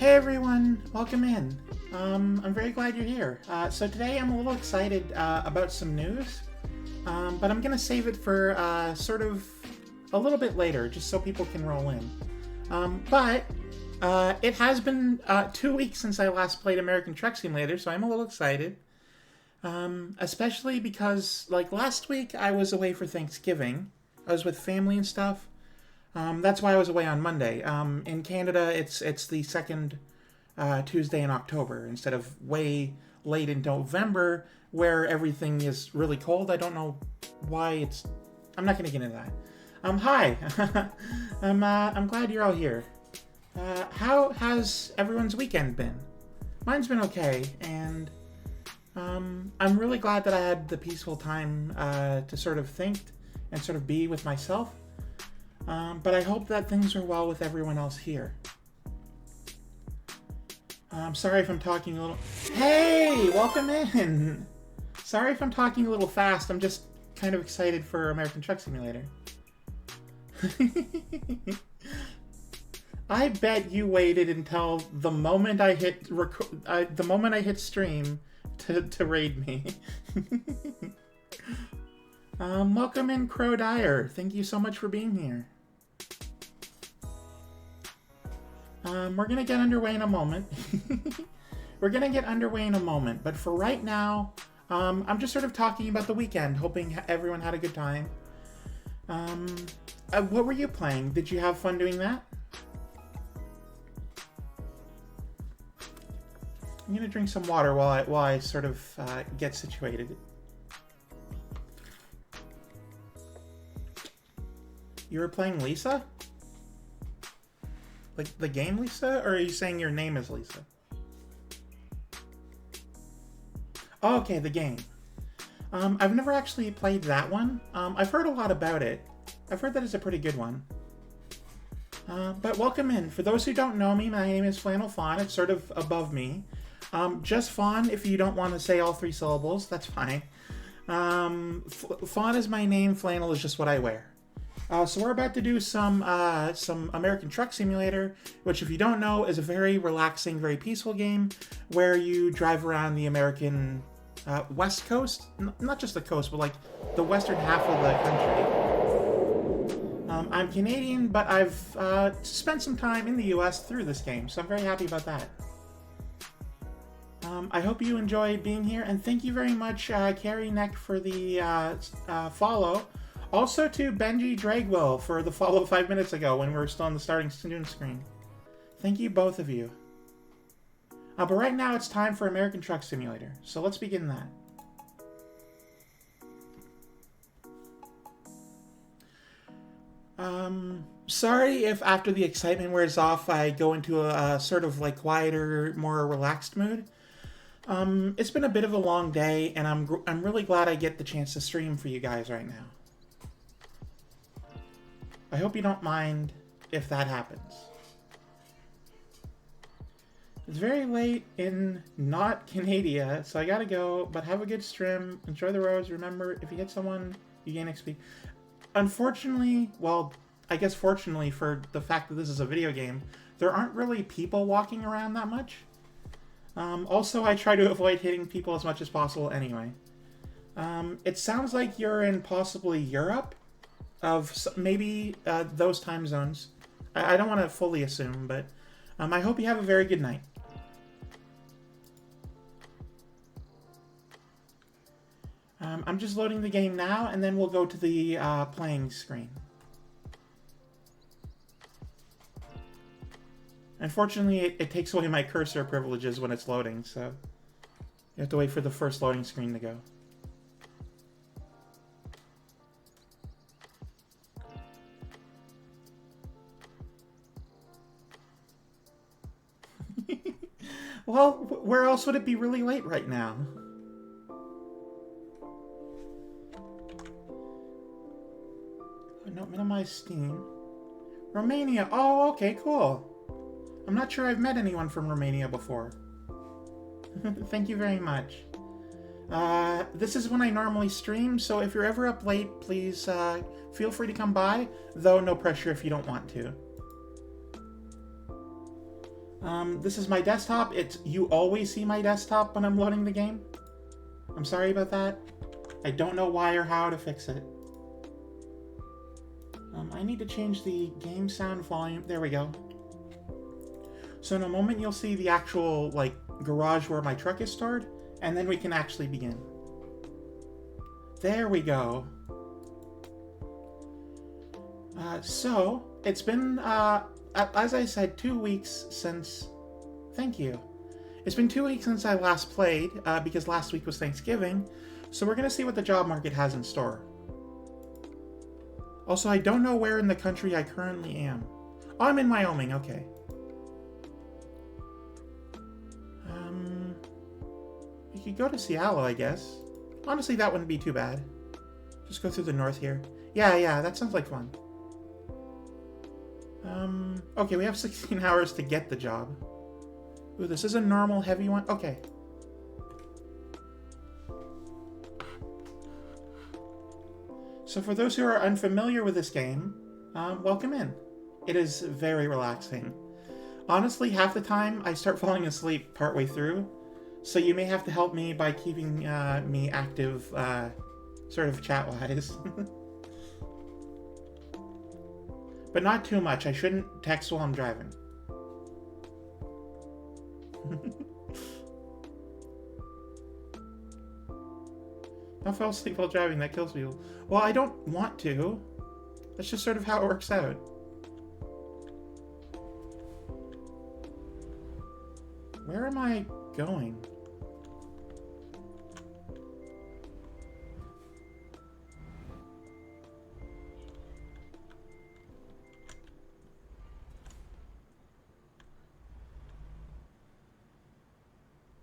Hey everyone, welcome in. I'm very glad you're here. So today I'm a little excited about some news, but I'm gonna save it for sort of a little bit later, just so people can roll in. But it has been 2 weeks since I last played American Truck Simulator, so I'm a little excited. Especially because, like, last week I was away for Thanksgiving. I was with family and stuff. That's why I was away on Monday. In Canada, it's the second Tuesday in October instead of way late in November where everything is really cold. I don't know why it's... I'm not going to get into that. Hi. I'm glad you're all here. How has everyone's weekend been? Mine's been okay, and I'm really glad that I had the peaceful time to sort of think and sort of be with myself. But I hope that things are well with everyone else here. I'm sorry if I'm talking a little... Hey! Welcome in! Sorry if I'm talking a little fast. I'm just kind of excited for American Truck Simulator. I bet you waited until the moment I hit the moment I hit stream to raid me. Welcome in, Crow Dyer. Thank you so much for being here. We're gonna get underway in a moment. But for right now, I'm just sort of talking about the weekend, hoping everyone had a good time. What were you playing? Did you have fun doing that? I'm gonna drink some water while I sort of get situated. You were playing Lisa? Like the game Lisa? Or are you saying your name is Lisa? Oh, okay, the game. I've never actually played that one. I've heard a lot about it. I've heard that it's a pretty good one. But welcome in. For those who don't know me, my name is Flannel Fawn. It's sort of above me. Just Fawn if you don't want to say all 3 syllables. That's fine. Fawn is my name. Flannel is just what I wear. So we're about to do some American Truck Simulator, which if you don't know is a very relaxing, very peaceful game where you drive around the American West Coast. Not just the coast, but like the western half of the country. I'm Canadian, but I've spent some time in the US through this game, so I'm very happy about that. I hope you enjoy being here, and thank you very much, Carrie Neck, for the follow. Also to Benji Dragwell for the follow 5 minutes ago when we were still on the starting student screen. Thank you, both of you. But right now it's time for American Truck Simulator, so let's begin that. Sorry if after the excitement wears off I go into a sort of like quieter, more relaxed mood. It's been a bit of a long day, and I'm really glad I get the chance to stream for you guys right now. I hope you don't mind if that happens. It's very late in not Canada, so I gotta go, but have a good stream, enjoy the roads, remember, if you hit someone, you gain XP. Unfortunately, well, I guess fortunately for the fact that this is a video game, there aren't really people walking around that much. Also, I try to avoid hitting people as much as possible anyway. It sounds like you're in possibly Europe, of maybe those time zones. I don't want to fully assume, but I hope you have a very good night. I'm just loading the game now, and then we'll go to the playing screen. Unfortunately, it takes away my cursor privileges when it's loading, so you have to wait for the first loading screen to go. Well, where else would it be really late right now? No, minimize Steam. Romania. Oh, okay, cool. I'm not sure I've met anyone from Romania before. Thank you very much. This is when I normally stream, so if you're ever up late, please feel free to come by, though no pressure if you don't want to. This is my desktop. You always see my desktop when I'm loading the game. I'm sorry about that. I don't know why or how to fix it. I need to change the game sound volume. There we go. So in a moment you'll see the actual like garage where my truck is stored, and then we can actually begin. There we go. So it's been as I said, 2 weeks since thank you. It's been 2 weeks since I last played, because last week was Thanksgiving, so we're gonna see what the job market has in store. Also, I don't know where in the country I currently am. Oh, I'm in Wyoming, okay. You could go to Seattle, I guess. Honestly, that wouldn't be too bad. Just go through the north here. Yeah, that sounds like fun. Okay, we have 16 hours to get the job. Ooh, this is a normal heavy one? Okay. So for those who are unfamiliar with this game, welcome in. It is very relaxing. Honestly, half the time I start falling asleep partway through, so you may have to help me by keeping me active, sort of chat-wise. But not too much. I shouldn't text while I'm driving. Don't fall asleep while driving, that kills people. Well, I don't want to. That's just sort of how it works out. Where am I going?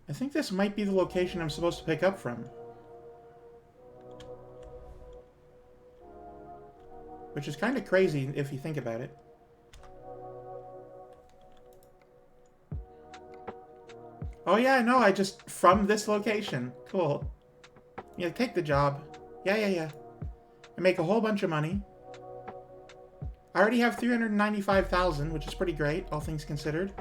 I think this might be the location I'm supposed to pick up from. Which is kind of crazy if you think about it. Oh yeah, no, I just... from this location. Cool. Yeah, take the job. Yeah. I make a whole bunch of money. I already have 395,000, which is pretty great, all things considered.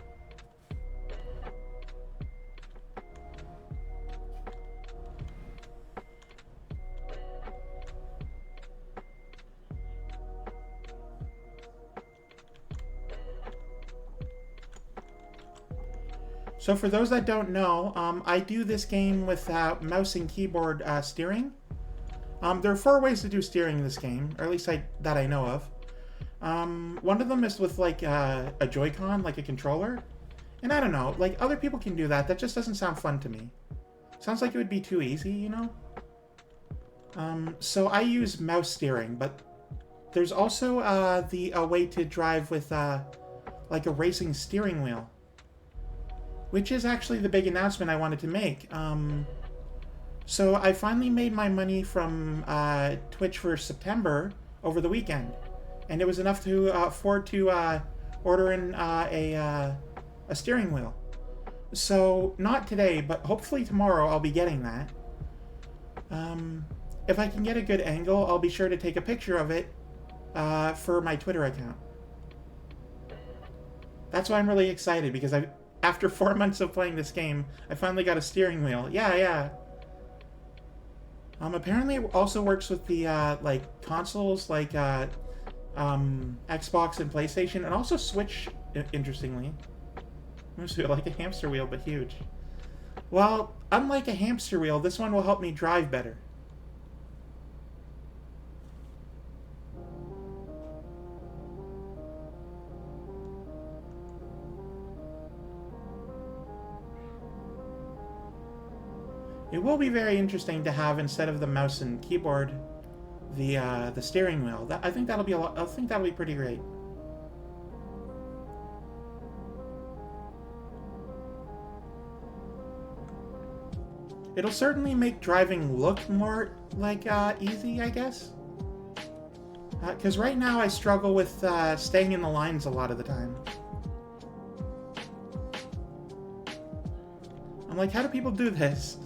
So for those that don't know, I do this game with mouse and keyboard steering. There are 4 ways to do steering in this game, or at least that I know of. One of them is with like a Joy-Con, like a controller. And I don't know, like other people can do that. That just doesn't sound fun to me. Sounds like it would be too easy, you know? So I use mouse steering, but there's also a way to drive with like a racing steering wheel. Which is actually the big announcement I wanted to make. So I finally made my money from Twitch for September over the weekend. And it was enough to afford to order in a steering wheel. So not today, but hopefully tomorrow I'll be getting that. If I can get a good angle, I'll be sure to take a picture of it for my Twitter account. That's why I'm really excited, because after 4 months of playing this game, I finally got a steering wheel. Yeah. Apparently it also works with the, like, consoles, like, Xbox and PlayStation, and also Switch, interestingly. It's like a hamster wheel, but huge. Well, unlike a hamster wheel, this one will help me drive better. It will be very interesting to have, instead of the mouse and keyboard, the steering wheel. I think that'll be I think that'll be pretty great. It'll certainly make driving look more like easy, I guess. Because right now I struggle with staying in the lines a lot of the time. I'm like, how do people do this?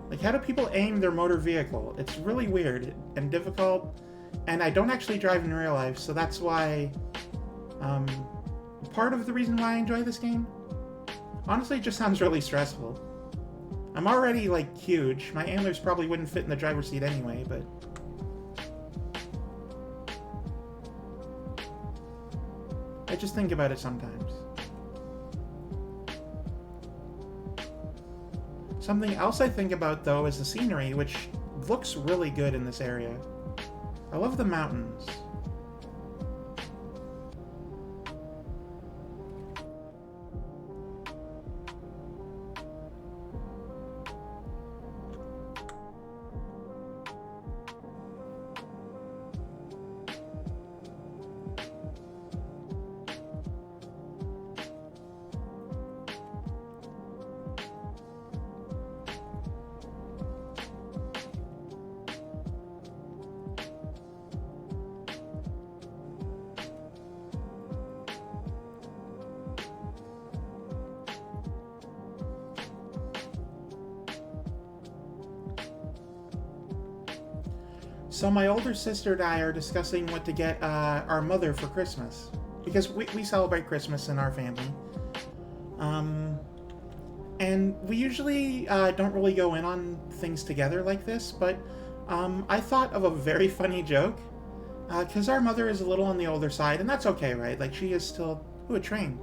Like, how do people aim their motor vehicle? It's really weird and difficult, and I don't actually drive in real life, so that's why, part of the reason why I enjoy this game. Honestly, it just sounds really stressful. I'm already, like, huge. My antlers probably wouldn't fit in the driver's seat anyway, but... just think about it sometimes. Something else I think about, though, is the scenery, which looks really good in this area. I love the mountains. So my older sister and I are discussing what to get our mother for Christmas. Because we celebrate Christmas in our family. And we usually don't really go in on things together like this, but I thought of a very funny joke. Because our mother is a little on the older side, and that's okay, right? Like, she is still... Ooh, a train.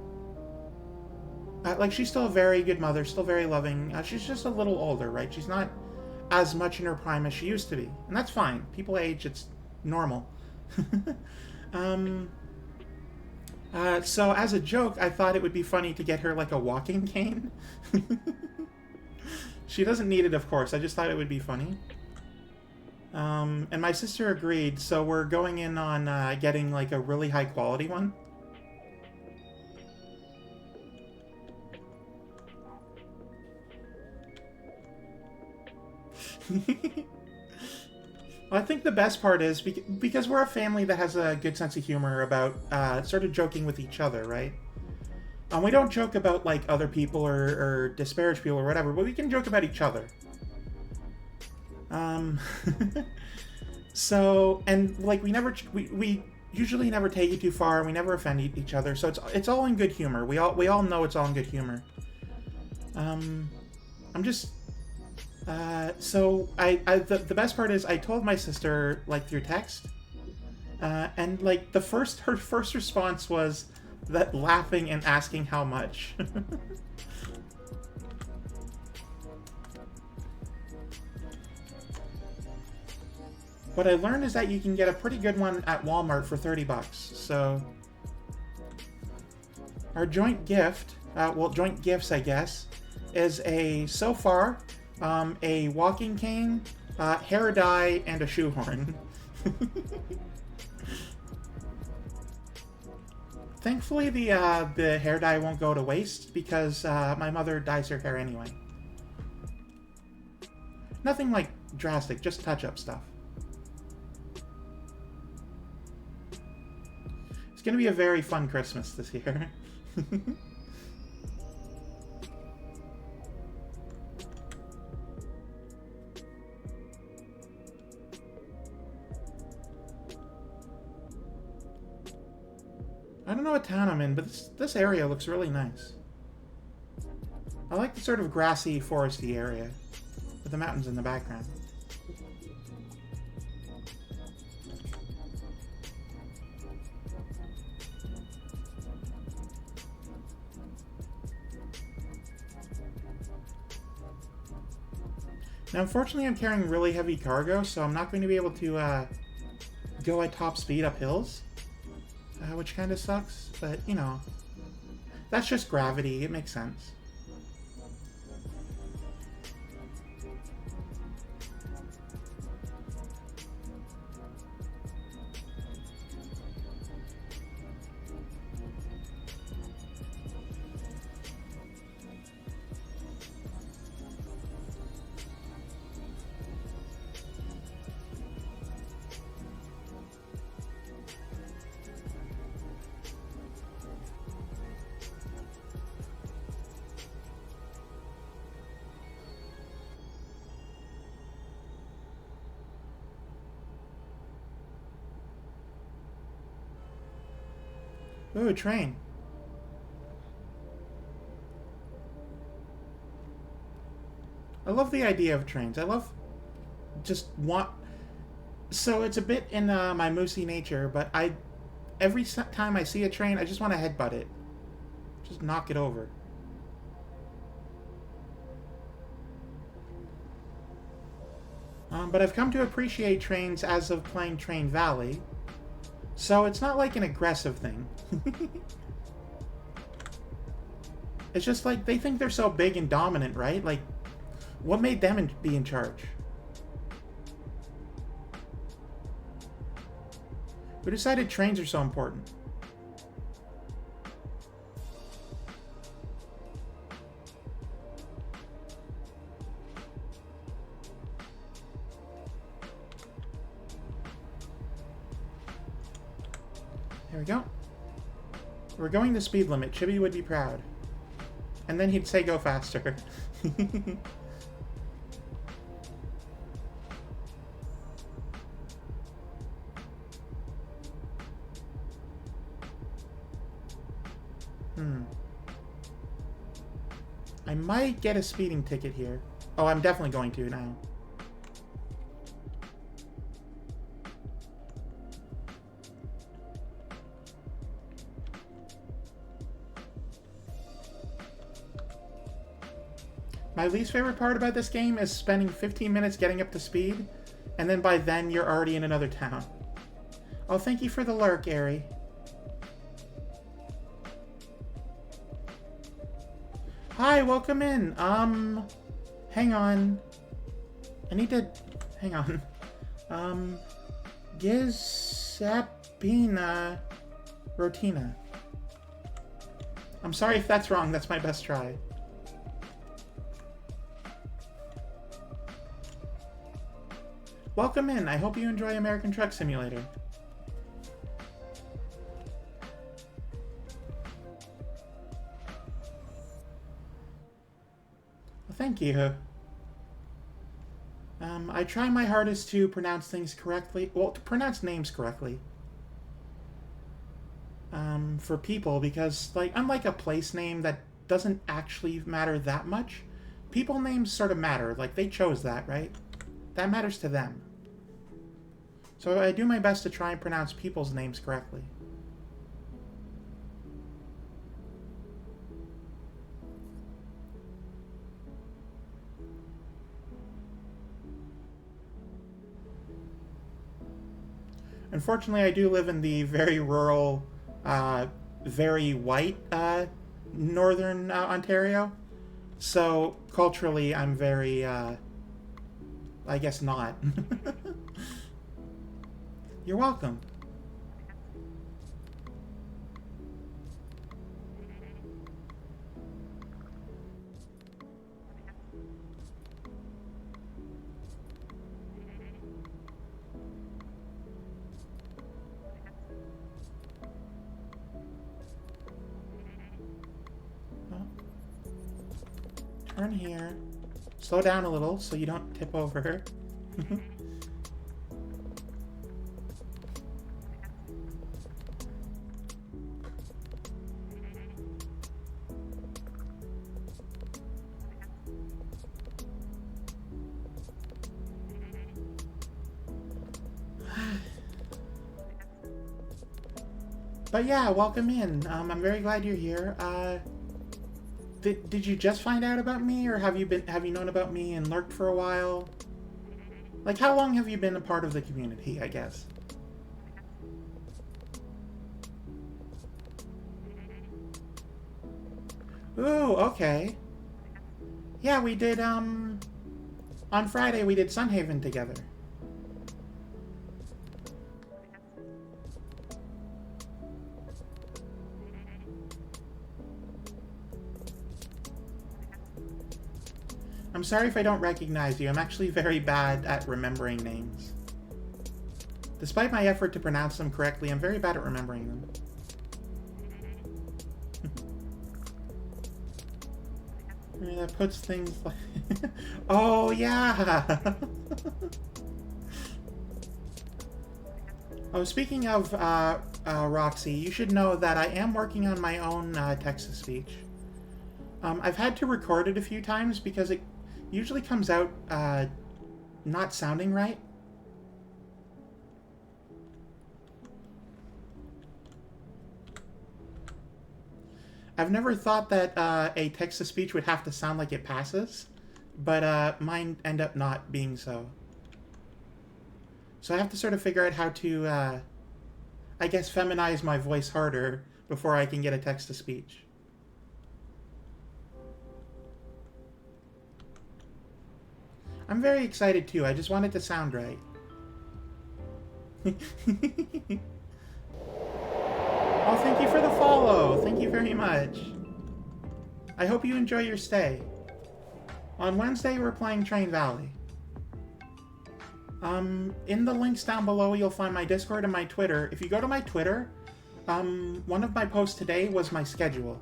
Like, she's still a very good mother, still very loving. She's just a little older, right? She's not as much in her prime as she used to be. And that's fine. People age, it's normal. So as a joke, I thought it would be funny to get her, like, a walking cane. She doesn't need it, of course. I just thought it would be funny. And my sister agreed, so we're going in on getting, like, a really high-quality one. Well, I think the best part is because we're a family that has a good sense of humor about sort of joking with each other, right? We don't joke about like other people or disparage people or whatever, but we can joke about each other. So, and like we usually never take it too far, and we never offend each other, so it's all in good humor. We all know it's all in good humor. I'm just. So the best part is I told my sister, like, through text, and, like, her first response was that laughing and asking how much. What I learned is that you can get a pretty good one at Walmart for $30, so... Our joint gift, well, joint gifts, I guess, is so far, a walking cane, hair dye, and a shoehorn. Thankfully, the hair dye won't go to waste because my mother dyes her hair anyway. Nothing like drastic, just touch-up stuff. It's gonna be a very fun Christmas this year. I don't know what town I'm in, but this area looks really nice. I like the sort of grassy, foresty area, with the mountains in the background. Now, unfortunately, I'm carrying really heavy cargo, so I'm not going to be able to go at top speed up hills. Which kind of sucks, but, you know, that's just gravity. It makes sense. Ooh, a train. I love the idea of trains. I love just want... So it's a bit in my moosey nature, but I every time I see a train, I just want to headbutt it. Just knock it over. But I've come to appreciate trains as of playing Train Valley. So it's not like an aggressive thing. It's just like, they think they're so big and dominant, right? Like, what made them be in charge? Who decided trains are so important? There we go. We're going the speed limit. Chibi would be proud. And then he'd say go faster. I might get a speeding ticket here. Oh, I'm definitely going to now. My least favorite part about this game is spending 15 minutes getting up to speed, and then by then you're already in another town. Oh, thank you for the lurk, Aerie. Hi, welcome in. Hang on. I need to... Hang on. Giuseppina Rotina. I'm sorry if that's wrong. That's my best try. Welcome in. I hope you enjoy American Truck Simulator. Well, thank you. I try my hardest to pronounce things correctly. Well, to pronounce names correctly. For people, because, like, unlike a place name that doesn't actually matter that much, people names sort of matter. Like, they chose that, right? That matters to them. So I do my best to try and pronounce people's names correctly. Unfortunately, I do live in the very rural, very white northern Ontario. So culturally, I'm very, I guess not. You're welcome. Turn here. Slow down a little so you don't tip over. But yeah, welcome in. I'm very glad you're here. Did you just find out about me, or have you known about me and lurked for a while? Like, how long have you been a part of the community, I guess? Ooh, okay. Yeah, we did, on Friday we did Sunhaven together. I'm sorry if I don't recognize you. I'm actually very bad at remembering names. Despite my effort to pronounce them correctly, I'm very bad at remembering them. I mean, that puts things like... Oh, yeah! Oh, speaking of Roxy, you should know that I am working on my own text-to-speech. I've had to record it a few times because it usually comes out not sounding right. I've never thought that a text-to-speech would have to sound like it passes, but mine end up not being so. So I have to sort of figure out how to, I guess, feminize my voice harder before I can get a text-to-speech. I'm very excited too. I just want it to sound right. Oh, thank you for the follow. Thank you very much. I hope you enjoy your stay. On Wednesday, we're playing Train Valley. In the links down below, you'll find my Discord and my Twitter. If you go to my Twitter, one of my posts today was my schedule.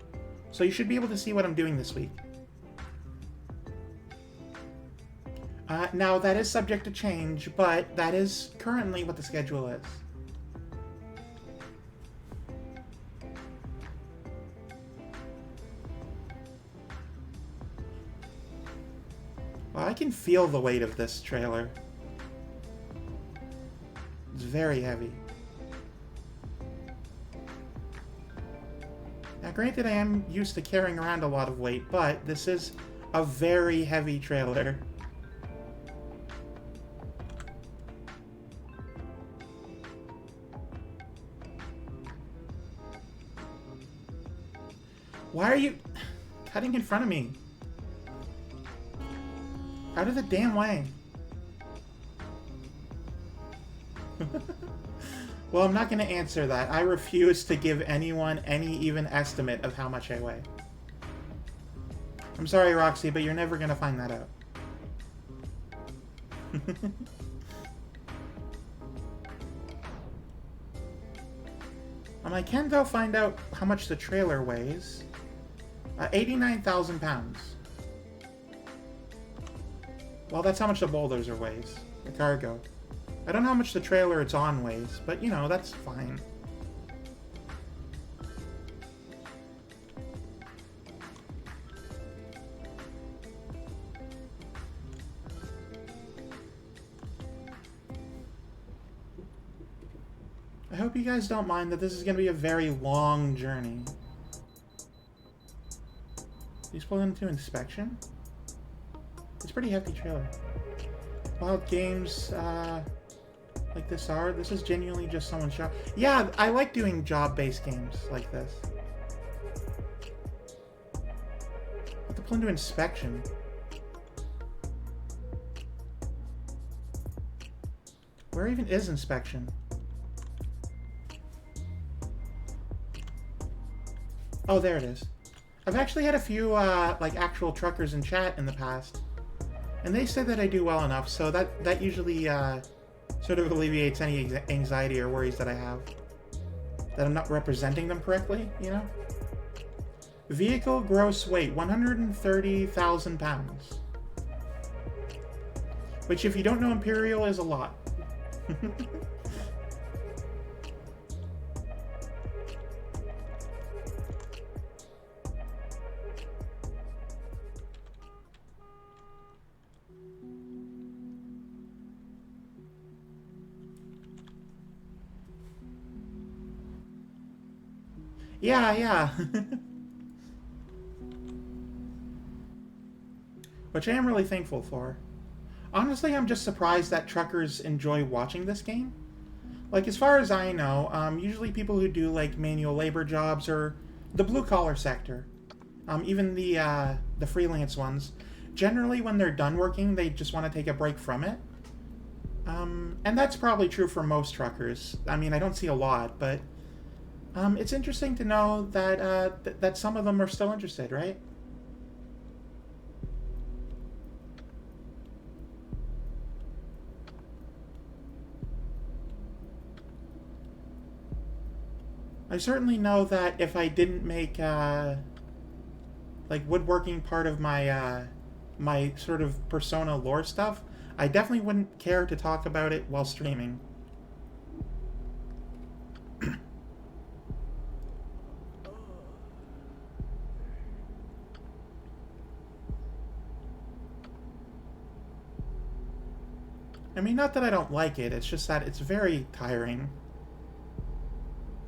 So you should be able to see what I'm doing this week. Now, that is subject to change, but that is currently what the schedule is. Well, I can feel the weight of this trailer. It's very heavy. Now, granted, I am used to carrying around a lot of weight, but this is a very heavy trailer. Why are you cutting in front of me? Out of the damn way. Well, I'm not going to answer that. I refuse to give anyone any even estimate of how much I weigh. I'm sorry, Roxy, but you're never going to find that out. I can, though, find out how much the trailer weighs. 89,000 pounds. Well, that's how much the bulldozer weighs. The cargo. I don't know how much the trailer it's on weighs, but, you know, that's fine. I hope you guys don't mind that this is going to be a very long journey. These pull into inspection? It's a pretty hefty trailer. Wild games like this are. This is genuinely just someone's job. Yeah, I like doing job-based games like this. Have to pull into inspection. Where even is inspection? Oh, there it is. I've actually had a few like actual truckers in chat in the past. And they said that I do well enough, so that usually sort of alleviates any anxiety or worries that I have. That I'm not representing them correctly, you know? Vehicle gross weight, 130,000 pounds. Which, if you don't know Imperial, is a lot. Yeah. Which I am really thankful for. Honestly, I'm just surprised that truckers enjoy watching this game. Like, as far as I know, usually people who do, like, manual labor jobs or the blue-collar sector, even the freelance ones, generally when they're done working, they just want to take a break from it. And that's probably true for most truckers. I mean, I don't see a lot, but it's interesting to know that that some of them are still interested, right? I certainly know that if I didn't make like woodworking part of my my sort of persona lore stuff, I definitely wouldn't care to talk about it while streaming. I mean, not that I don't like it, it's just that it's very tiring.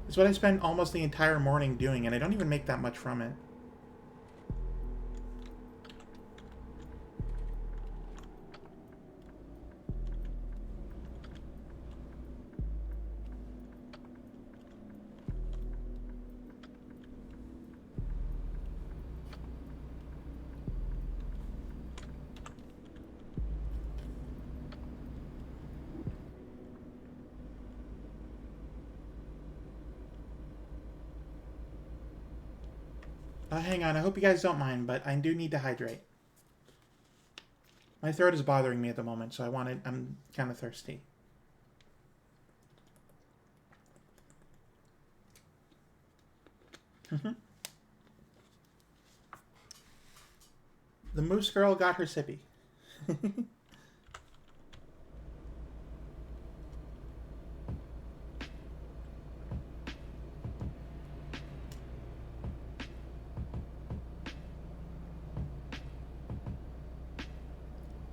It's what I spend almost the entire morning doing, and I don't even make that much from it. Hang on, I hope you guys don't mind, but I do need to hydrate. My throat is bothering me at the moment, so I'm kind of thirsty. The moose girl got her sippy.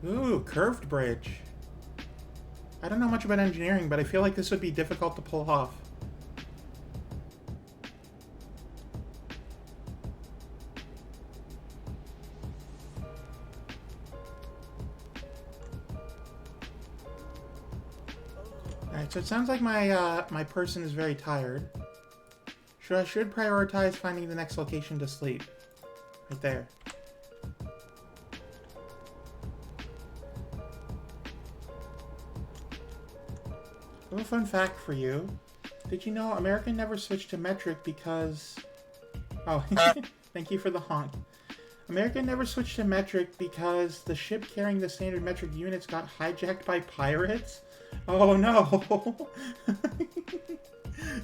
Ooh, curved bridge. I don't know much about engineering, but I feel like this would be difficult to pull off. Alright, so it sounds like my person is very tired. So I should prioritize finding the next location to sleep. Right there. I have a fun fact for you. Did you know America never switched to metric because... Oh, thank you for the honk. America never switched to metric because the ship carrying the standard metric units got hijacked by pirates? Oh no!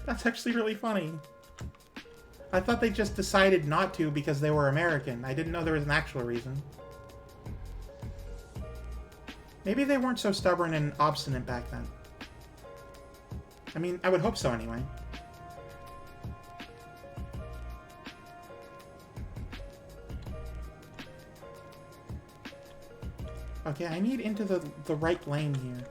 That's actually really funny. I thought they just decided not to because they were American. I didn't know there was an actual reason. Maybe they weren't so stubborn and obstinate back then. I mean, I would hope so anyway. Okay, I need into the right lane here.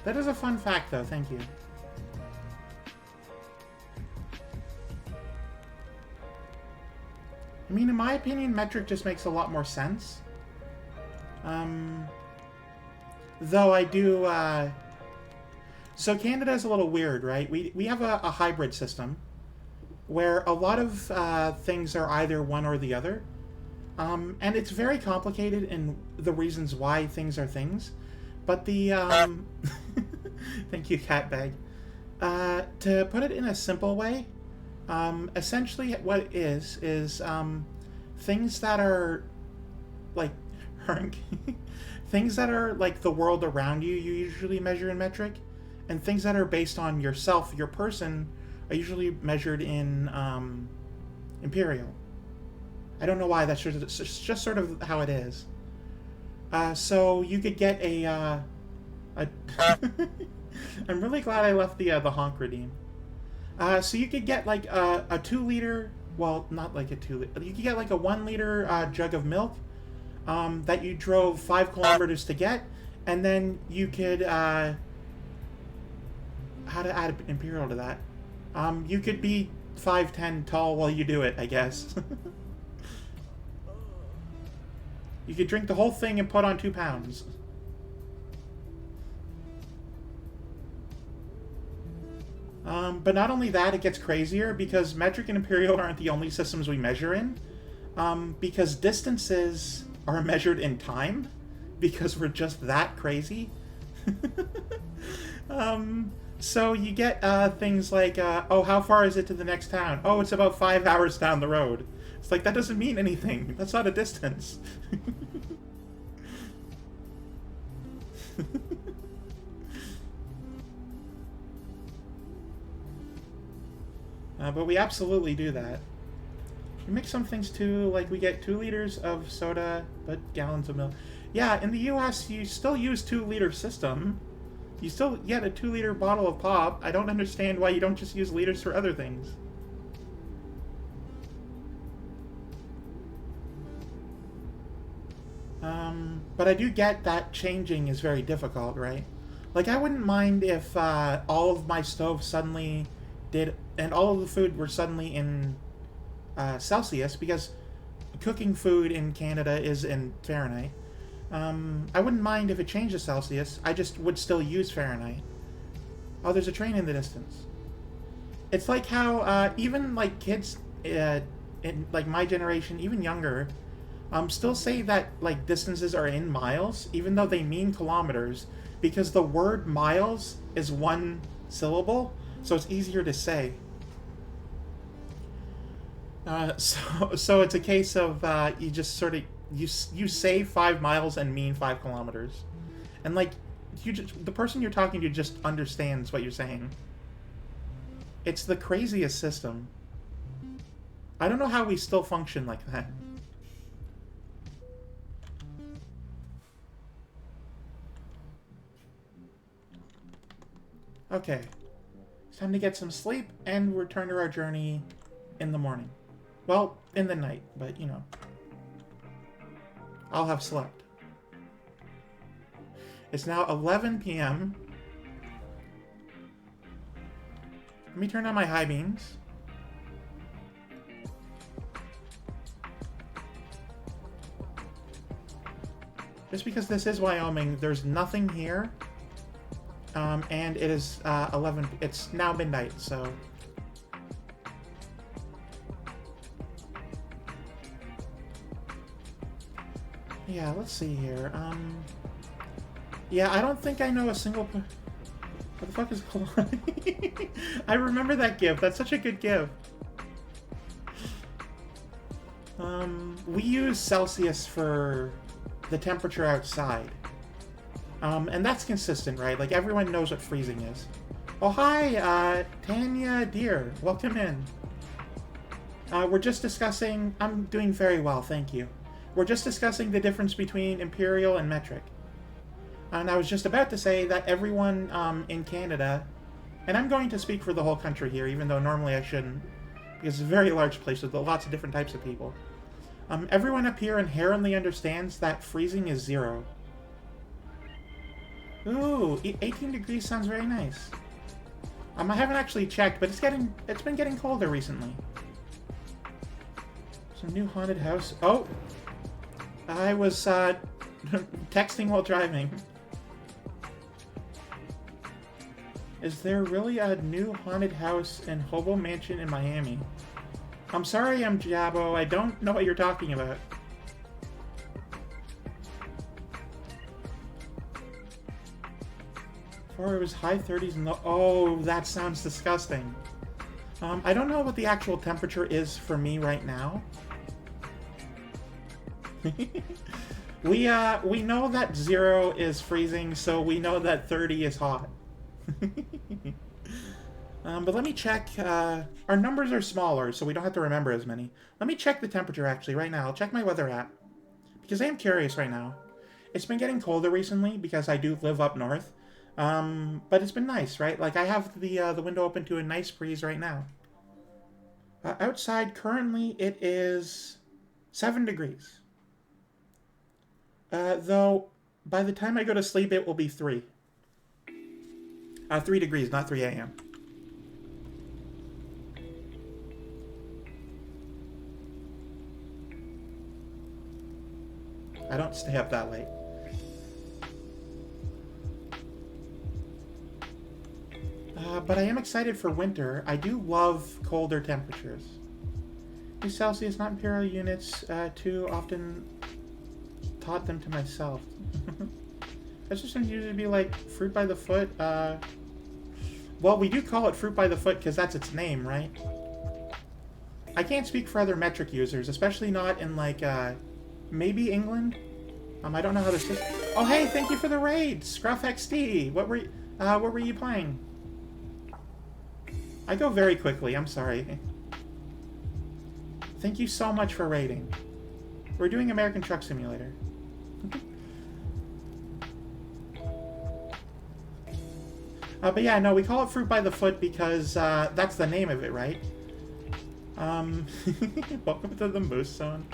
That is a fun fact, though. Thank you. I mean, in my opinion, metric just makes a lot more sense. Though I do, So Canada's a little weird, right? We have a hybrid system where a lot of things are either one or the other. And it's very complicated in the reasons why things are things. But the, Thank you, Catbag. To put it in a simple way, essentially what it is things that are, like, things that are like the world around you, you usually measure in metric, and things that are based on yourself, your person, are usually measured in, imperial. I don't know why, that's just sort of how it is. So you could get a I'm really glad I left the honk redeem. So you could get like a 2-liter, well, not like a 2-liter, you could get like a 1-liter jug of milk that you drove 5 kilometers to get, and then you could, how to add imperial to that? You could be 5'10" tall while you do it, I guess. You could drink the whole thing and put on 2 pounds. But not only that, it gets crazier because metric and imperial aren't the only systems we measure in. Because distances are measured in time, because we're just that crazy. So you get things like, oh, how far is it to the next town? Oh, it's about 5 hours down the road. It's like, that doesn't mean anything. That's not a distance. But we absolutely do that. We mix some things too, like we get 2 liters of soda, but gallons of milk. Yeah, in the US, you still use 2-liter system. You still get a 2-liter bottle of pop. I don't understand why you don't just use liters for other things. But I do get that changing is very difficult, right? Like, I wouldn't mind if all of my stoves suddenly did, and all of the food were suddenly in Celsius, because cooking food in Canada is in Fahrenheit. I wouldn't mind if it changed to Celsius. I just would still use Fahrenheit. Oh, there's a train in the distance. It's like how even like kids in like my generation, even younger, still say that like distances are in miles, even though they mean kilometers, because the word miles is 1 syllable, so it's easier to say. So it's a case of you just sort of you say 5 miles and mean 5 kilometers, and like the person you're talking to just understands what you're saying. It's the craziest system. I don't know how we still function like that. Okay, it's time to get some sleep and return to our journey in the morning. Well, in the night, but you know. I'll have slept. It's now 11 p.m. Let me turn on my high beams. Just because this is Wyoming, there's nothing here. And it is 11. It's now midnight, so. Yeah, let's see here. Yeah, I don't think I know a single. What the fuck is going on? I remember that GIF. That's such a good GIF. We use Celsius for the temperature outside. And that's consistent, right? Like, everyone knows what freezing is. Oh, hi, Tanya Deer. Welcome in. We're just discussing... I'm doing very well, thank you. We're just discussing the difference between imperial and metric. And I was just about to say that everyone in Canada... And I'm going to speak for the whole country here, even though normally I shouldn't. Because it's a very large place with lots of different types of people. Everyone up here inherently understands that freezing is 0. Ooh, 18 degrees sounds very nice. I haven't actually checked, but it's been getting colder recently. Some new haunted house. Oh! I was texting while driving. Is there really a new haunted house in Hobo Mansion in Miami? I'm sorry, I'm Jabbo. I don't know what you're talking about. Before it was high 30s and low... Oh, that sounds disgusting. I don't know what the actual temperature is for me right now. We know that 0 is freezing, so we know that 30 is hot. But let me check. Our numbers are smaller, so we don't have to remember as many. Let me check the temperature, actually, right now. I'll check my weather app. Because I am curious right now. It's been getting colder recently, because I do live up north. But it's been nice, right? Like, I have the window open to a nice breeze right now. Outside, currently, it is 7 degrees. Though, by the time I go to sleep, it will be 3. 3 degrees, not 3 a.m. I don't stay up that late. But I am excited for winter. I do love colder temperatures. Use Celsius, not imperial units. Too often taught them to myself. That's just going to usually be like fruit by the foot. Well, we do call it fruit by the foot because that's its name, right? I can't speak for other metric users, especially not in like maybe England. I don't know how this is. Oh, hey, thank you for the raid, Scruff XD. What were you playing? I go very quickly. I'm sorry. Thank you so much for rating. We're doing American Truck Simulator. But yeah, no, we call it Fruit by the Foot because that's the name of it, right? Welcome to the Moose Zone.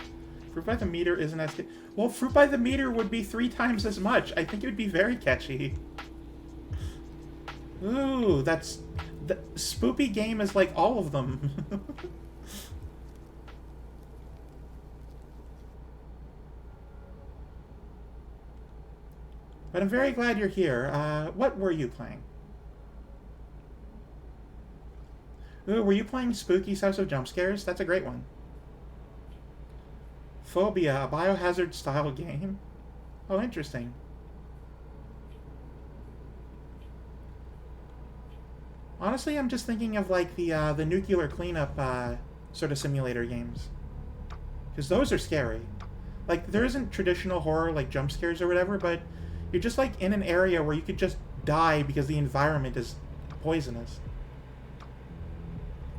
Fruit by the Meter isn't as good. Well, Fruit by the Meter would be 3 times as much. I think it would be very catchy. Ooh, that's... The Spoopy game is like all of them. But I'm very glad you're here. What were you playing? Ooh, were you playing Spooky's House of Jump Scares? That's a great one. Phobia, a Biohazard-style game. Oh, interesting. Honestly, I'm just thinking of like the nuclear cleanup sort of simulator games. Because those are scary. Like, there isn't traditional horror like jump scares or whatever, but you're just like in an area where you could just die because the environment is poisonous.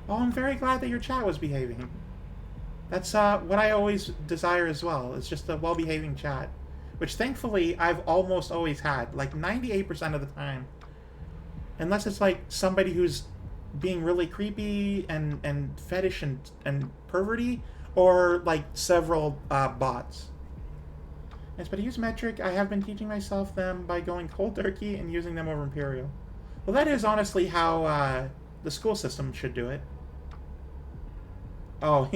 Oh, I'm very glad that your chat was behaving. That's what I always desire as well. It's just a well-behaving chat. Which, thankfully, I've almost always had. Like, 98% of the time. Unless it's, like, somebody who's being really creepy and fetish and perverty. Or, like, several bots. Yes, but I use metric. I have been teaching myself them by going cold turkey and using them over Imperial. Well, that is honestly how the school system should do it. Oh.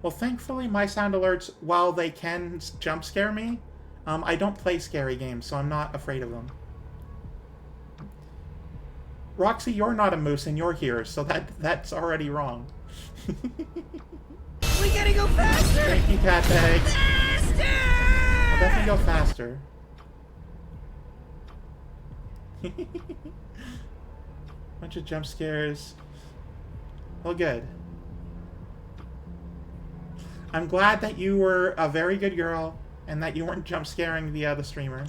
Well, thankfully, my sound alerts, while they can jump scare me, I don't play scary games, so I'm not afraid of them. Roxy, you're not a moose and you're here, so that's already wrong. We gotta go faster! Thank you, Cat Bag. Faster! I'll definitely go faster. Bunch of jump scares. Well, good. I'm glad that you were a very good girl and that you weren't jump scaring the streamer.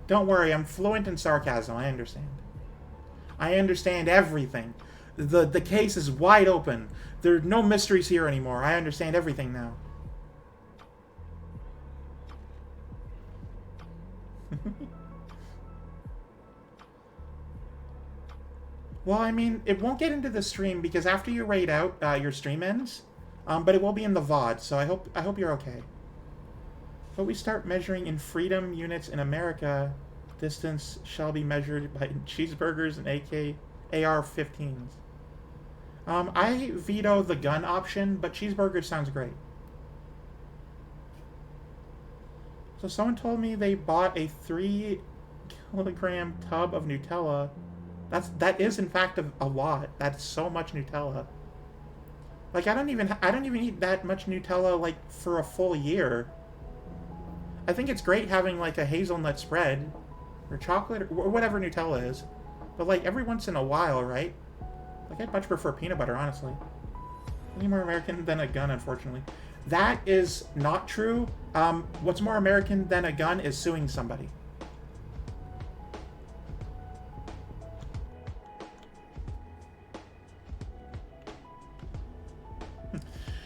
Don't worry, I'm fluent in sarcasm. I understand. I understand everything. The case is wide open. There are no mysteries here anymore. I understand everything now. Well, I mean, it won't get into the stream because after you raid out, your stream ends. But it will be in the VOD, so I hope you're okay. But we start measuring in freedom units in America. Distance shall be measured by cheeseburgers and AR-15s. I veto the gun option, but cheeseburgers sounds great. So someone told me they bought a 3-kilogram tub of Nutella. That is in fact a lot. That's so much Nutella. Like I don't even eat that much Nutella like for a full year. I think it's great having like a hazelnut spread or chocolate or whatever Nutella is. But like every once in a while, right? Like I'd much prefer peanut butter, honestly. Any more American than a gun, unfortunately. That is not true. What's more American than a gun is suing somebody.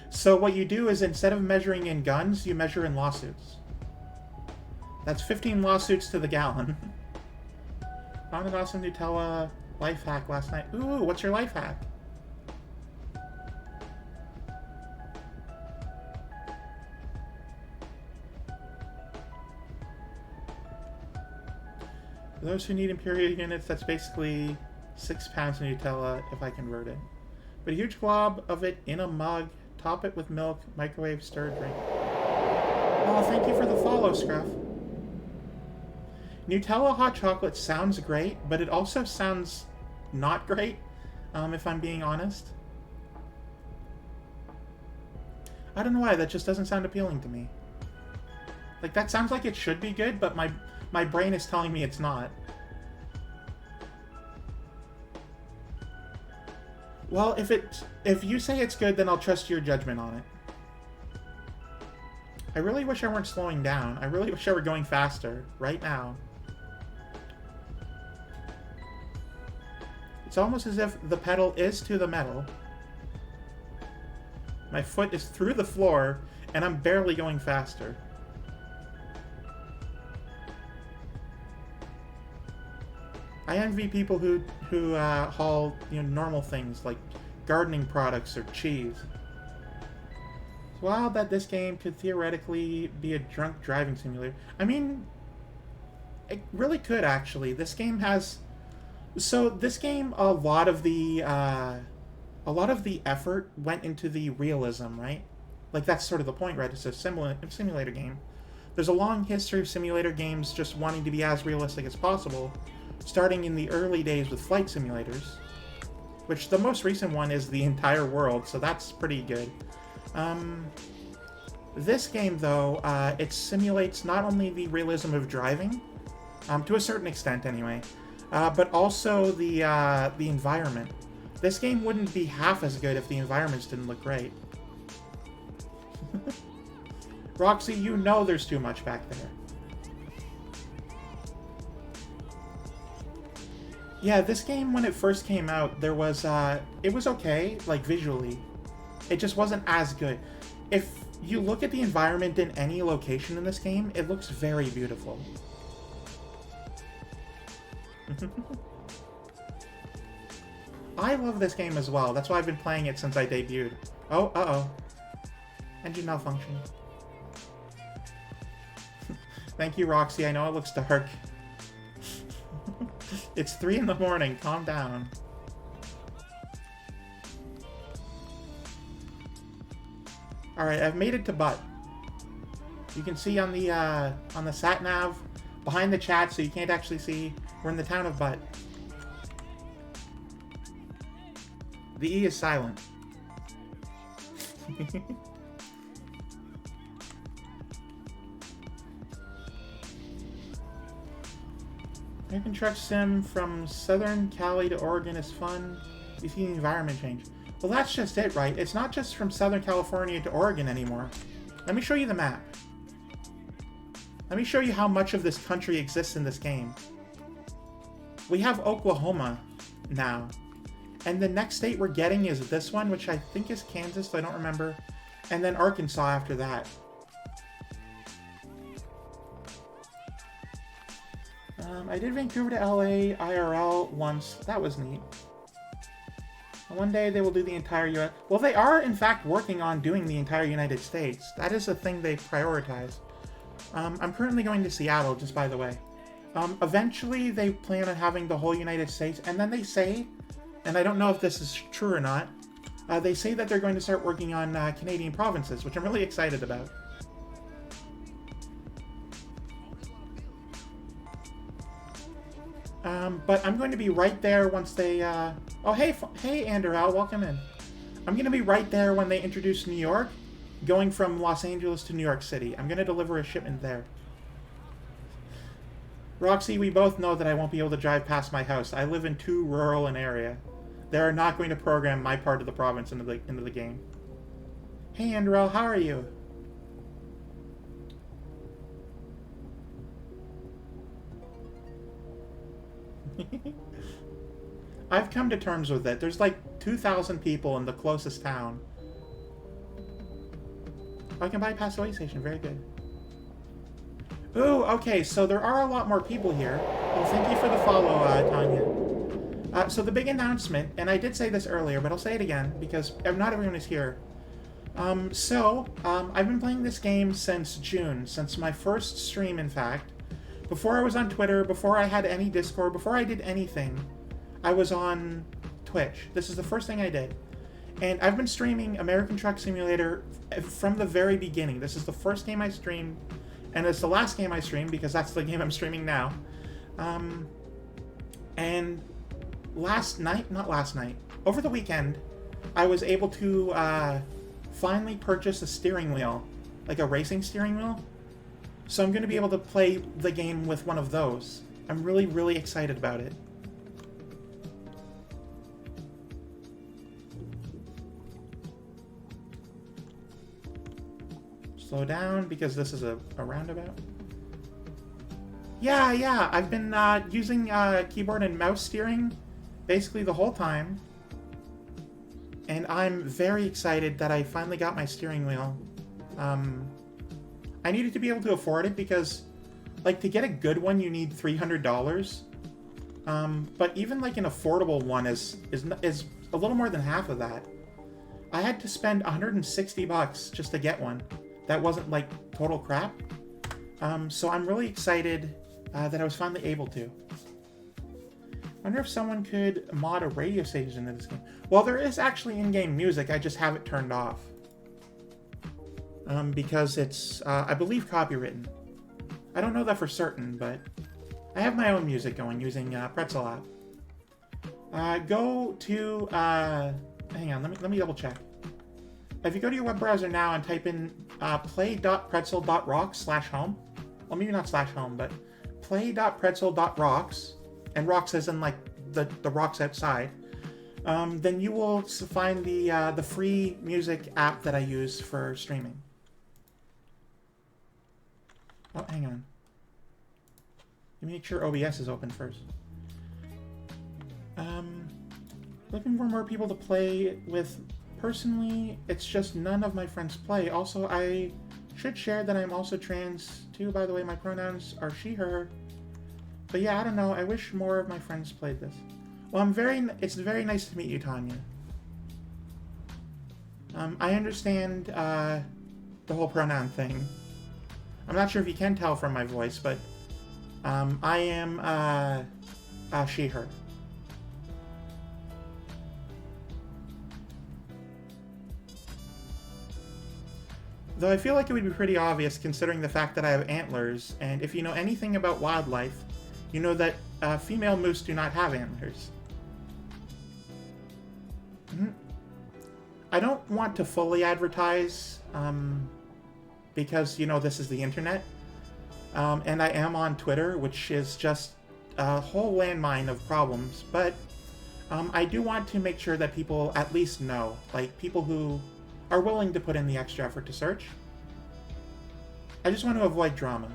So what you do is instead of measuring in guns, you measure in lawsuits. That's 15 lawsuits to the gallon. Found an awesome Nutella life hack last night. Ooh, what's your life hack? For those who need Imperial units, that's basically 6 pounds of Nutella if I convert it. But a huge glob of it in a mug. Top it with milk, microwave, stir, drink. Oh, thank you for the follow, Scruff. Nutella hot chocolate sounds great, but it also sounds not great, if I'm being honest. I don't know why, that just doesn't sound appealing to me. Like, that sounds like it should be good, but my brain is telling me it's not. Well, if you say it's good, then I'll trust your judgment on it. I really wish I weren't slowing down. I really wish I were going faster right now. It's almost as if the pedal is to the metal. My foot is through the floor, and I'm barely going faster. I envy people who haul normal things like gardening products or cheese. It's wild that this game could theoretically be a drunk driving simulator. I mean, it really could actually. This game has a lot of the effort went into the realism, right? Like that's sort of the point, right? It's a simulator game. There's a long history of simulator games just wanting to be as realistic as possible, starting in the early days with flight simulators, which the most recent one is the entire world, so that's pretty good. This game, though, it simulates not only the realism of driving, to a certain extent anyway, but also the environment. This game wouldn't be half as good if the environments didn't look great. Roxy, you know there's too much back there. Yeah, this game, when it first came out, there was, it was okay, like, visually. It just wasn't as good. If you look at the environment in any location in this game, it looks very beautiful. I love this game as well. That's why I've been playing it since I debuted. Oh, uh-oh. Engine malfunction. Thank you, Roxy. I know it looks dark. It's 3 in the morning. Calm down. Alright, I've made it to Butt. You can see on the sat-nav behind the chat, so you can't actually see. We're in the town of Butt. The E is silent. American Truck Sim from Southern Cali to Oregon is fun. You see the environment change. Well, that's just it, right? It's not just from Southern California to Oregon anymore. Let me show you the map. Let me show you how much of this country exists in this game. We have Oklahoma now. And the next state we're getting is this one, which I think is Kansas, I don't remember. And then Arkansas after that. I did Vancouver to LA IRL once. That was neat. One day they will do the entire US. Well, they are, in fact, working on doing the entire United States. That is a thing they prioritize. I'm currently going to Seattle, just by the way. Eventually, they plan on having the whole United States, and then they say, and I don't know if this is true or not, they say that they're going to start working on Canadian provinces, which I'm really excited about. But I'm going to be right there once they, Oh, hey, Andrew, welcome in. I'm going to be right there when they introduce New York, going from Los Angeles to New York City. I'm going to deliver a shipment there. Roxy, we both know that I won't be able to drive past my house. I live in too rural an area. They're not going to program my part of the province into the game. Hey, Andrew, how are you? I've come to terms with it. There's like 2,000 people in the closest town. I can bypass the way station. Very good. Ooh, okay, so there are a lot more people here. Well, thank you for the follow, Tanya. So the big announcement, and I did say this earlier, but I'll say it again, because not everyone is here. I've been playing this game since June, since my first stream, in fact. Before I was on Twitter, before I had any Discord, before I did anything, I was on Twitch. This is the first thing I did. And I've been streaming American Truck Simulator from the very beginning. This is the first game I streamed, and it's the last game I streamed because that's the game I'm streaming now. And over the weekend, I was able to finally purchase a steering wheel, like a racing steering wheel. So I'm going to be able to play the game with one of those. I'm really, really excited about it. Slow down because this is a roundabout. Yeah, I've been using keyboard and mouse steering basically the whole time. And I'm very excited that I finally got my steering wheel. I needed to be able to afford it because, like, to get a good one you need $300. But even like an affordable one is a little more than half of that. I had to spend 160 bucks just to get one. That wasn't like total crap. So I'm really excited that I was finally able to. I wonder if someone could mod a radio station into this game. Well, there is actually in-game music, I just have it turned off. Because it's, I believe, copywritten. I don't know that for certain, but I have my own music going using Pretzel app. Go to, hang on, let me double check. If you go to your web browser now and type in play.pretzel.rocks/home, well, maybe not /home, but play.pretzel.rocks, and rocks as in like the rocks outside, then you will find the free music app that I use for streaming. Oh, hang on. Let me make sure OBS is open first. Looking for more people to play with. Personally, it's just none of my friends play. Also, I should share that I'm also trans too. By the way, my pronouns are she, her. But yeah, I don't know. I wish more of my friends played this. Well, it's very nice to meet you, Tanya. I understand the whole pronoun thing. I'm not sure if you can tell from my voice, but I am she, her. Though I feel like it would be pretty obvious considering the fact that I have antlers, and if you know anything about wildlife, you know that female moose do not have antlers. I don't want to fully advertise, because, you know, this is the internet, and I am on Twitter, which is just a whole landmine of problems, but I do want to make sure that people at least know, like people who are willing to put in the extra effort to search. I just want to avoid drama.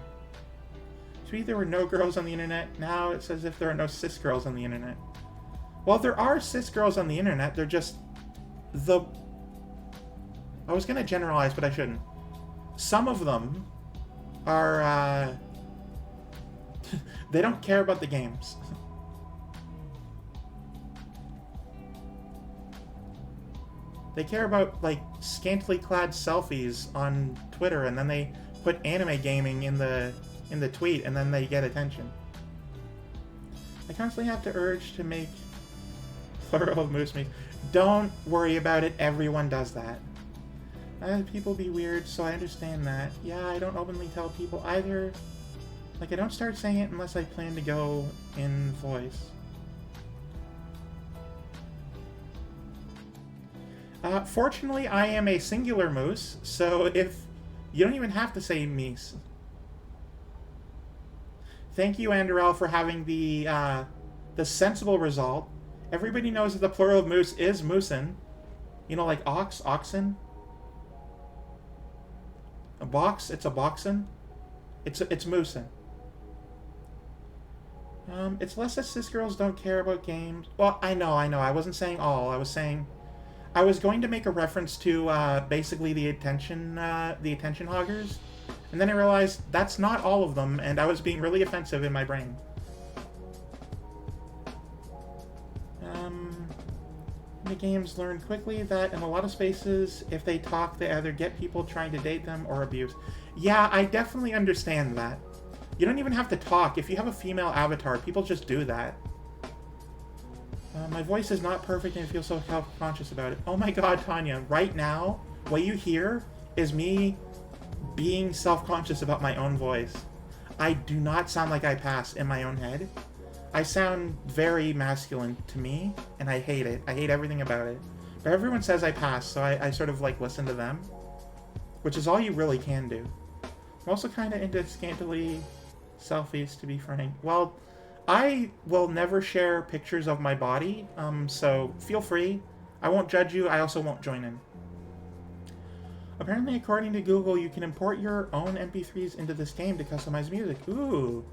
So there were no girls on the internet. Now it says if there are no cis girls on the internet. Well, there are cis girls on the internet. They're just I was going to generalize, but I shouldn't. Some of them are they don't care about the games. They care about, like, scantily clad selfies on Twitter, and then they put anime gaming in the tweet, and then they get attention. I constantly have to urge to make plural of moose meat. Don't worry about it, everyone does that. People be weird, so I understand that. Yeah, I don't openly tell people either. Like, I don't start saying it unless I plan to go in voice. Fortunately, I am a singular moose, so if you don't even have to say meese. Thank you, Andorel, for having the sensible result. Everybody knows that the plural of moose is moosin. You know, like ox, oxen. A box, it's a boxen. It's moosin. It's less that cis girls don't care about games. Well, I know. I wasn't saying all. I was going to make a reference to basically the attention hoggers, and then I realized that's not all of them, and I was being really offensive in my brain. The games learn quickly that in a lot of spaces, if they talk, they either get people trying to date them or abuse. Yeah, I definitely understand that. You don't even have to talk. If you have a female avatar, people just do that. My voice is not perfect and I feel so self-conscious about it. Oh my god, Tanya, right now, what you hear is me being self-conscious about my own voice. I do not sound like I pass in my own head. I sound very masculine to me, and I hate it. I hate everything about it. But everyone says I pass, so I sort of like listen to them, which is all you really can do. I'm also kind of into scantily selfies, to be frank. Well, I will never share pictures of my body, so feel free. I won't judge you. I also won't join in. Apparently, according to Google, you can import your own MP3s into this game to customize music. Ooh,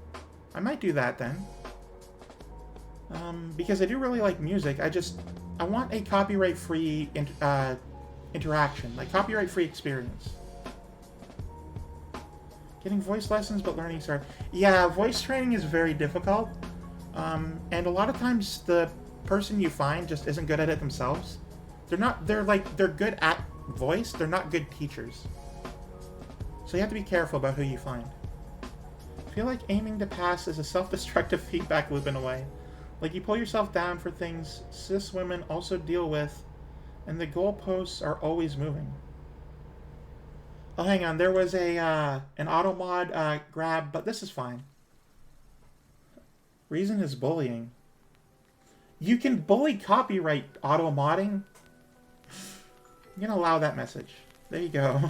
I might do that then. Because I do really like music. I want a copyright-free interaction, like copyright-free experience. Getting voice lessons, but learning hard. Yeah, voice training is very difficult. And a lot of times the person you find just isn't good at it themselves. They're good at voice, they're not good teachers. So you have to be careful about who you find. I feel like aiming to pass is a self-destructive feedback loop in a way. Like you pull yourself down for things cis women also deal with, and the goalposts are always moving. Oh, hang on, there was an auto mod grab, but this is fine. Reason is bullying. You can bully copyright auto modding. I'm gonna allow that message. There you go.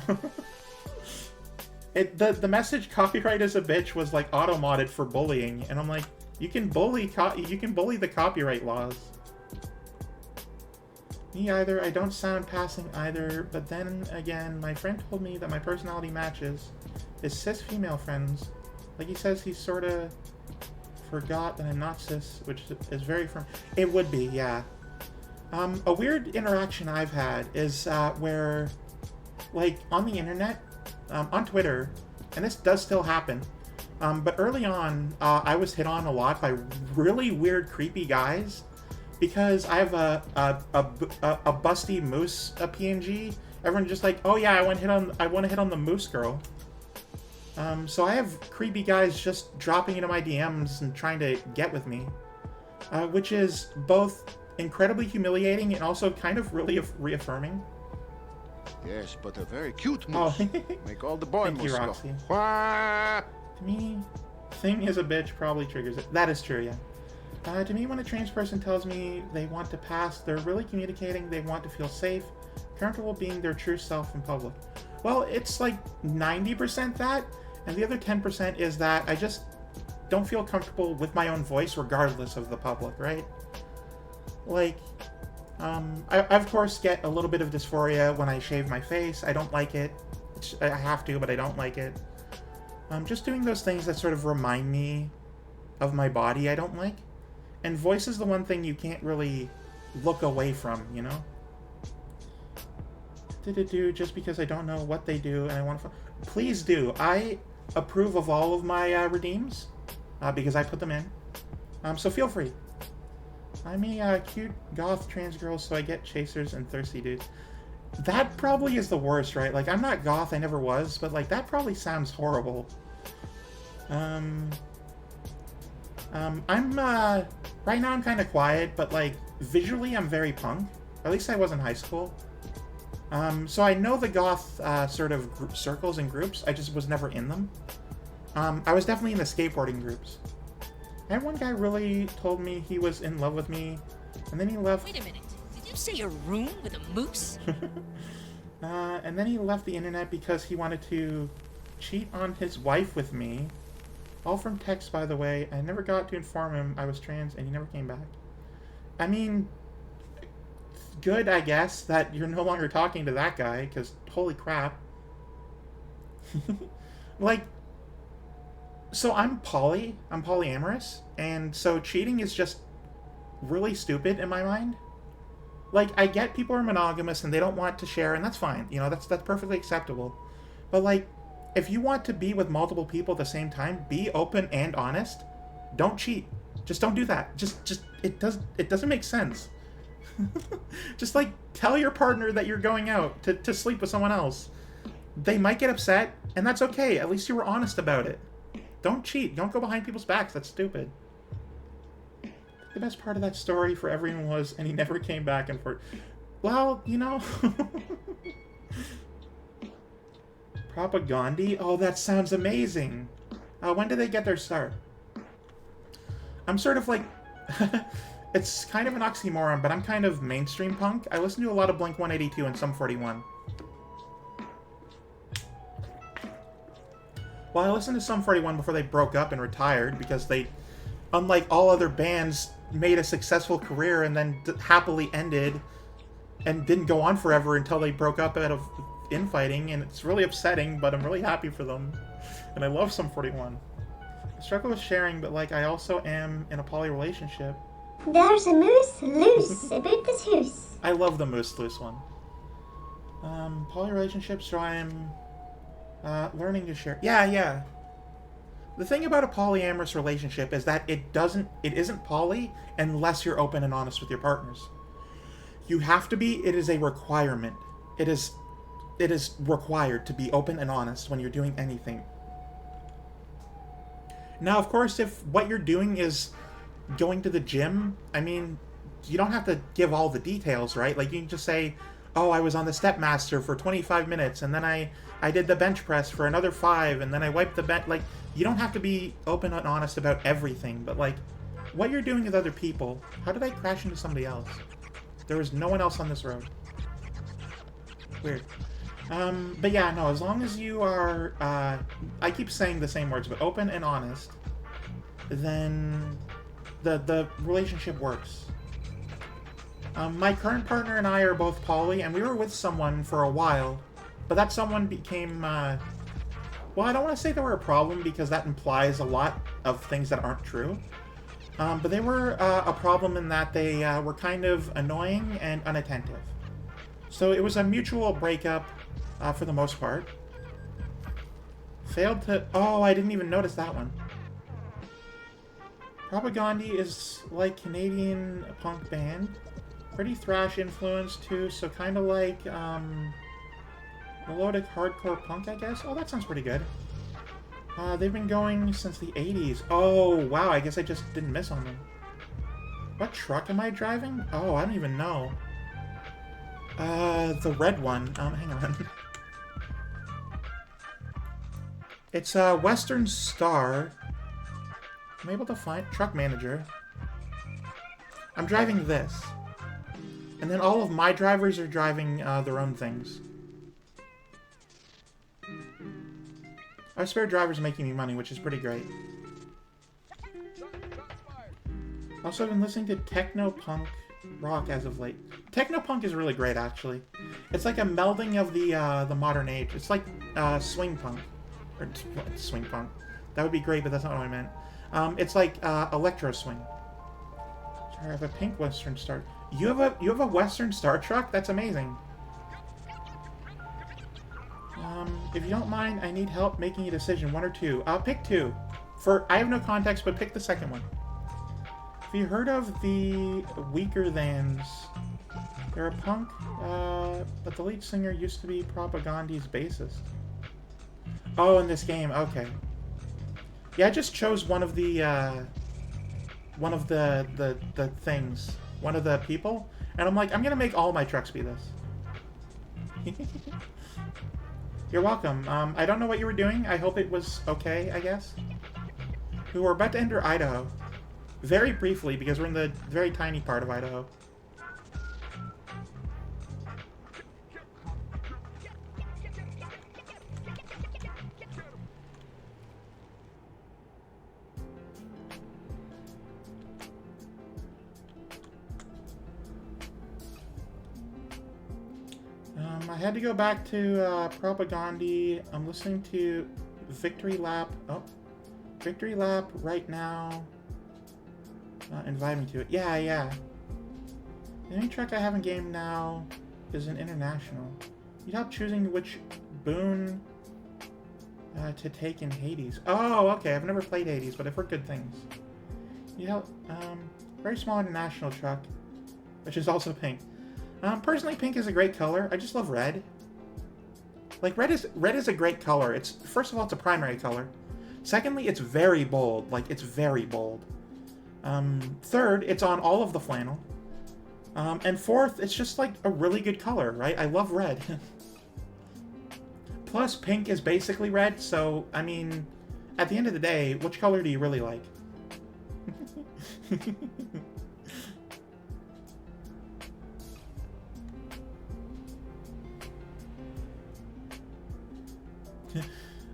The message "copyright is a bitch" was like auto modded for bullying, and I'm like, you can bully the copyright laws. Me either. I don't sound passing either, but then again, my friend told me that my personality matches his cis female friends. Like he says he sorta forgot that I'm not cis, which is very firm. It would be, yeah. A weird interaction I've had is where, like, on the internet, on Twitter, and this does still happen, but early on, I was hit on a lot by really weird, creepy guys, because I have a busty moose PNG. Everyone's just like, oh yeah, I want to hit on the moose girl. So I have creepy guys just dropping into my DMs and trying to get with me, which is both incredibly humiliating and also kind of really reaffirming. Yes, but a very cute moose. Oh. Make all the boy moose go. To me, thing is a bitch probably triggers it. That is true, yeah. To me, when a trans person tells me they want to pass, they're really communicating they want to feel safe, comfortable being their true self in public. Well, it's like 90% that, and the other 10% is that I just don't feel comfortable with my own voice regardless of the public, right? Like, I of course get a little bit of dysphoria when I shave my face. I don't like it. I have to, but I don't like it. Just doing those things that sort of remind me of my body I don't like. And voice is the one thing you can't really look away from, you know? Did it do just because I don't know what they do and I want to... Please do. I approve of all of my redeems because I put them in. So feel free. I'm a cute goth trans girl, so I get chasers and thirsty dudes. That probably is the worst, right? Like, I'm not goth, I never was, but like that probably sounds horrible. Right now I'm kind of quiet, but like visually I'm very punk. At least I was in high school. So I know the goth sort of circles and groups. I just was never in them. I was definitely in the skateboarding groups. I had one guy really told me he was in love with me, and then he left. Wait a minute. Did you say a room with a moose? And then he left the internet because he wanted to cheat on his wife with me. All from text, by the way. I never got to inform him I was trans, and he never came back. I mean, good, I guess, that you're no longer talking to that guy, because holy crap. Like, so I'm polyamorous, and so cheating is just really stupid in my mind. Like, I get people are monogamous and they don't want to share, and that's fine. You know, that's perfectly acceptable. But like, if you want to be with multiple people at the same time, be open and honest. Don't cheat. Just don't do that. Just it doesn't make sense. Just like tell your partner that you're going out to sleep with someone else. They might get upset, and that's okay. At least you were honest about it. Don't cheat. Don't go behind people's backs. That's stupid. The best part of that story for everyone was, and he never came back and for... Well, you know... Propaganda? Oh, that sounds amazing. When did they get their start? I'm sort of like... It's kind of an oxymoron, but I'm kind of mainstream punk. I listen to a lot of Blink-182 and Sum 41. Well, I listened to Sum 41 before they broke up and retired because they, unlike all other bands, made a successful career and then happily ended and didn't go on forever until they broke up out of infighting, and it's really upsetting, but I'm really happy for them. And I love Sum 41. I struggle with sharing, but like I also am in a poly relationship. There's a moose loose about this house. I love the moose loose one. Poly relationships, so I'm learning to share. Yeah. The thing about a polyamorous relationship is that it isn't poly unless you're open and honest with your partners. You have to be. It is a requirement. It is required to be open and honest when you're doing anything. Now, of course, if what you're doing is going to the gym, I mean, you don't have to give all the details, right? Like, you can just say, oh, I was on the Stepmaster for 25 minutes, and then I did the bench press for another 5, and then I wiped the bench. Like, you don't have to be open and honest about everything, but, like, what you're doing with other people. How did I crash into somebody else? There was no one else on this road. Weird. But yeah, no, as long as you are, I keep saying the same words, but open and honest, then the relationship works. My current partner and I are both poly, and we were with someone for a while, but that someone became, well, I don't want to say they were a problem, because that implies a lot of things that aren't true. But they were a problem in that they were kind of annoying and unattentive. So it was a mutual breakup for the most part. Failed to... Oh, I didn't even notice that one. Propagandhi is like Canadian punk band. Pretty thrash influenced too, so kind of like melodic hardcore punk, I guess. Oh, that sounds pretty good. They've been going since the 80s. Oh, wow, I guess I just didn't miss on them. What truck am I driving? Oh, I don't even know. The red one. Hang on. It's a Western Star. I'm able to find truck manager. I'm driving this. And then all of my drivers are driving their own things. Our spare drivers are making me money, which is pretty great. Also, I've been listening to techno-punk rock as of late. Techno-punk is really great, actually. It's like a melding of the modern age. It's like swing punk. Or swing punk. That would be great, but that's not what I meant. It's like electro swing. Sorry, I have a pink Western Star. You have a Western Star truck? That's amazing. If you don't mind, I need help making a decision. 1 or 2. I'll pick 2. I have no context, but pick the second one. Have you heard of the Weaker Thans? They're a punk, but the lead singer used to be Propagandhi's bassist. Oh, in this game, okay. Yeah, I just chose one of the things. One of the people. And I'm like, I'm gonna make all my trucks be this. You're welcome. I don't know what you were doing. I hope it was okay, I guess. We were about to enter Idaho. Very briefly, because we're in the very tiny part of Idaho. I had to go back to Propagandhi. I'm listening to Victory Lap. Oh, Victory Lap right now. Invite me to it. Yeah. The only track I have in game now is an international. Need help choosing which boon to take in Hades. Oh, okay. I've never played Hades, but I've heard good things. Need help. Very small international truck, which is also pink. Personally, pink is a great color. I just love red. Like, red is a great color. First of all, it's a primary color. Secondly, it's very bold. Like, it's very bold. Third, it's on all of the flannel. And fourth, it's just like a really good color, right? I love red. Plus, pink is basically red, so, I mean, at the end of the day, which color do you really like?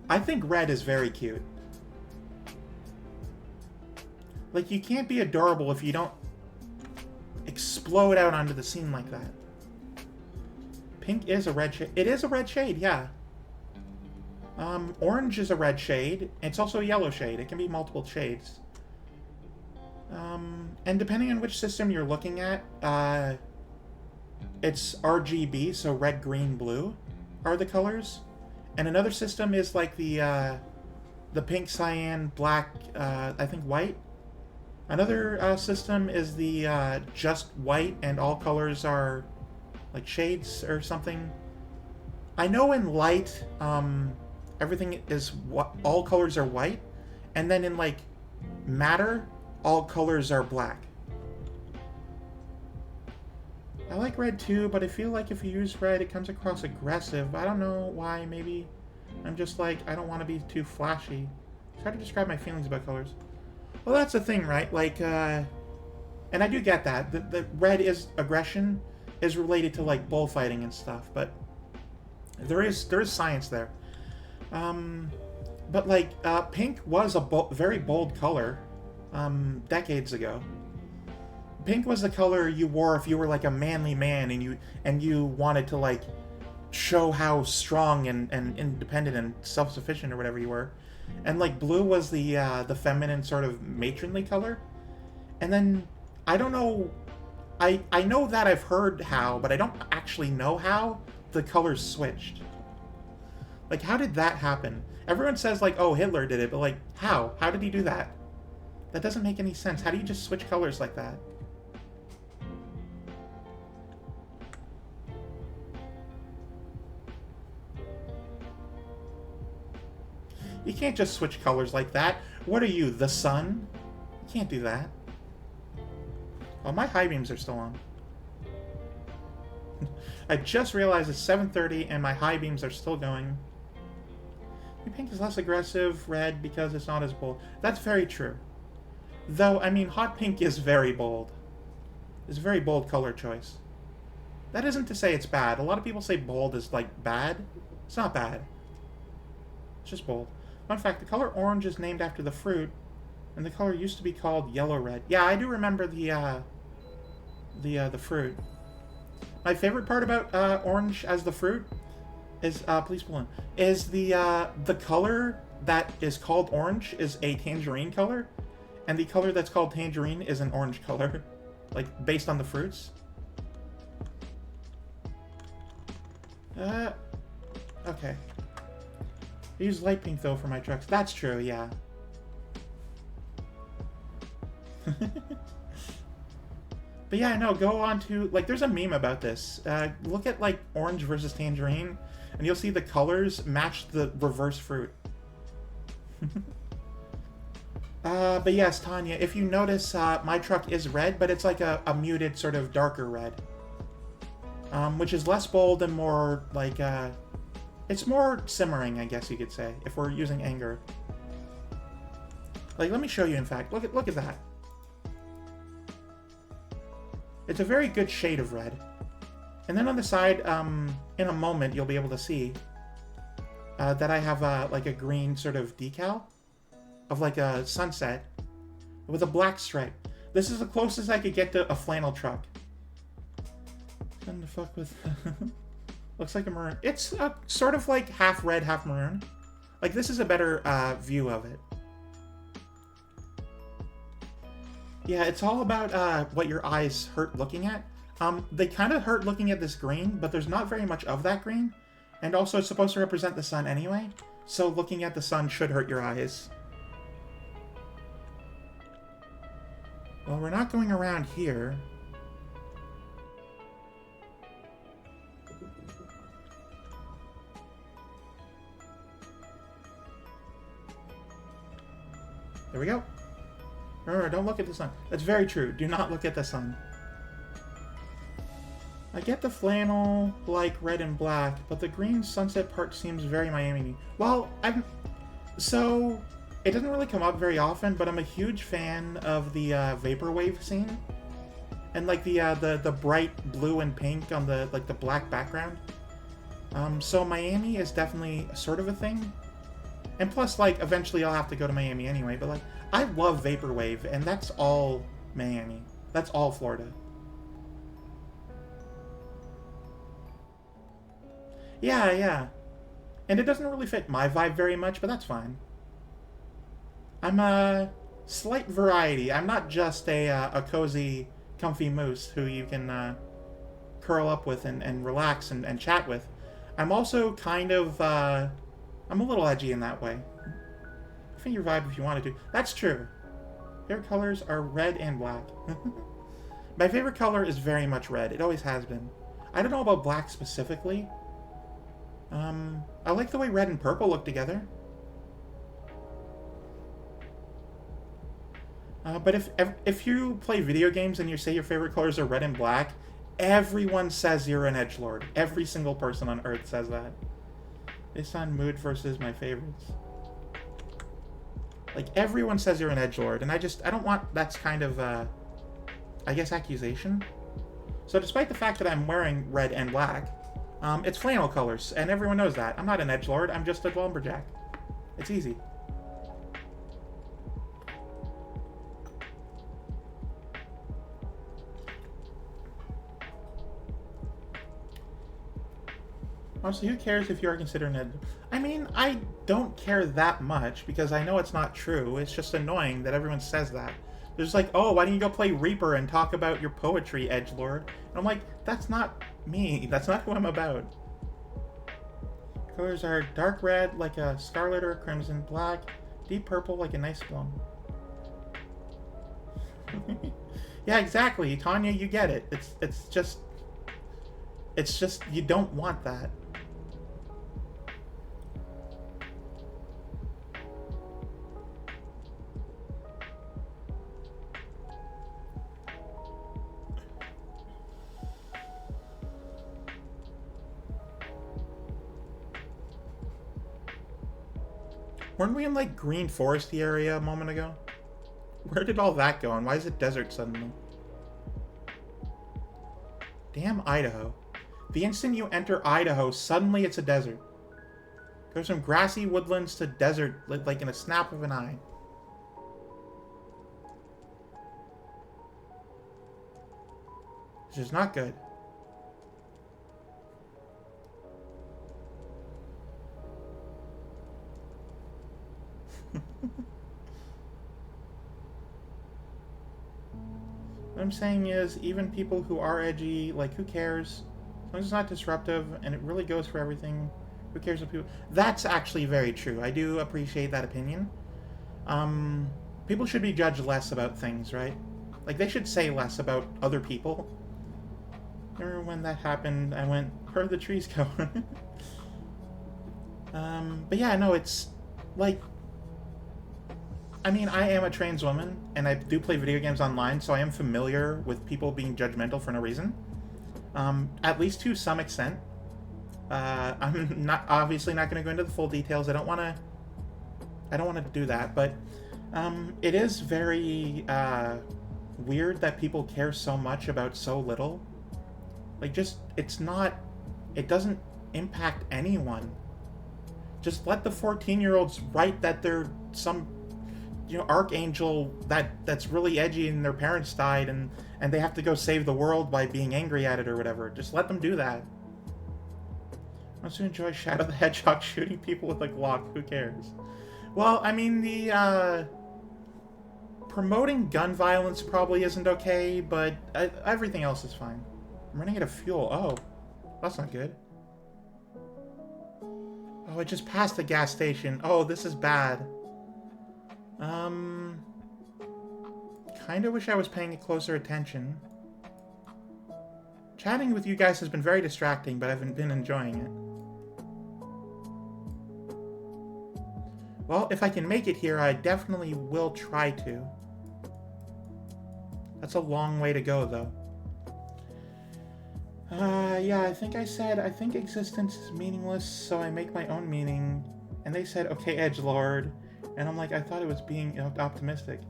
I think red is very cute. Like, you can't be adorable if you don't explode out onto the scene like that. pink is a red shade. It is a red shade, yeah. Orange is a red shade. It's also a yellow shade. It can be multiple shades. And depending on which system you're looking at, it's RGB, so red, green, blue are the colors. And another system is like the pink, cyan, black, I think white. Another system is the just white and all colors are like shades or something. I know in light, everything is all colors are white, and then in like matter, all colors are black. I like red too, but I feel like if you use red, it comes across aggressive. I don't know why. Maybe I'm just like, I don't want to be too flashy. It's hard to describe my feelings about colors. Well, that's the thing, right? Like, and I do get that. The red is aggression is related to like bullfighting and stuff, but there is science there. But like, pink was a very bold color decades ago. Pink was the color you wore if you were like a manly man and you wanted to like show how strong and independent and self-sufficient or whatever you were. And like blue was the feminine sort of matronly color. And then I don't know, I know that I've heard how, but I don't actually know how the colors switched. Like, how did that happen? Everyone says like, oh, Hitler did it, but like, how? How did he do that? That doesn't make any sense. How do you just switch colors like that? You can't just switch colors like that. What are you, the sun? You can't do that. Oh, my high beams are still on. I just realized it's 7:30 and my high beams are still going. Pink is less aggressive, red, because it's not as bold. That's very true. Though, I mean, hot pink is very bold. It's a very bold color choice. That isn't to say it's bad. A lot of people say bold is, like, bad. It's not bad. It's just bold. Fun fact, the color orange is named after the fruit, and the color used to be called yellow-red. Yeah, I do remember the fruit. My favorite part about orange as the fruit is, please pull in, is the color that is called orange is a tangerine color, and the color that's called tangerine is an orange color, like, based on the fruits. Okay. I use light pink, though, for my trucks. That's true, yeah. But yeah, no, go on to, like, there's a meme about this. Look at, like, orange versus tangerine, and you'll see the colors match the reverse fruit. But yes, Tanya, if you notice, my truck is red, but it's like a muted, sort of darker red. Which is less bold and more, like, it's more simmering, I guess you could say, if we're using anger. Like, let me show you, in fact. Look at that. It's a very good shade of red. And then on the side, in a moment, you'll be able to see that I have, like, a green sort of decal of, like, a sunset with a black stripe. This is the closest I could get to a flannel truck. Fun to fuck with. Looks like a maroon. It's sort of like half red, half maroon. Like, this is a better view of it. Yeah, it's all about what your eyes hurt looking at. They kind of hurt looking at this green, but there's not very much of that green. And also, it's supposed to represent the sun anyway. So looking at the sun should hurt your eyes. Well, we're not going around here. There we go. Remember, don't look at the sun. That's very true. Do not look at the sun. I get the flannel, like red and black, but the green sunset part seems very Miami. Well, so, it doesn't really come up very often, but I'm a huge fan of the vaporwave scene. And like the bright blue and pink on the, like, the black background. So Miami is definitely sort of a thing. And plus, like, eventually I'll have to go to Miami anyway, but, like, I love vaporwave, and that's all Miami. That's all Florida. Yeah, yeah. And it doesn't really fit my vibe very much, but that's fine. I'm a slight variety. I'm not just a cozy, comfy moose who you can curl up with and relax and chat with. I'm also kind of, I'm a little edgy in that way. Fit your vibe if you wanted to. That's true. Favorite colors are red and black. My favorite color is very much red. It always has been. I don't know about black specifically. I like the way red and purple look together. But if you play video games and you say your favorite colors are red and black, everyone says you're an edgelord. Every single person on Earth says that. Based on mood versus my favorites. Like, everyone says you're an edgelord, and I don't want that's kind of, I guess, accusation. So despite the fact that I'm wearing red and black, it's flannel colors, and everyone knows that. I'm not an edgelord, I'm just a lumberjack. It's easy. Honestly, who cares if you are considered an I mean, I don't care that much, because I know it's not true. It's just annoying that everyone says that. They're just like, oh, why don't you go play Reaper and talk about your poetry, edgelord? And I'm like, that's not me. That's not who I'm about. Colors are dark red, like a scarlet or a crimson, black, deep purple, like a nice plum. Yeah, exactly. Tanya, you get it. It's just you don't want that. Weren't we in, like, green foresty area a moment ago? Where did all that go, and why is it desert suddenly? Damn Idaho. The instant you enter Idaho, suddenly it's a desert. Goes from grassy woodlands to desert, like in a snap of an eye. Which is not good. What I'm saying is, even people who are edgy, like, who cares? As long as it's not disruptive, and it really goes for everything, who cares what people... That's actually very true. I do appreciate that opinion. People should be judged less about things, right? Like, they should say less about other people. Remember when that happened, I went, where are the trees going? But yeah, no, it's, like... I mean, I am a trans woman, and I do play video games online, so I am familiar with people being judgmental for no reason. At least to some extent. I'm obviously not going to go into the full details. I don't want to do that, but it is very weird that people care so much about so little. Like, just, it doesn't impact anyone. Just let the 14-year-olds write that they're some... archangel that's really edgy and their parents died and they have to go save the world by being angry at it or whatever. Just let them do that. I also enjoy Shadow the Hedgehog shooting people with a Glock. Who cares? Well, I mean, the promoting gun violence probably isn't okay, but everything else is fine. I'm running out of fuel. Oh, that's not good. Oh, I just passed the gas station. Oh, this is bad. Kinda wish I was paying closer attention. Chatting with you guys has been very distracting, but I've been enjoying it. Well, if I can make it here, I definitely will try to. That's a long way to go, though. Yeah, I think existence is meaningless, so I make my own meaning. And they said, okay, edgelord. And I'm like, I thought it was being optimistic.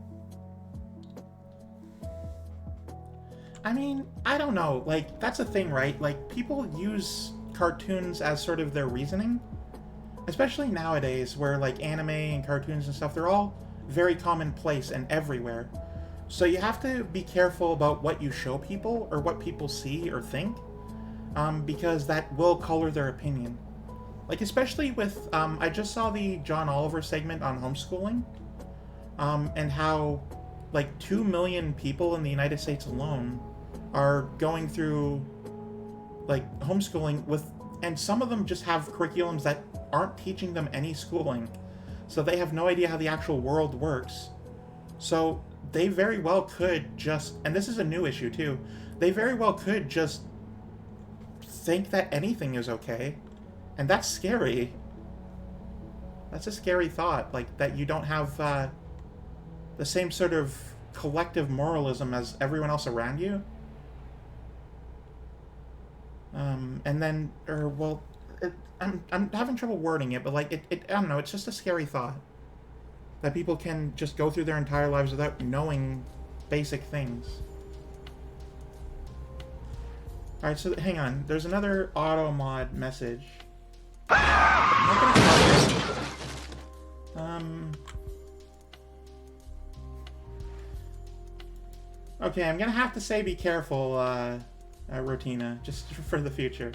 I mean, I don't know. Like, that's a thing, right? Like, people use cartoons as sort of their reasoning. Especially nowadays, where, like, anime and cartoons and stuff, they're all very commonplace and everywhere. So you have to be careful about what you show people, or what people see or think. because that will color their opinion. Like, especially with, I just saw the John Oliver segment on homeschooling, and how, like, 2 million people in the United States alone are going through, like, homeschooling with, and some of them just have curriculums that aren't teaching them any schooling. So they have no idea how the actual world works. So they very well could just, and this is a new issue too, they very well could just think that anything is okay. And that's scary. That's a scary thought, like that you don't have the same sort of collective moralism as everyone else around you. And then, or well, I'm having trouble wording it, but like I don't know, it's just a scary thought that people can just go through their entire lives without knowing basic things. All right, so hang on. There's another auto mod message. I'm not gonna copy it. Okay, I'm gonna have to say be careful, Rotina, just for the future.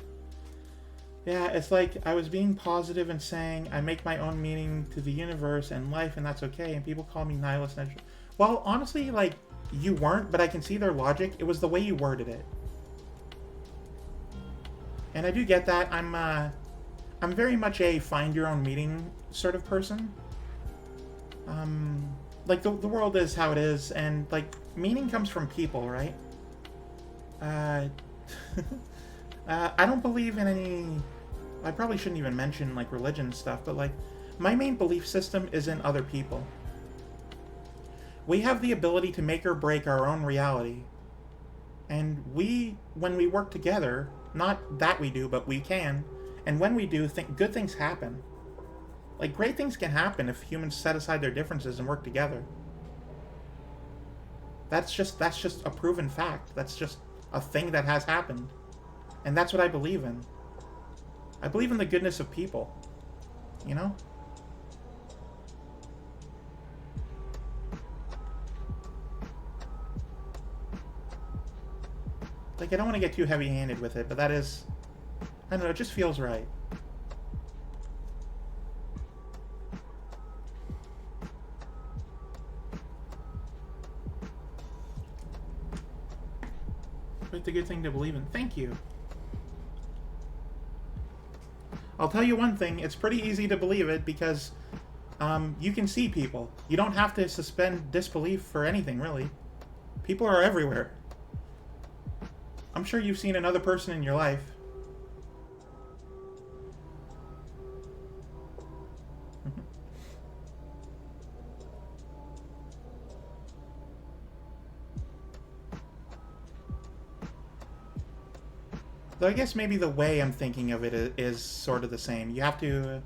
Yeah, it's like I was being positive and saying I make my own meaning to the universe and life, and that's okay, and people call me nihilist. Well, honestly, like, you weren't, but I can see their logic. It was the way you worded it. And I do get that. I'm very much a find your own meaning sort of person. Like, the world is how it is, and, like, meaning comes from people, right? I don't believe in any... I probably shouldn't even mention, like, religion stuff, but, like, my main belief system is in other people. We have the ability to make or break our own reality. And when we work together, not that we do, but we can, and when we do, good things happen. Like, great things can happen if humans set aside their differences and work together. That's just a proven fact. That's just a thing that has happened. And that's what I believe in. I believe in the goodness of people. You know? Like, I don't want to get too heavy-handed with it, but that is... I don't know, it just feels right. Quite the good thing to believe in. Thank you. I'll tell you one thing, it's pretty easy to believe it because you can see people. You don't have to suspend disbelief for anything, really. People are everywhere. I'm sure you've seen another person in your life. Though I guess maybe the way I'm thinking of it is sort of the same. You have to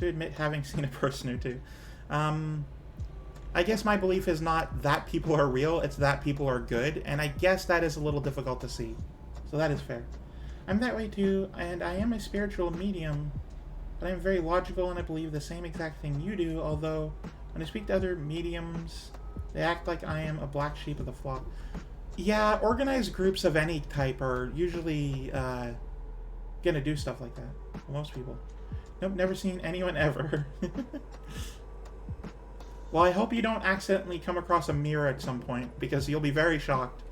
admit having seen a person or two. I guess my belief is not that people are real, it's that people are good, and I guess that is a little difficult to see. So that is fair. I'm that way too, and I am a spiritual medium, but I'm very logical and I believe the same exact thing you do, although when I speak to other mediums, they act like I am a black sheep of the flock. Yeah, organized groups of any type are usually gonna do stuff like that. For most people. Nope, never seen anyone ever. Well, I hope you don't accidentally come across a mirror at some point, because you'll be very shocked.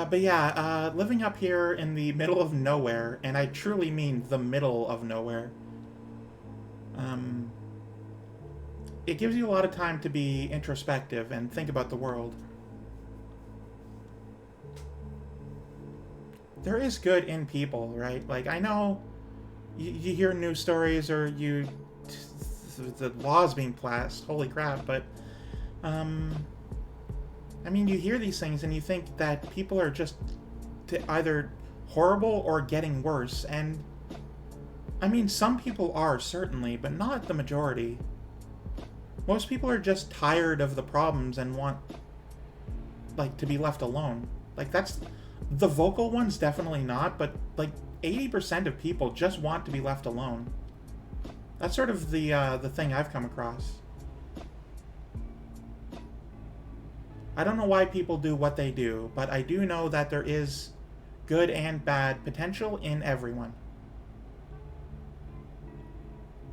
But yeah, living up here in the middle of nowhere, and I truly mean the middle of nowhere, it gives you a lot of time to be introspective and think about the world. There is good in people, right? Like, I know you hear news stories or the laws being passed, holy crap, but I mean, you hear these things and you think that people are just either horrible or getting worse, and I mean, some people are, certainly, but not the majority. Most people are just tired of the problems and want, like, to be left alone. Like, that's... The vocal ones, definitely not, but, like, 80% of people just want to be left alone. That's sort of the thing I've come across. I don't know why people do what they do, but I do know that there is good and bad potential in everyone.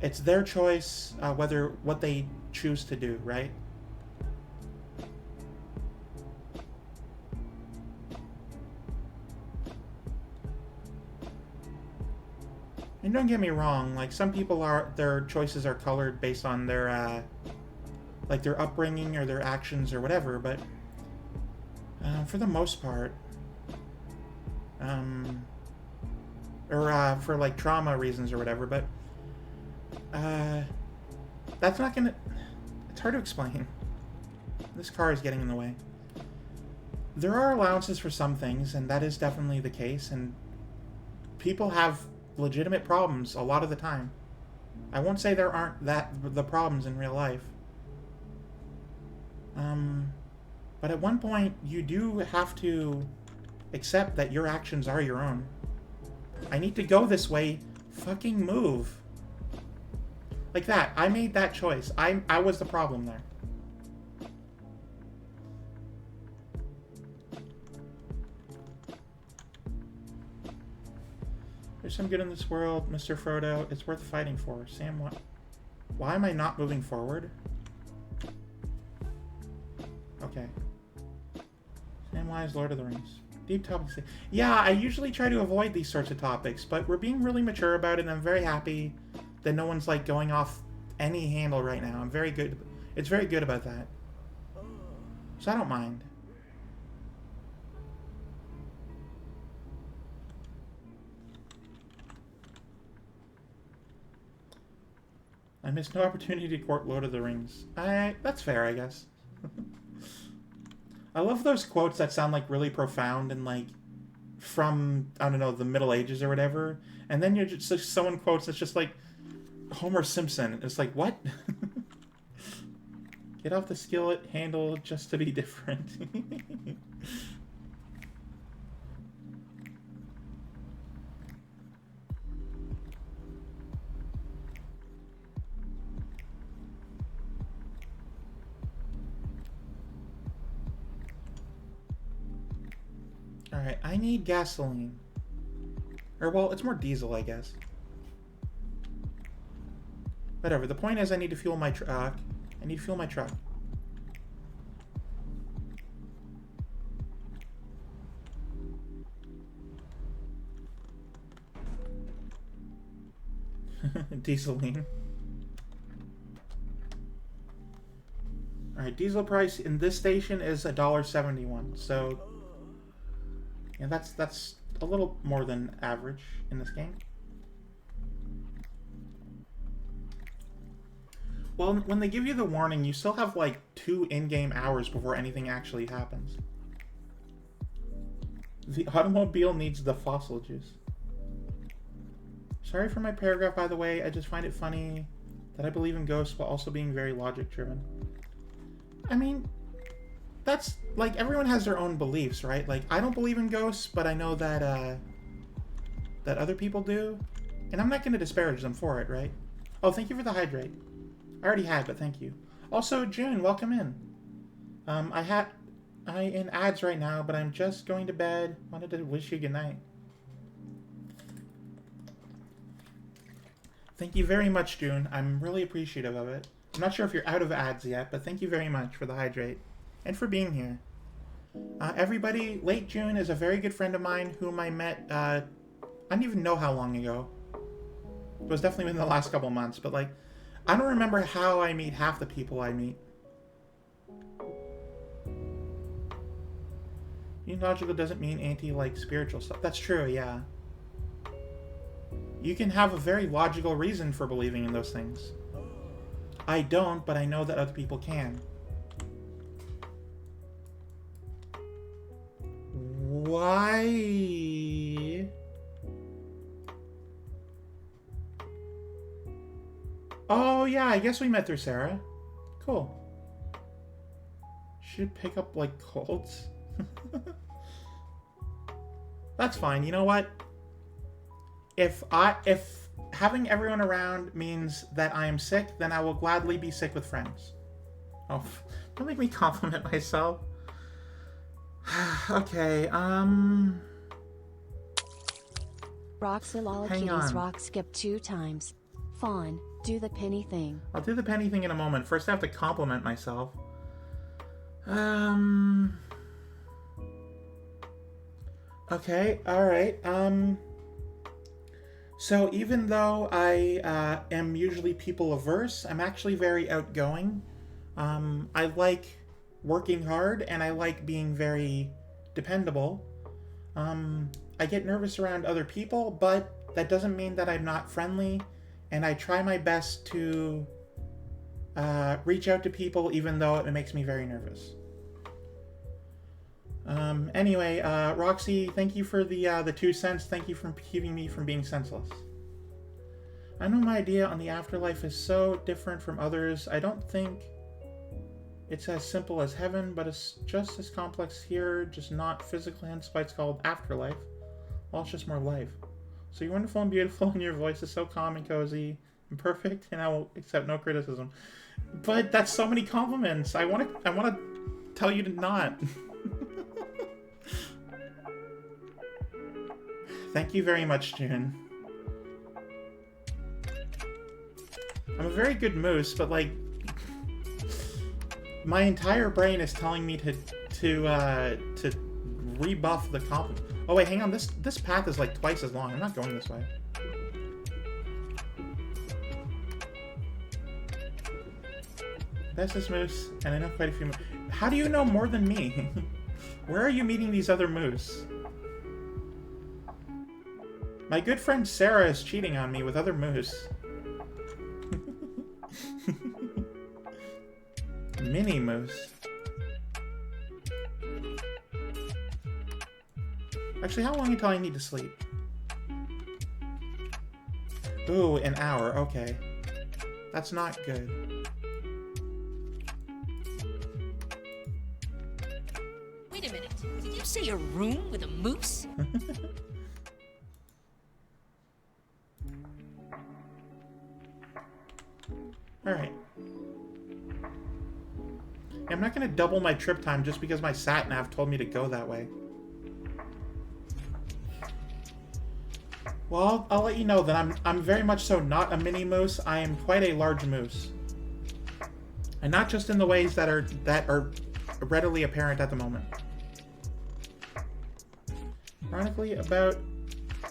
It's their choice, whether what they choose to do, right? And don't get me wrong, like, some people their choices are colored based on their, like, their upbringing or their actions or whatever, but for the most part, for, like, trauma reasons or whatever, but that's not gonna... It's hard to explain. This car is getting in the way. There are allowances for some things, and that is definitely the case, and people have legitimate problems a lot of the time. I won't say there aren't the problems in real life. But at one point, you do have to accept that your actions are your own. I need to go this way. Fucking move. Like that. I made that choice. I was the problem there. There's some good in this world, Mr. Frodo. It's worth fighting for. Sam, what? Why am I not moving forward? Okay. Samwise, Lord of the Rings. Deep topics. Yeah, I usually try to avoid these sorts of topics, but we're being really mature about it, and I'm very happy that no one's, like, going off any handle right now. I'm very good. It's very good about that. So I don't mind. I missed no opportunity to court Lord of the Rings. That's fair, I guess. I love those quotes that sound, like, really profound and, like, from, I don't know, the Middle Ages or whatever. And then you're just someone quotes that's just, like, Homer Simpson. It's like, what? Get off the skillet handle just to be different. Alright, I need gasoline. Or, well, it's more diesel, I guess. Whatever, the point is I need to fuel my truck. I need to fuel my truck. Dieseline. Alright, diesel price in this station is $1.71, so... yeah, that's a little more than average in this game. Well, when they give you the warning, you still have like 2 in-game hours before anything actually happens. The automobile needs the fossil juice. Sorry for my paragraph, by the way. I just find it funny that I believe in ghosts while also being very logic-driven. I mean, that's, like, everyone has their own beliefs, right? Like, I don't believe in ghosts, but I know that, that other people do. And I'm not going to disparage them for it, right? Oh, thank you for the hydrate. I already had, but thank you. Also, June, welcome in. I in ads right now, but I'm just going to bed. Wanted to wish you good night. Thank you very much, June. I'm really appreciative of it. I'm not sure if you're out of ads yet, but thank you very much for the hydrate. And for being here. Everybody, late June is a very good friend of mine whom I met, I don't even know how long ago. It was definitely within the last couple months, but like, I don't remember how I meet half the people I meet. Being logical doesn't mean anti, spiritual stuff. That's true, yeah. You can have a very logical reason for believing in those things. I don't, but I know that other people can. Why? Oh, yeah, I guess we met through Sarah. Cool. Should pick up, colds. That's fine. You know what? If having everyone around means that I am sick, then I will gladly be sick with friends. Oh, don't make me compliment myself. Okay, Roxalala hang kitties on. rock skip 2 times. Fawn, do the penny thing. I'll do the penny thing in a moment. First, I have to compliment myself. Okay, alright. So even though I am usually people averse, I'm actually very outgoing. I like working hard and I like being very dependable. I get nervous around other people, but that doesn't mean that I'm not friendly, and I try my best to reach out to people even though it makes me very nervous. Anyway, Roxy, thank you for the 2 cents. Thank you for keeping me from being senseless. I know my idea on the afterlife is so different from others. I don't think it's as simple as heaven, but it's just as complex here, just not physical, hence why it's called afterlife. Well, it's just more life. So you're wonderful and beautiful, and your voice is so calm and cozy and perfect, and I will accept no criticism. But that's so many compliments. I want to tell you to not. Thank you very much, June. I'm a very good moose, but like my entire brain is telling me to rebuff the compliment. Oh wait, hang on. This path is like twice as long. I'm not going this way. Bestest moose, and I know quite a few. How do you know more than me? Where are you meeting these other moose? My good friend Sarah is cheating on me with other moose. Mini moose. Actually, how long until I need to sleep? Ooh, an hour. Okay. That's not good. Wait a minute. Did you say a room with a moose? Alright. I'm not going to double my trip time just because my sat-nav told me to go that way. Well, I'll let you know that I'm very much so not a mini moose. I am quite a large moose. And not just in the ways that are readily apparent at the moment. Ironically, about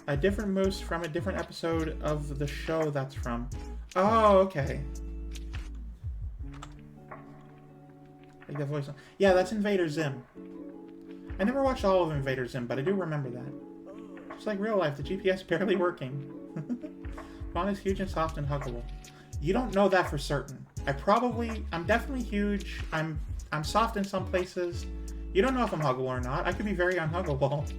a different moose from a different episode of the show that's from. Oh, okay. Like that voice. Yeah, that's Invader Zim. I never watched all of Invader Zim, but I do remember that. Just like real life, the GPS barely working. Fawn is huge and soft and huggable. You don't know that for certain. I'm definitely huge. I'm soft in some places. You don't know if I'm huggable or not. I could be very unhuggable.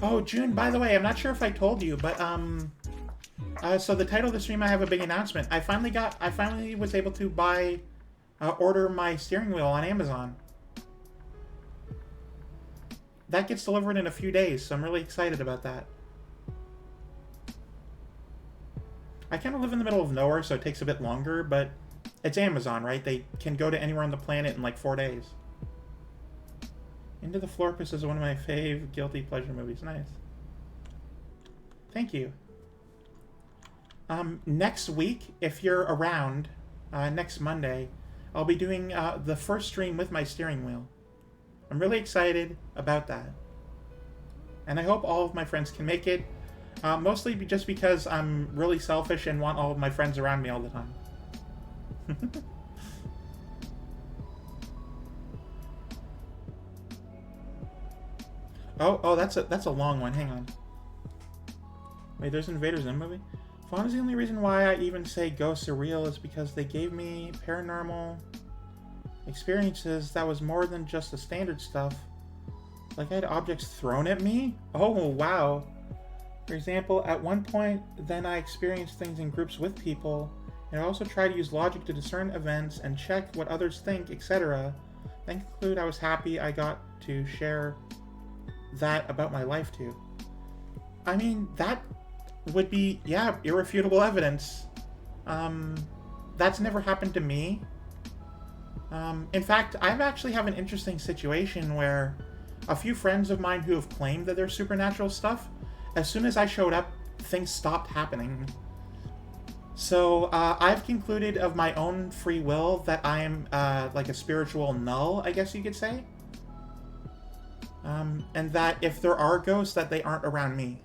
Oh, June, by the way, I'm not sure if I told you, but so the title of the stream, I have a big announcement. I finally was able to order my steering wheel on Amazon. That gets delivered in a few days, so I'm really excited about that. I kind of live in the middle of nowhere, so it takes a bit longer, but it's Amazon, right? They can go to anywhere on the planet in like 4 days. Into the Florpus is one of my fave guilty pleasure movies. Nice. Thank you. Next week, if you're around, next Monday, I'll be doing the first stream with my steering wheel. I'm really excited about that. And I hope all of my friends can make it. Mostly just because I'm really selfish and want all of my friends around me all the time. Oh, that's a long one. Hang on. Wait, there's an Invader Zim movie? Fawn is the only reason why I even say ghosts are real is because they gave me paranormal experiences that was more than just the standard stuff. Like I had objects thrown at me? Oh, wow. For example, at one point, then I experienced things in groups with people, and I also try to use logic to discern events and check what others think, etc. Then conclude I was happy I got to share that about my life too. I mean, that would be, yeah, irrefutable evidence. That's never happened to me. In fact, I actually have an interesting situation where a few friends of mine who have claimed that they're supernatural stuff, as soon as I showed up, things stopped happening. So, I've concluded of my own free will that I am, like a spiritual null, I guess you could say. And that if there are ghosts, that they aren't around me.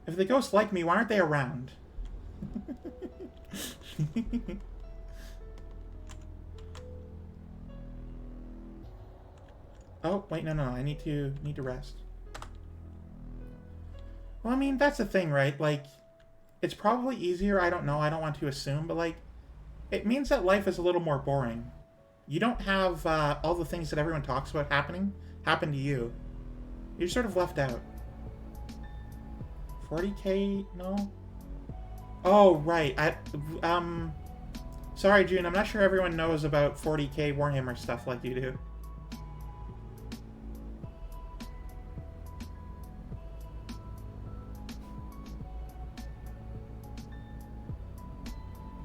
If the ghosts like me, why aren't they around? Oh, wait, no, I need to rest. Well, I mean, that's the thing, right? Like, it's probably easier, I don't know, I don't want to assume, but like, it means that life is a little more boring. You don't have all the things that everyone talks about happen to you. You're sort of left out. 40k? No? Oh, right. Sorry, June, I'm not sure everyone knows about 40k Warhammer stuff like you do.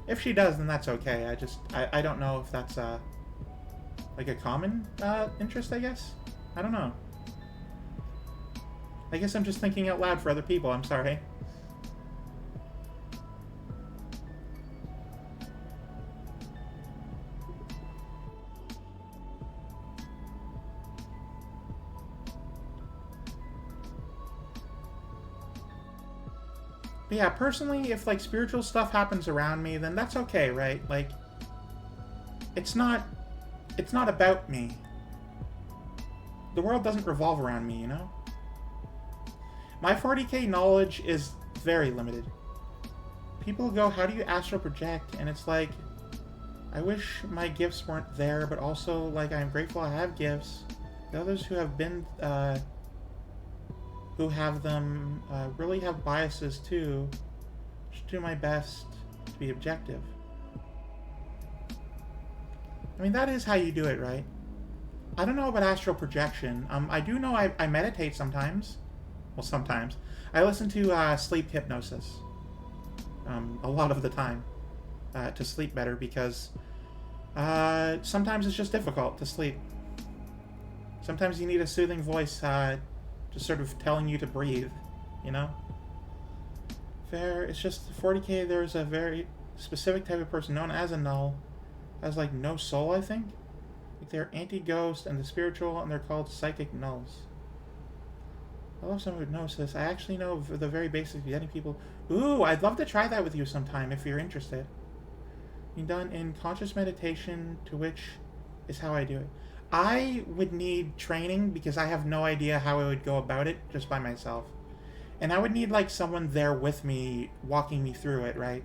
If she does, then that's okay. I don't know if that's, like a common, interest, I guess? I don't know. I guess I'm just thinking out loud for other people, I'm sorry. But yeah, personally, if, like, spiritual stuff happens around me, then that's okay, right? Like, it's not about me. The world doesn't revolve around me, you know? My 40k knowledge is very limited. People go, how do you astral project? And it's like, I wish my gifts weren't there, but also, like, I'm grateful I have gifts. The others who have been, who have them, really have biases too. Just do my best to be objective. I mean, that is how you do it, right? I don't know about astral projection. I do know I meditate sometimes. Well, sometimes. I listen to sleep hypnosis. A lot of the time. To sleep better, because sometimes it's just difficult to sleep. Sometimes you need a soothing voice just sort of telling you to breathe, you know? Fair, it's just 40k, there's a very specific type of person known as a null, as like no soul, I think? Like they're anti-ghost and the spiritual, and they're called psychic nulls. I love someone who knows this. I actually know the very basics of getting people... Ooh, I'd love to try that with you sometime, if you're interested. Being done in conscious meditation, to which is how I do it. I would need training, because I have no idea how I would go about it, just by myself. And I would need, like, someone there with me, walking me through it, right?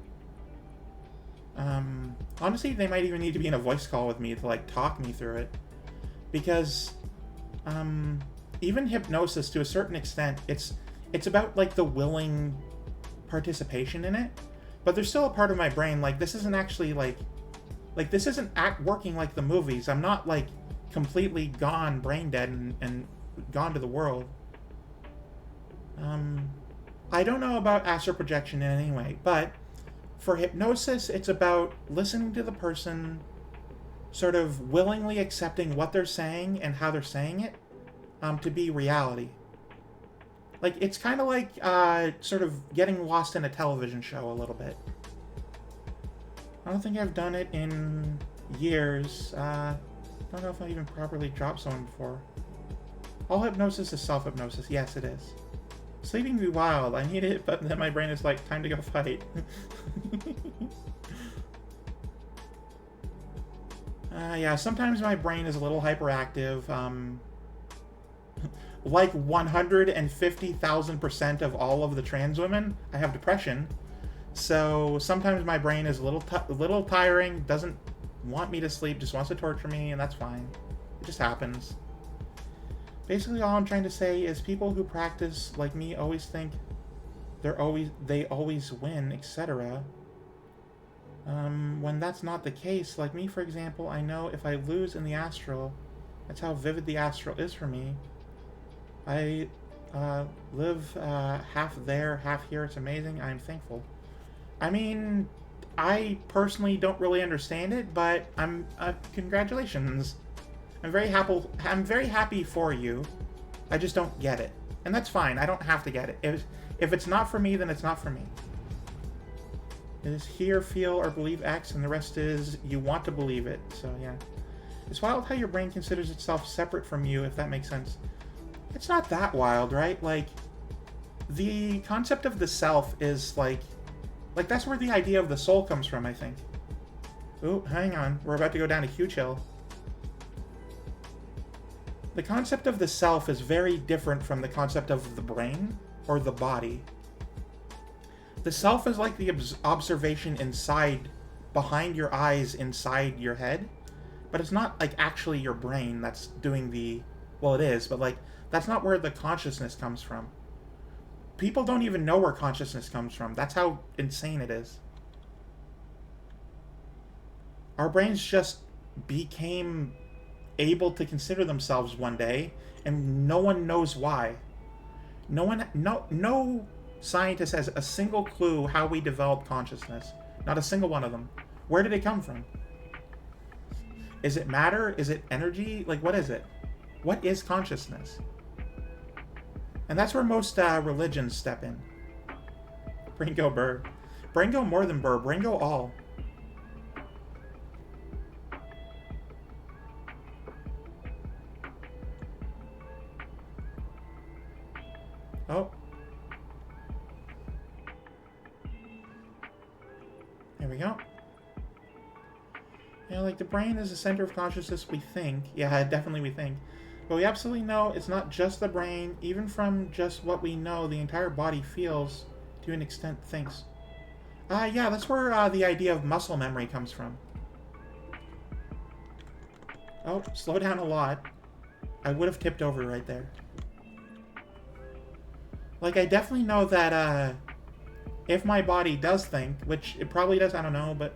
Honestly, they might even need to be in a voice call with me to, like, talk me through it. Because, even hypnosis, to a certain extent, it's about, like, the willing participation in it. But there's still a part of my brain, like, this isn't actually, like this isn't working like the movies. I'm not, like, completely gone, brain dead, and gone to the world. I don't know about astral projection in any way, but for hypnosis, it's about listening to the person, sort of willingly accepting what they're saying and how they're saying it, to be reality. Like, it's kind of like, sort of getting lost in a television show a little bit. I don't think I've done it in years. I don't know if I've even properly dropped someone before. All hypnosis is self-hypnosis. Yes, it is. Sleeping be wild. I need it, but then my brain is like, time to go fight. Yeah, sometimes my brain is a little hyperactive. Like 150,000% of all of the trans women, I have depression. So sometimes my brain is a little tiring, doesn't want me to sleep, just wants to torture me, and that's fine. It just happens. Basically, all I'm trying to say is people who practice like me always think they always win, etc. When that's not the case. Like me, for example, I know if I lose in the astral, that's how vivid the astral is for me. I live half there, half here. It's amazing. I'm thankful. I mean, I personally don't really understand it, but I'm congratulations. I'm very happy. I'm very happy for you. I just don't get it, and that's fine. I don't have to get it. If it's not for me, then it's not for me. It is hear, feel, or believe X, and the rest is you want to believe it. So yeah, it's wild how your brain considers itself separate from you, if that makes sense. It's not that wild, right? Like, the concept of the self is like that's where the idea of the soul comes from, I think. Ooh, hang on. We're about to go down a huge hill. The concept of the self is very different from the concept of the brain or the body. The self is like the observation inside, behind your eyes, inside your head. But it's not, like, actually your brain that's doing the... Well, it is, but, like, that's not where the consciousness comes from. People don't even know where consciousness comes from. That's how insane it is. Our brains just became able to consider themselves one day, and no one knows why. No scientist has a single clue how we developed consciousness. Not a single one of them. Where did it come from? Is it matter? Is it energy? Like, what is it? What is consciousness? And that's where most religions step in. Bringo Burr. Bringo more than Burr. Bringo all. Oh. There we go. Yeah, like, the brain is the center of consciousness, we think. Yeah, definitely we think. But we absolutely know it's not just the brain. Even from just what we know, the entire body feels, to an extent, thinks. Yeah, that's where the idea of muscle memory comes from. Oh, slow down a lot. I would have tipped over right there. Like, I definitely know that, if my body does think, which it probably does, I don't know, but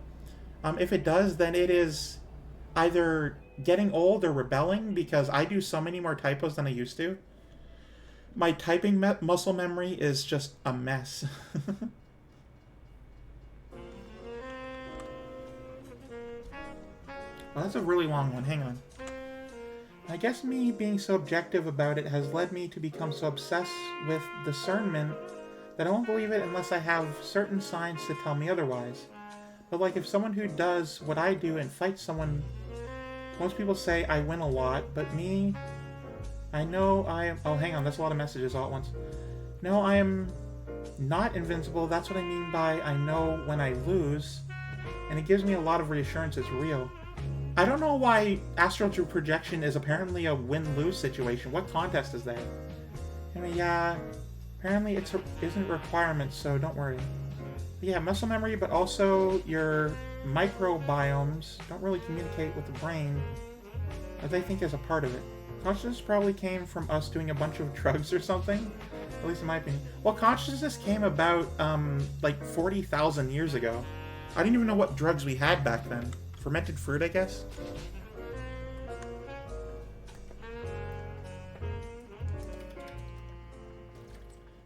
if it does, then it is either getting old or rebelling, because I do so many more typos than I used to. My typing muscle memory is just a mess. Well, that's a really long one. Hang on. I guess me being so objective about it has led me to become so obsessed with discernment that I won't believe it unless I have certain signs to tell me otherwise. But like, if someone who does what I do and fights someone, most people say I win a lot, but me, I know I am... Oh, hang on, that's a lot of messages all at once. No, I am not invincible. That's what I mean by I know when I lose, and it gives me a lot of reassurance it's real. I don't know why astral projection is apparently a win-lose situation. What contest is that? I mean, yeah, apparently it isn't a requirement, so don't worry. But yeah, muscle memory, but also your microbiomes don't really communicate with the brain, as they think is a part of it. Consciousness probably came from us doing a bunch of drugs or something, at least in my opinion. Well, consciousness came about, like 40,000 years ago. I didn't even know what drugs we had back then. Fermented fruit, I guess?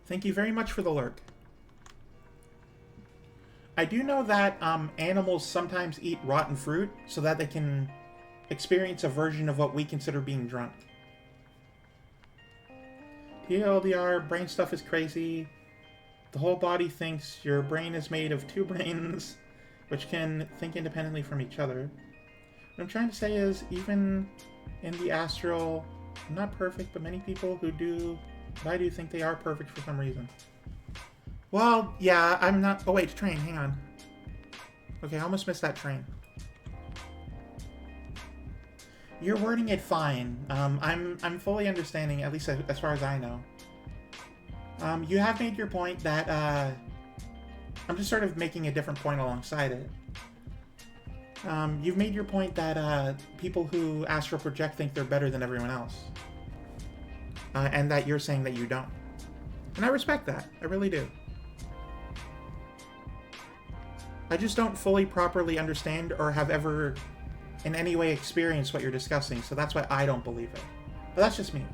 Thank you very much for the lurk. I do know that animals sometimes eat rotten fruit so that they can experience a version of what we consider being drunk. TLDR, brain stuff is crazy. The whole body thinks. Your brain is made of two brains, which can think independently from each other. What I'm trying to say is, even in the astral, I'm not perfect, but many people who do, but I do think they are perfect for some reason. Well, yeah, I'm not... Oh, wait, train, hang on. Okay, I almost missed that train. You're wording it fine. I'm fully understanding, at least as far as I know. You have made your point that, I'm just sort of making a different point alongside it. You've made your point that people who astral project think they're better than everyone else. And that you're saying that you don't. And I respect that. I really do. I just don't fully properly understand or have ever in any way experienced what you're discussing, so that's why I don't believe it. But that's just me.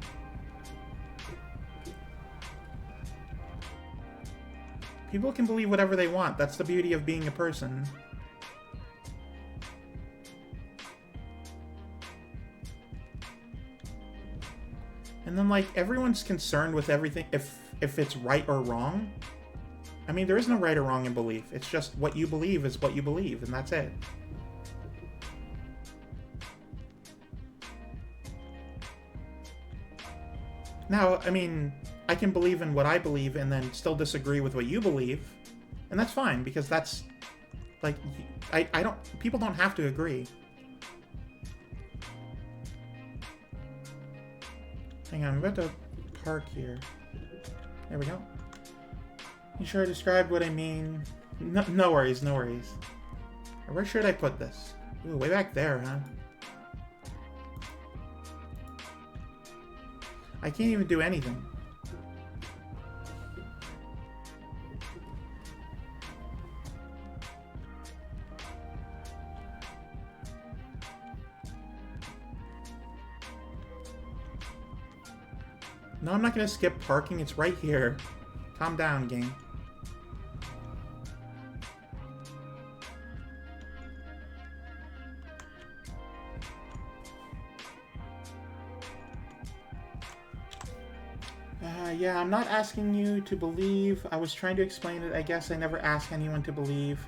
People can believe whatever they want. That's the beauty of being a person. And then, like, everyone's concerned with everything, if it's right or wrong. I mean, there is no right or wrong in belief. It's just what you believe is what you believe, and that's it. Now, I mean, I can believe in what I believe and then still disagree with what you believe, and that's fine, because that's, like, I don't, people don't have to agree. Hang on, I'm about to park here. There we go. You sure I described what I mean? No worries, no worries. Where should I put this? Ooh, way back there, huh? I can't even do anything. No, I'm not gonna skip parking. It's right here. Calm down, game. Yeah, I'm not asking you to believe. I was trying to explain it. I guess I never ask anyone to believe.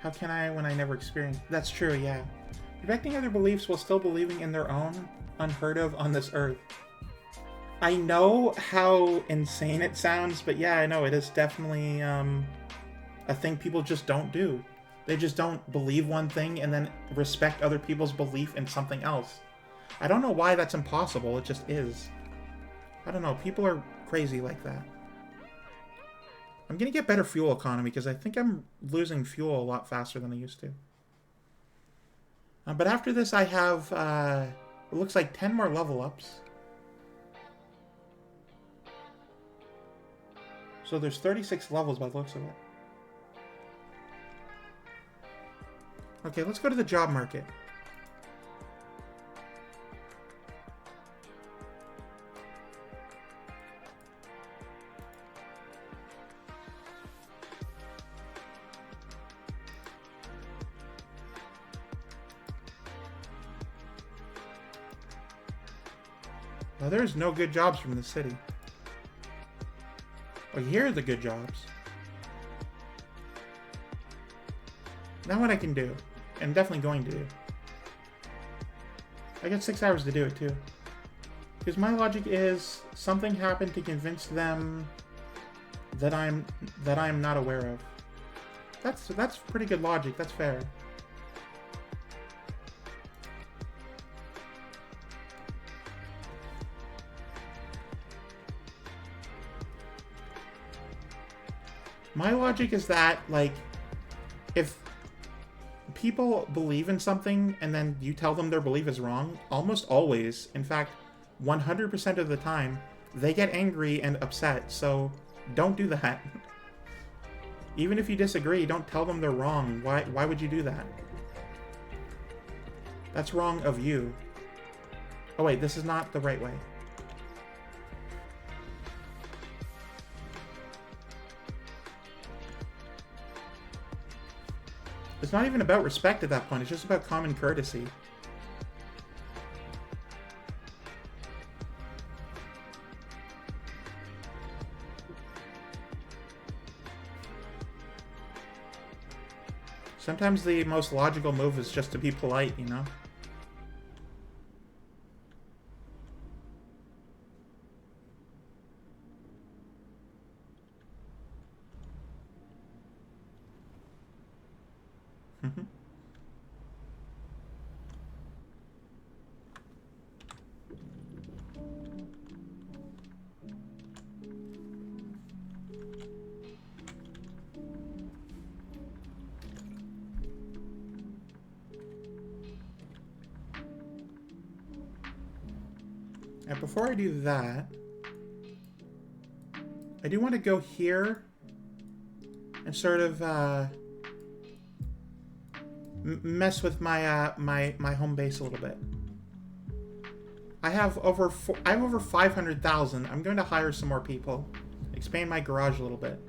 How can I when I never experienced? That's true, yeah. Rejecting other beliefs while still believing in their own, unheard of on this earth. I know how insane it sounds, but yeah, I know it is definitely a thing people just don't do. They just don't believe one thing and then respect other people's belief in something else. I don't know why that's impossible, it just is. I don't know, people are crazy like that. I'm gonna get better fuel economy because I think I'm losing fuel a lot faster than I used to. But after this I have, it looks like 10 more level ups. So there's 36 levels by the looks of it. Okay, let's go to the job market. Now there's no good jobs from the city. Well, here are the good jobs. Now what I can do, and definitely going to do. I got 6 hours to do it too. Because my logic is something happened to convince them that I'm not aware of. That's pretty good logic. That's fair. My logic is that, like, if people believe in something and then you tell them their belief is wrong, almost always, in fact, 100% of the time, they get angry and upset, so don't do that. Even if you disagree, don't tell them they're wrong. Why would you do that? That's wrong of you. Oh wait, this is not the right way. It's not even about respect at that point, it's just about common courtesy. Sometimes the most logical move is just to be polite, you know? And before I do that, I do want to go here and sort of mess with my my home base a little bit. I have over 500,000. I'm going to hire some more people, expand my garage a little bit.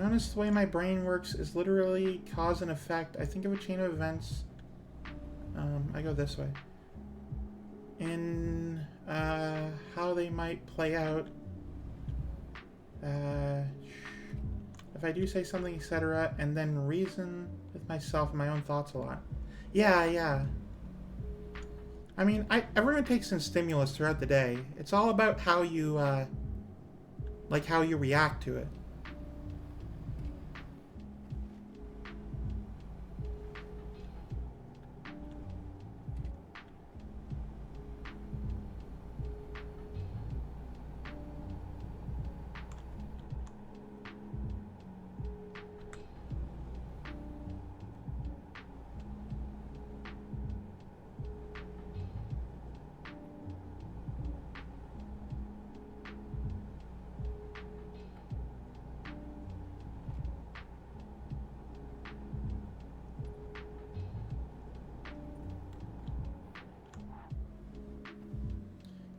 Notice the way my brain works is literally cause and effect. I think of a chain of events. I go this way. In how they might play out. If I do say something, etc., and then reason with myself and my own thoughts a lot. Yeah. I mean, everyone takes in stimulus throughout the day. It's all about how you, how you react to it.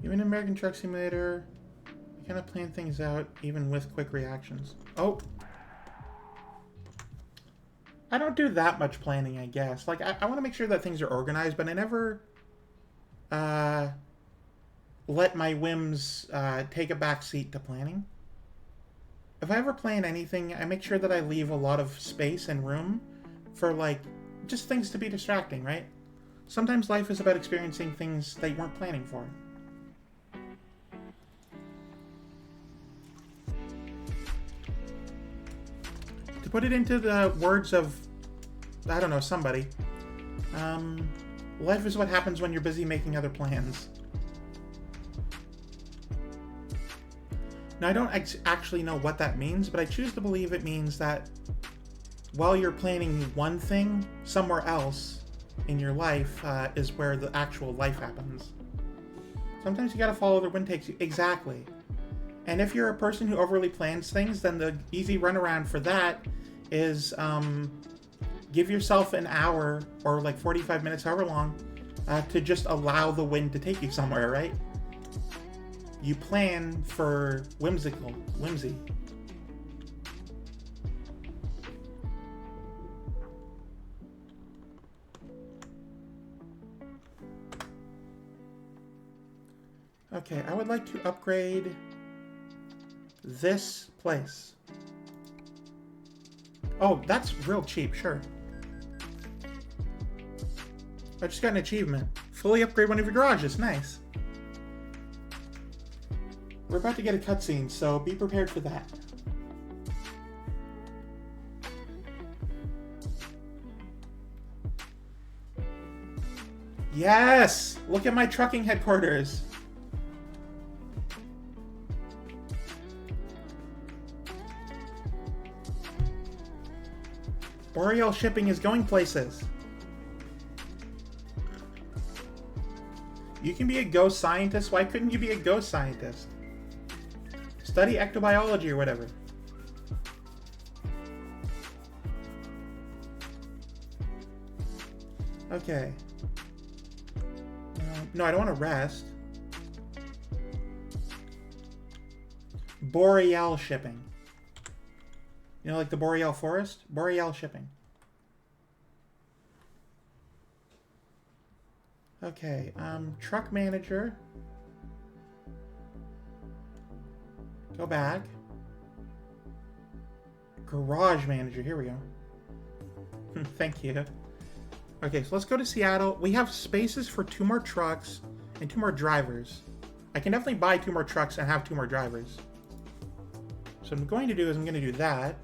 Even in American Truck Simulator, I kind of plan things out, even with quick reactions. Oh! I don't do that much planning, I guess. Like, I want to make sure that things are organized, but I never let my whims take a back seat to planning. If I ever plan anything, I make sure that I leave a lot of space and room for, like, just things to be distracting, right? Sometimes life is about experiencing things that you weren't planning for. To put it into the words of, I don't know, somebody, life is what happens when you're busy making other plans. Now, I don't actually know what that means, but I choose to believe it means that while you're planning one thing, somewhere else in your life is where the actual life happens. Sometimes you gotta follow where the wind takes you. Exactly. And if you're a person who overly plans things, then the easy runaround for that is give yourself an hour or like 45 minutes, however long, to just allow the wind to take you somewhere, right? You plan for whimsy. Okay, I would like to upgrade this place. Oh, that's real cheap, sure. I just got an achievement. Fully upgrade one of your garages, nice. We're about to get a cutscene, so be prepared for that. Yes! Look at my trucking headquarters! Boreal shipping is going places. You can be a ghost scientist. Why couldn't you be a ghost scientist? Study ectobiology or whatever. Okay. No, I don't want to rest. Boreal shipping. You know, like the Boreal Forest? Boreal shipping. Okay, truck manager. Go back. Garage manager, here we go. Thank you. Okay, so let's go to Seattle. We have spaces for 2 more trucks and 2 more drivers. I can definitely buy 2 more trucks and have 2 more drivers. So what I'm going to do is I'm going to do that.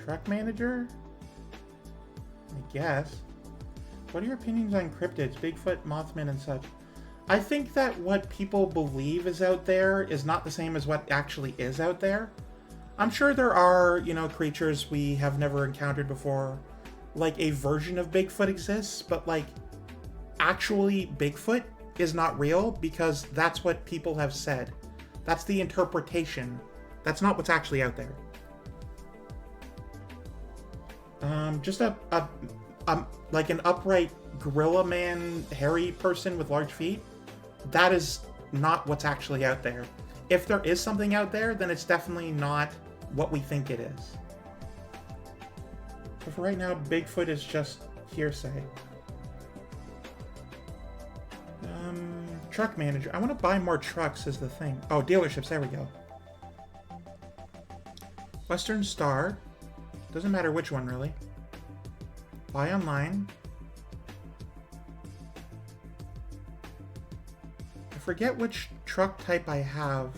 Truck manager? I guess. What are your opinions on cryptids, Bigfoot, Mothman, and such? I think that what people believe is out there is not the same as what actually is out there. I'm sure there are, you know, creatures we have never encountered before. Like a version of Bigfoot exists, but like actually Bigfoot is not real because that's what people have said. That's the interpretation. That's not what's actually out there. Just like an upright gorilla man, hairy person with large feet. That is not what's actually out there. if there is something out there, then it's definitely not what we think it is. But for right now, Bigfoot is just hearsay. Truck manager. I want to buy more trucks is the thing. Oh, dealerships. There we go. Western Star. Doesn't matter which one, really. Buy online. I forget which truck type I have.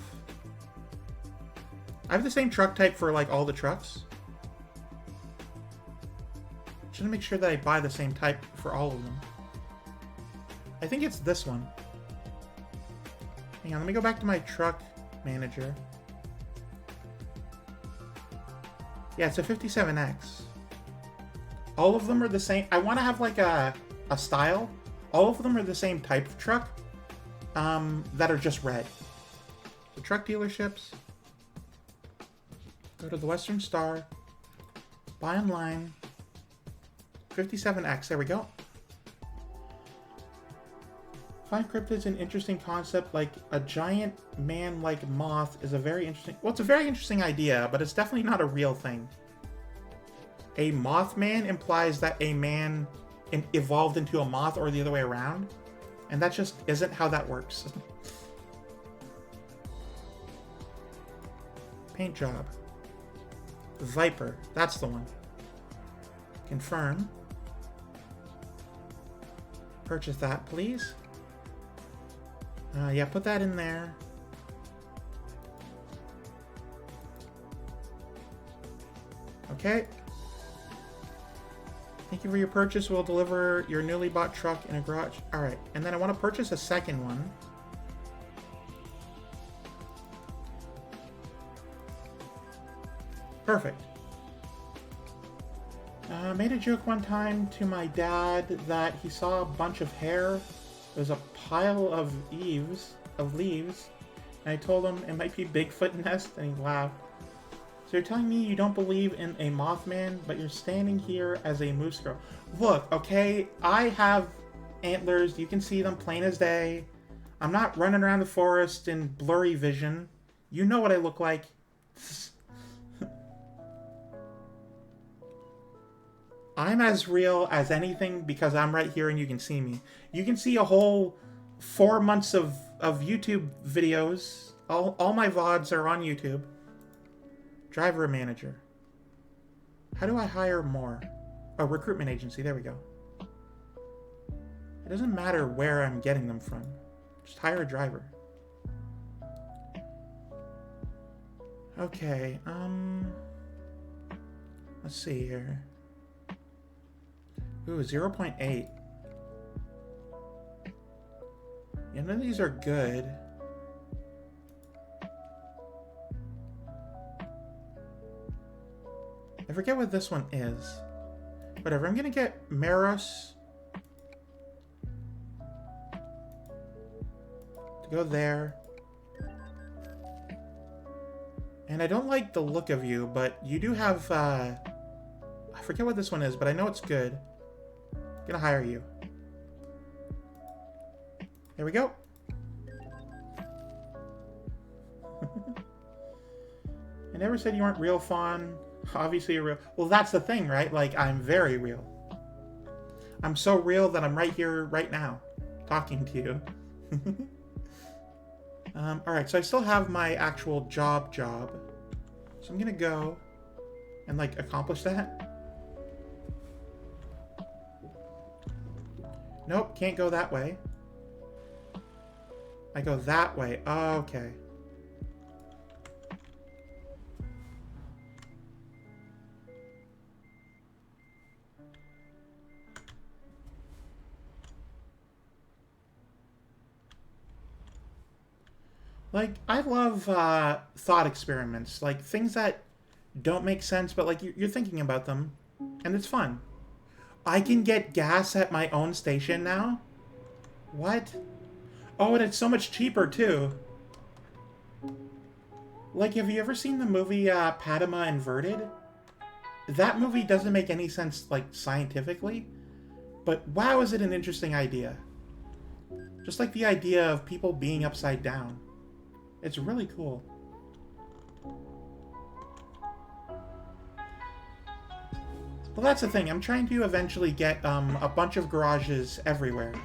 I have the same truck type for, like, all the trucks. Should make sure that I buy the same type for all of them. I think it's this one. Hang on, let me go back to my truck manager. Yeah, it's a 57X. All of them are the same. I want to have like a style. All of them are the same type of truck that are just red. The truck dealerships. Go to the Western Star. Buy online. 57X. There we go. Find cryptids an interesting concept, like a giant man-like moth is a very interesting... Well, it's a very interesting idea, but it's definitely not a real thing. A Mothman implies that a man evolved into a moth or the other way around, and that just isn't how that works. Paint job. Viper. That's the one. Confirm. Purchase that, please. Yeah, put that in there. Okay. Thank you for your purchase. We'll deliver your newly bought truck in a garage. Alright, and then I want to purchase a second one. Perfect. I made a joke one time to my dad that he saw a bunch of hair. There's a pile of leaves, and I told him it might be Bigfoot nest, and he laughed. So you're telling me you don't believe in a Mothman, but you're standing here as a moose girl. Look, okay, I have antlers. You can see them plain as day. I'm not running around the forest in blurry vision. You know what I look like. I'm as real as anything because I'm right here and you can see me. You can see a whole 4 months of YouTube videos. All my VODs are on YouTube. Driver manager. How do I hire more? Oh, recruitment agency. There we go. It doesn't matter where I'm getting them from. Just hire a driver. Okay, let's see here. Ooh, 0.8. Yeah, none of these are good. I forget what this one is. Whatever, I'm gonna get Meros to go there. And I don't like the look of you, but you do have, I forget what this one is, but I know it's good. I'm gonna hire you. There we go. I never said you weren't real, Fawn. Obviously you're real. Well, that's the thing, right? Like, I'm very real. I'm so real that I'm right here, right now, talking to you. Alright, so I still have my actual job. So I'm gonna go and, like, accomplish that. Nope, can't go that way. I go that way. Oh, okay. Like, I love thought experiments. Like, things that don't make sense, but, like, you're thinking about them, and it's fun. I can get gas at my own station now? What? Oh, and it's so much cheaper, too. Like, have you ever seen the movie Padma Inverted? That movie doesn't make any sense, like, scientifically. But wow, is it an interesting idea. Just like the idea of people being upside down. It's really cool. Well, that's the thing. I'm trying to eventually get a bunch of garages everywhere.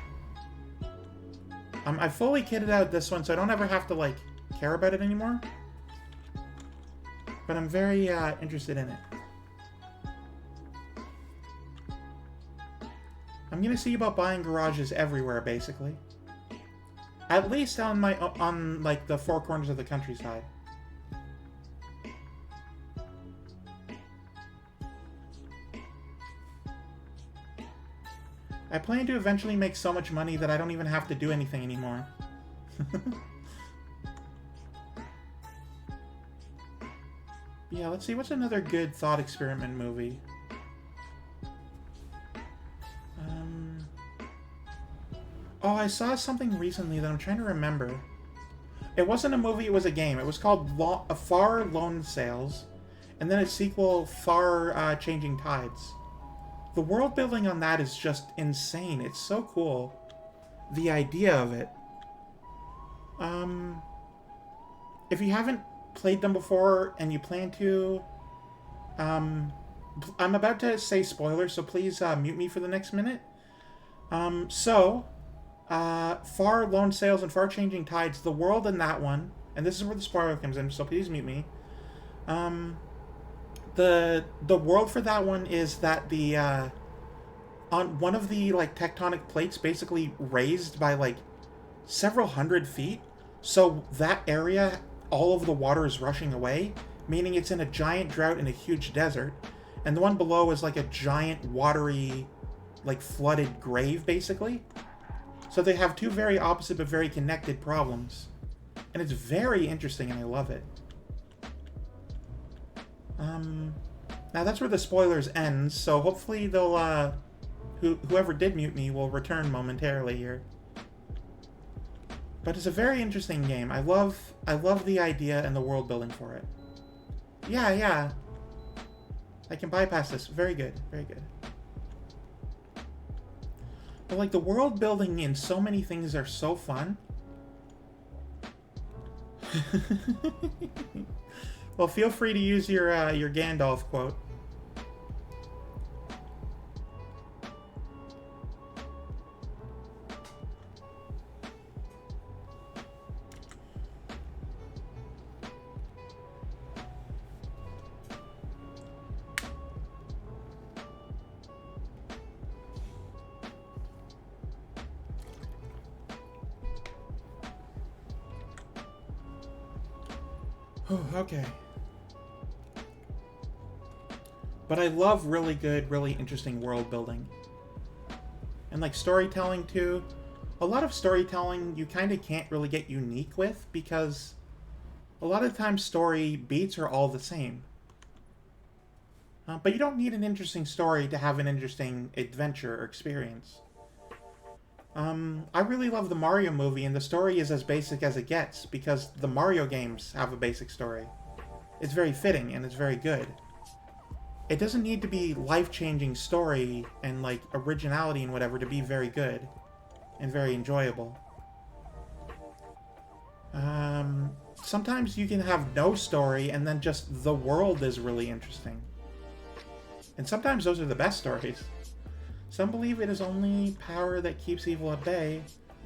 I fully kitted out this one, so I don't ever have to, like, care about it anymore. But I'm very interested in it. I'm gonna see about buying garages everywhere, basically. At least on like the four corners of the countryside. I plan to eventually make so much money that I don't even have to do anything anymore. Yeah, let's see, what's another good thought experiment movie? Oh, I saw something recently that I'm trying to remember. It wasn't a movie, it was a game. It was called Far Lone Sails, and then its sequel, Far Changing Tides. The world building on that is just insane. It's so cool. The idea of it. If you haven't played them before and you plan to, I'm about to say spoilers, so please mute me for the next minute. Far Lone Sails and Far Changing Tides, the world in that one, and this is where the spoiler comes in, so please mute me. The world for that one is that the on one of the like tectonic plates basically raised by like several hundred feet, so that area, all of the water is rushing away, meaning it's in a giant drought in a huge desert, and the one below is like a giant watery, like flooded grave basically. So they have two very opposite but very connected problems. And it's very interesting and I love it. Now that's where the spoilers end, so hopefully they'll, whoever did mute me will return momentarily here. But it's a very interesting game. I love the idea and the world building for it. Yeah. I can bypass this. Very good, very good. But like the world building in so many things are so fun. Well, feel free to use your Gandalf quote. Okay. But I love really good, really interesting world building. And like storytelling too. A lot of storytelling you kind of can't really get unique with because a lot of times story beats are all the same. But you don't need an interesting story to have an interesting adventure or experience. I really love the Mario movie, and the story is as basic as it gets, because the Mario games have a basic story. It's very fitting, and it's very good. It doesn't need to be life-changing story and, like, originality and whatever to be very good and very enjoyable. Sometimes you can have no story, and then just the world is really interesting. And sometimes those are the best stories. Some believe it is only power that keeps evil at bay.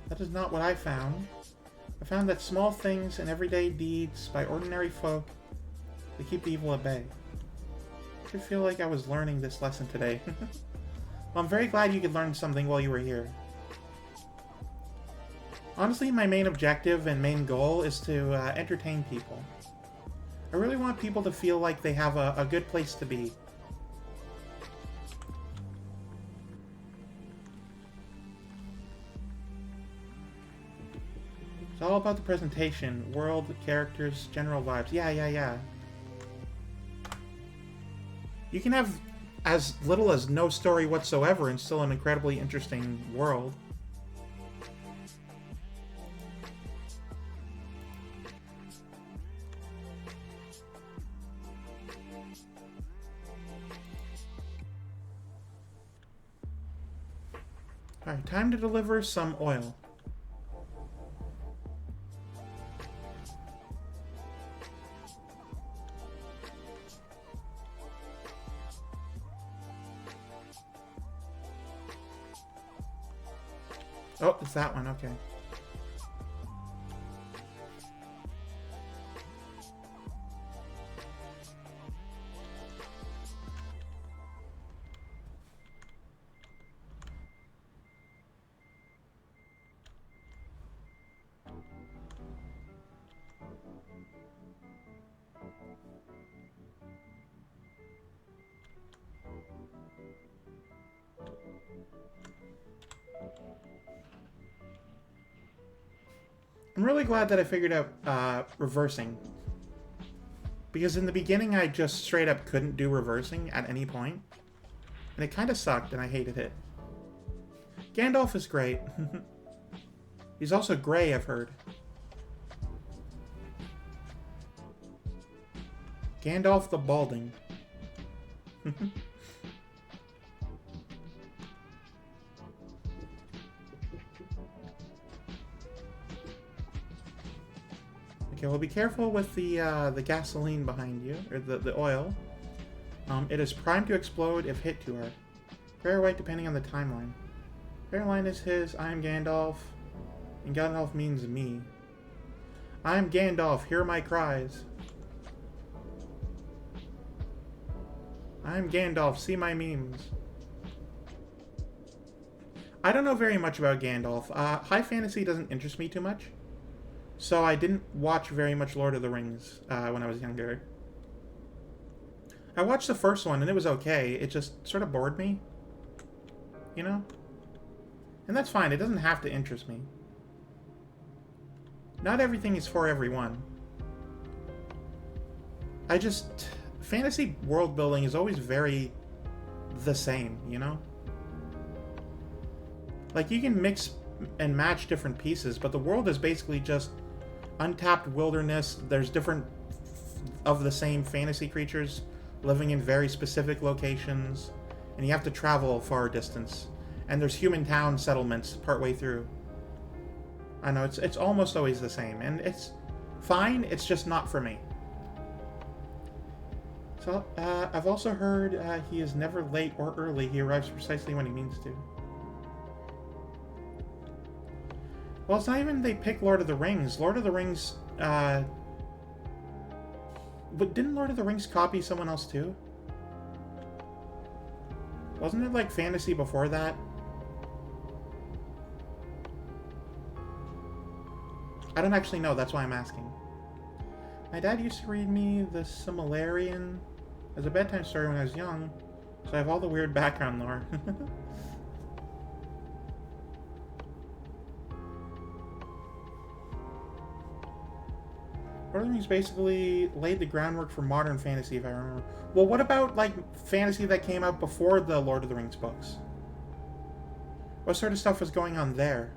That is not what I found. I found that small things and everyday deeds by ordinary folk, they keep the evil at bay. I should feel like I was learning this lesson today. Well, I'm very glad you could learn something while you were here. Honestly, my main objective and main goal is to entertain people. I really want people to feel like they have a good place to be. It's all about the presentation, world, characters, general vibes. Yeah. You can have as little as no story whatsoever and still an incredibly interesting world. Alright, time to deliver some oil. Oh, it's that one, okay. I'm really glad that I figured out reversing. Because in the beginning I just straight up couldn't do reversing at any point. And it kind of sucked and I hated it. Gandalf is great. He's also gray, I've heard. Gandalf the Balding. Okay, well, be careful with the gasoline behind you, or the oil. It is primed to explode if hit too hard. Fair or white depending on the timeline. Fair line is his, I am Gandalf, and Gandalf means me. I am Gandalf, hear my cries. I am Gandalf, see my memes. I don't know very much about Gandalf. High fantasy doesn't interest me too much. So I didn't watch very much Lord of the Rings when I was younger. I watched the first one and it was okay. It just sort of bored me. You know? And that's fine. It doesn't have to interest me. Not everything is for everyone. Fantasy world building is always very the same, you know? Like, you can mix and match different pieces, but the world is basically just untapped wilderness. There's different of the same fantasy creatures living in very specific locations, and you have to travel a far distance. And there's human town settlements partway through. I know, it's almost always the same, and it's fine, it's just not for me. So, I've also heard he is never late or early. He arrives precisely when he means to. Well, it's not even they pick Lord of the Rings. Lord of the Rings, but didn't Lord of the Rings copy someone else too? Wasn't it like fantasy before that? I don't actually know, that's why I'm asking. My dad used to read me The Silmarillion as a bedtime story when I was young, so I have all the weird background lore. Lord of the Rings basically laid the groundwork for modern fantasy, if I remember. Well, what about, like, fantasy that came out before the Lord of the Rings books? What sort of stuff was going on there?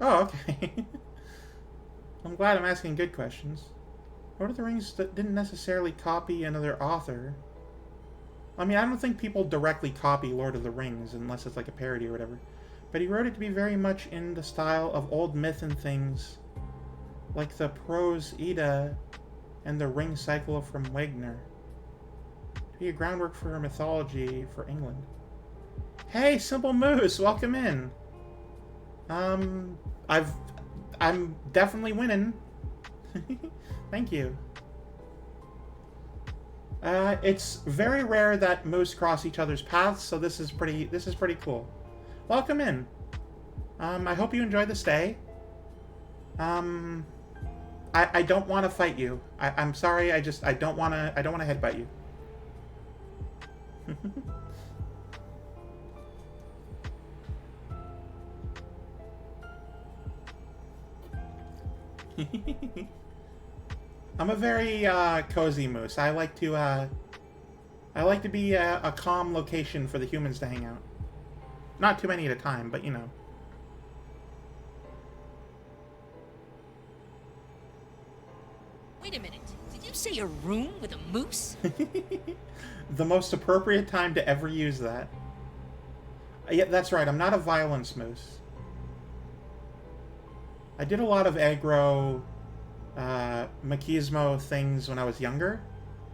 Oh, okay. I'm glad I'm asking good questions. Lord of the Rings didn't necessarily copy another author. I mean, I don't think people directly copy Lord of the Rings unless it's like a parody or whatever. But he wrote it to be very much in the style of old myth and things, like the Prose Edda and the Ring Cycle from Wagner, to be a groundwork for mythology for England. Hey, Simple Moose, welcome in. I'm definitely winning. Thank you. It's very rare that moose cross each other's paths, so this is pretty cool. Welcome in. I hope you enjoy the stay. I don't want to fight you. I'm sorry. I don't want to headbutt you. I'm a very cozy moose. I like to be a calm location for the humans to hang out. Not too many at a time, but you know. Wait a minute. Did you say a room with a moose? The most appropriate time to ever use that. Yeah, that's right. I'm not a violence moose. I did a lot of aggro machismo things when I was younger.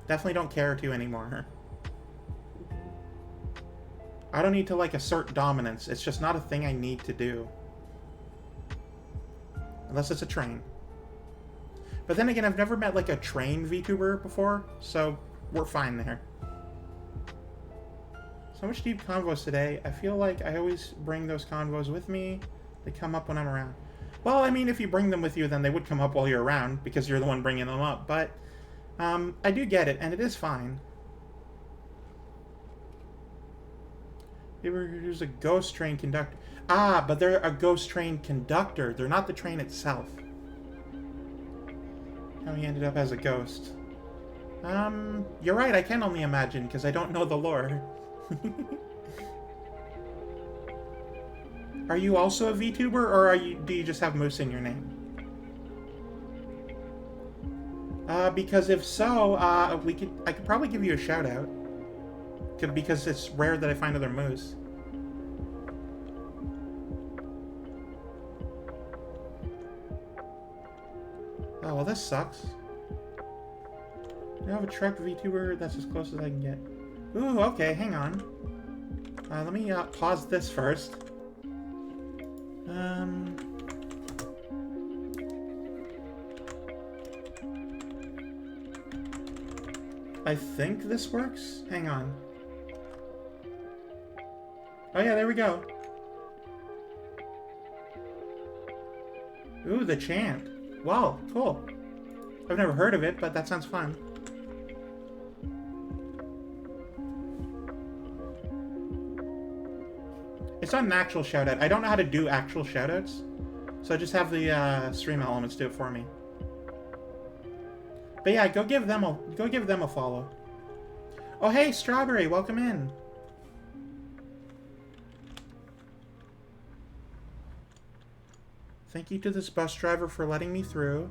Definitely don't care to anymore. I don't need to, like, assert dominance. It's just not a thing I need to do. Unless it's a train. But then again, I've never met, like, a train VTuber before, so we're fine there. So much deep convos today. I feel like I always bring those convos with me. They come up when I'm around. Well, I mean, if you bring them with you, then they would come up while you're around, because you're the one bringing them up. But I do get it, and it is fine. Here's a ghost train conductor. Ah, but they're a ghost train conductor. They're not the train itself. How he ended up as a ghost. You're right, I can only imagine, because I don't know the lore. Are you also a VTuber, or do you just have Moose in your name? Because if so, I could probably give you a shout out. Because it's rare that I find other Moose. Oh, well, this sucks. I have a truck VTuber that's as close as I can get. Ooh, okay, hang on. Let me pause this first. I think this works? Hang on. Oh yeah, there we go. Ooh, the chant. Wow, cool. I've never heard of it, but that sounds fun. It's not an actual shoutout. I don't know how to do actual shoutouts, so I just have the stream elements do it for me. But yeah, go give them a follow. Oh hey, Strawberry, welcome in. Thank you to this bus driver for letting me through.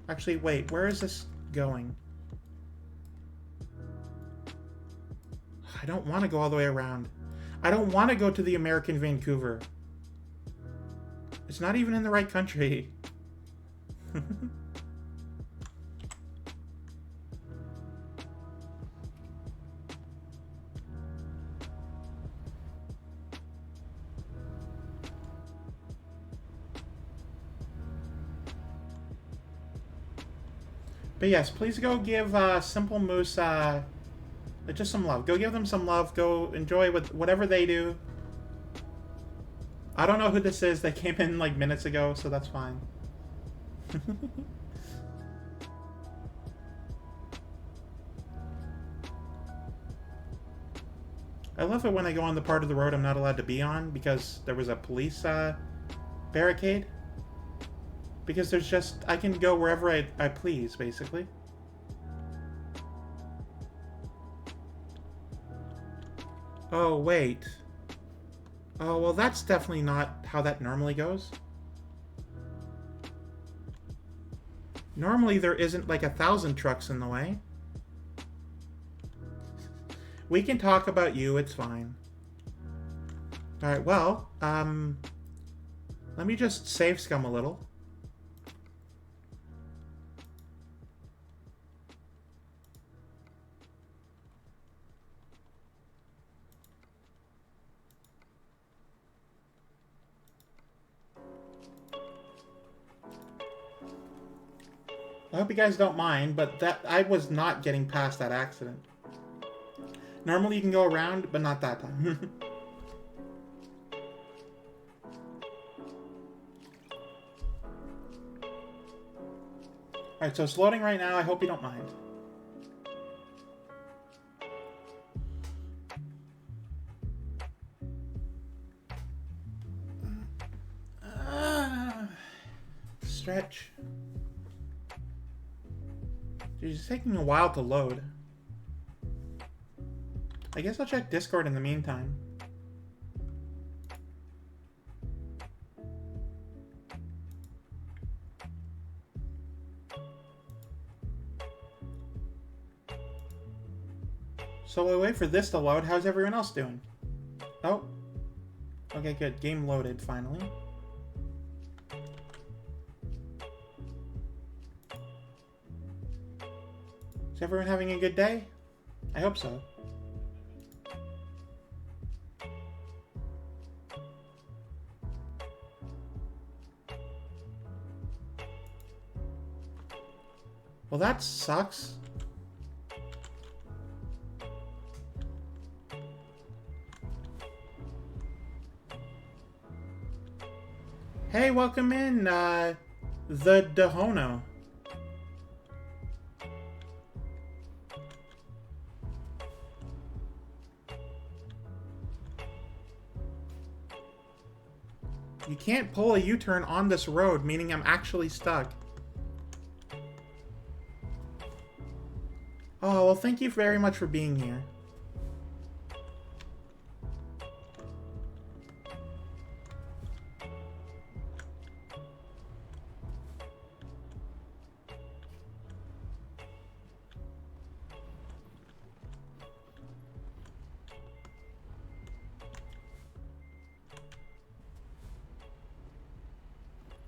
Actually, wait, where is this going? I don't want to go all the way around. I don't want to go to the American Vancouver. It's not even in the right country. But yes, please go give Simple Moose just some love. Go give them some love. Go enjoy whatever they do. I don't know who this is. They came in like minutes ago, so that's fine. I love it when I go on the part of the road I'm not allowed to be on because there was a police barricade. Because there's just... I can go wherever I please, basically. Oh, wait. Oh, well, that's definitely not how that normally goes. Normally, there isn't like 1,000 trucks in the way. We can talk about you, it's fine. Alright, well, let me just save scum a little. I hope you guys don't mind, but I was not getting past that accident. Normally you can go around, but not that time. Alright, so it's loading right now. I hope you don't mind. Stretch. It's taking a while to load. I guess I'll check Discord in the meantime. So while we wait for this to load, how's everyone else doing? Oh. Okay, good. Game loaded, finally. Is everyone having a good day? I hope so. Well, that sucks. Hey, welcome in, the Dahono. You can't pull a U-turn on this road, meaning I'm actually stuck. Oh, well, thank you very much for being here.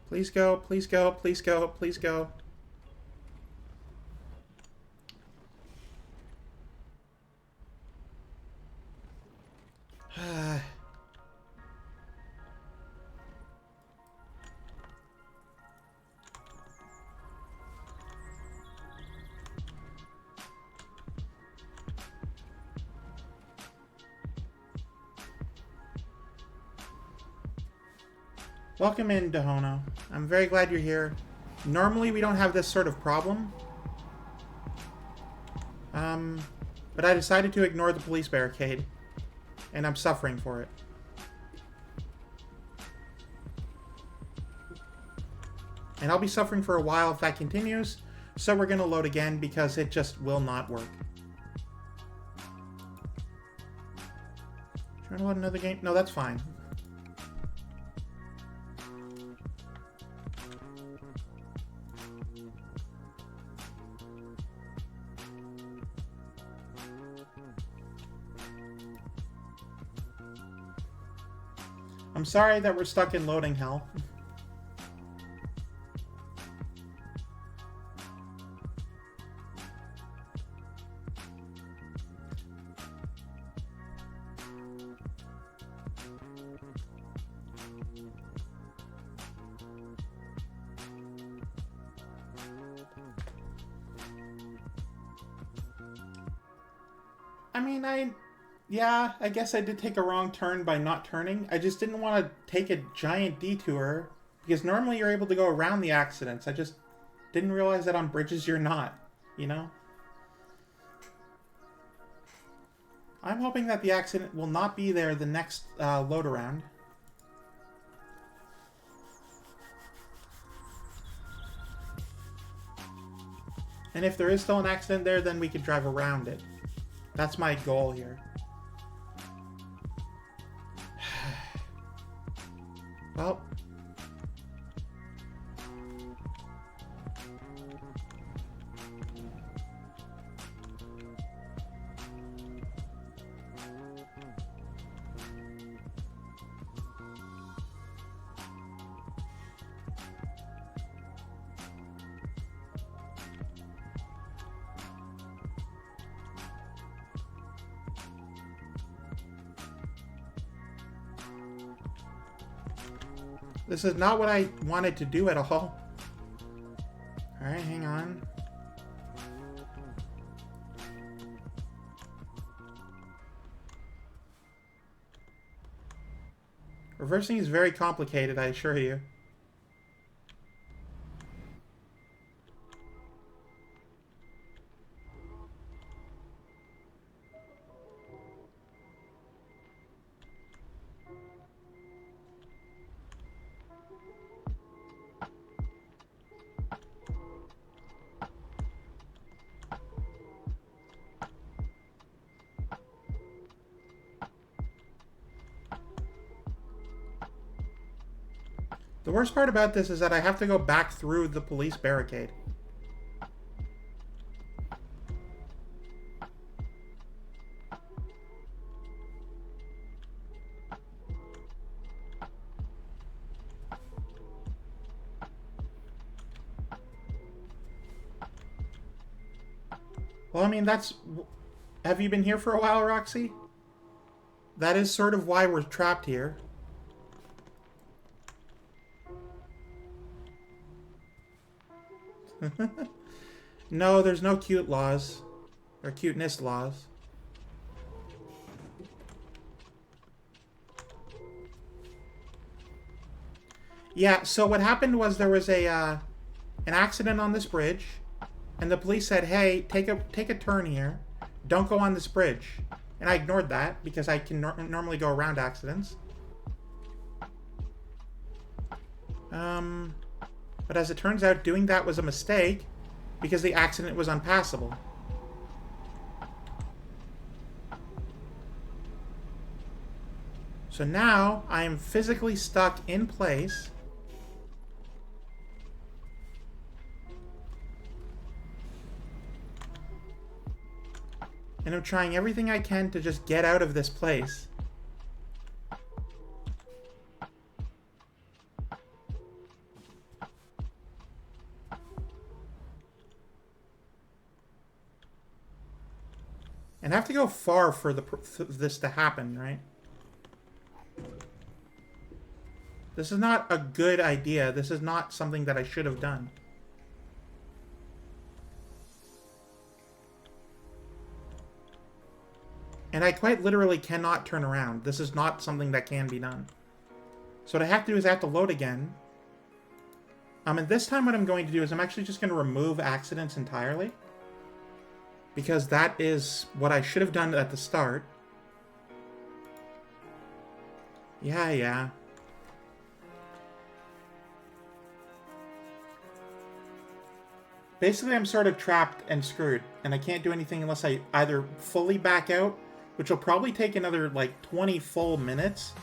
Please go, please go, please go, please go. Welcome in, Dahono. I'm very glad you're here. Normally we don't have this sort of problem. But I decided to ignore the police barricade. And I'm suffering for it. And I'll be suffering for a while if that continues. So we're going to load again because it just will not work. Trying to load another game? No, that's fine. I'm sorry that we're stuck in loading hell. Yeah, I guess I did take a wrong turn by not turning. I just didn't want to take a giant detour, because normally you're able to go around the accidents. I just didn't realize that on bridges you're not, you know? I'm hoping that the accident will not be there the next load around. And if there is still an accident there, then we could drive around it. That's my goal here. Well. This is not what I wanted to do at all. Alright, hang on. Reversing is very complicated, I assure you. The worst part about this is that I have to go back through the police barricade. Well, I mean, that's... Have you been here for a while, Roxy? That is sort of why we're trapped here. No, there's no cute laws. Or cuteness laws. Yeah, so what happened was there was an accident on this bridge, and the police said, "Hey, take a turn here. Don't go on this bridge." And I ignored that because I can normally go around accidents. But as it turns out, doing that was a mistake because the accident was unpassable. So now I am physically stuck in place. And I'm trying everything I can to just get out of this place. And I have to go far for this to happen, right? This is not a good idea. This is not something that I should have done. And I quite literally cannot turn around. This is not something that can be done. So what I have to do is I have to load again. And this time what I'm going to do is I'm actually just going to remove accidents entirely. Because that is what I should have done at the start. Yeah. Basically, I'm sort of trapped and screwed. And I can't do anything unless I either fully back out, which will probably take another, like, 20 full minutes.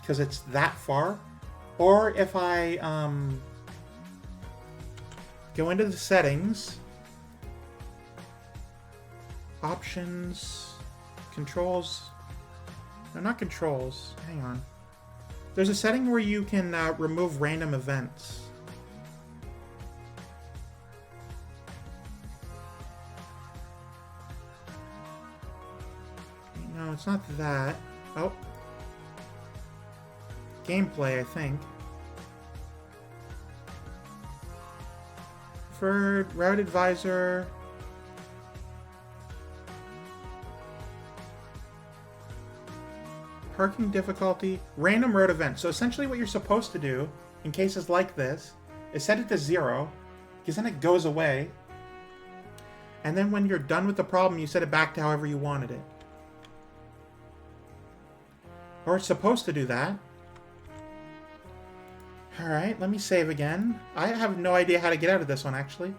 Because it's that far. Or if I, go into the settings... Options, controls, no, not controls, hang on. There's a setting where you can remove random events. No, it's not that. Oh. Gameplay, I think. For Route Advisor... Parking difficulty, random road event. So essentially what you're supposed to do in cases like this is set it to 0, because then it goes away. And then when you're done with the problem, you set it back to however you wanted it. Or it's supposed to do that. Alright, let me save again. I have no idea how to get out of this one, actually.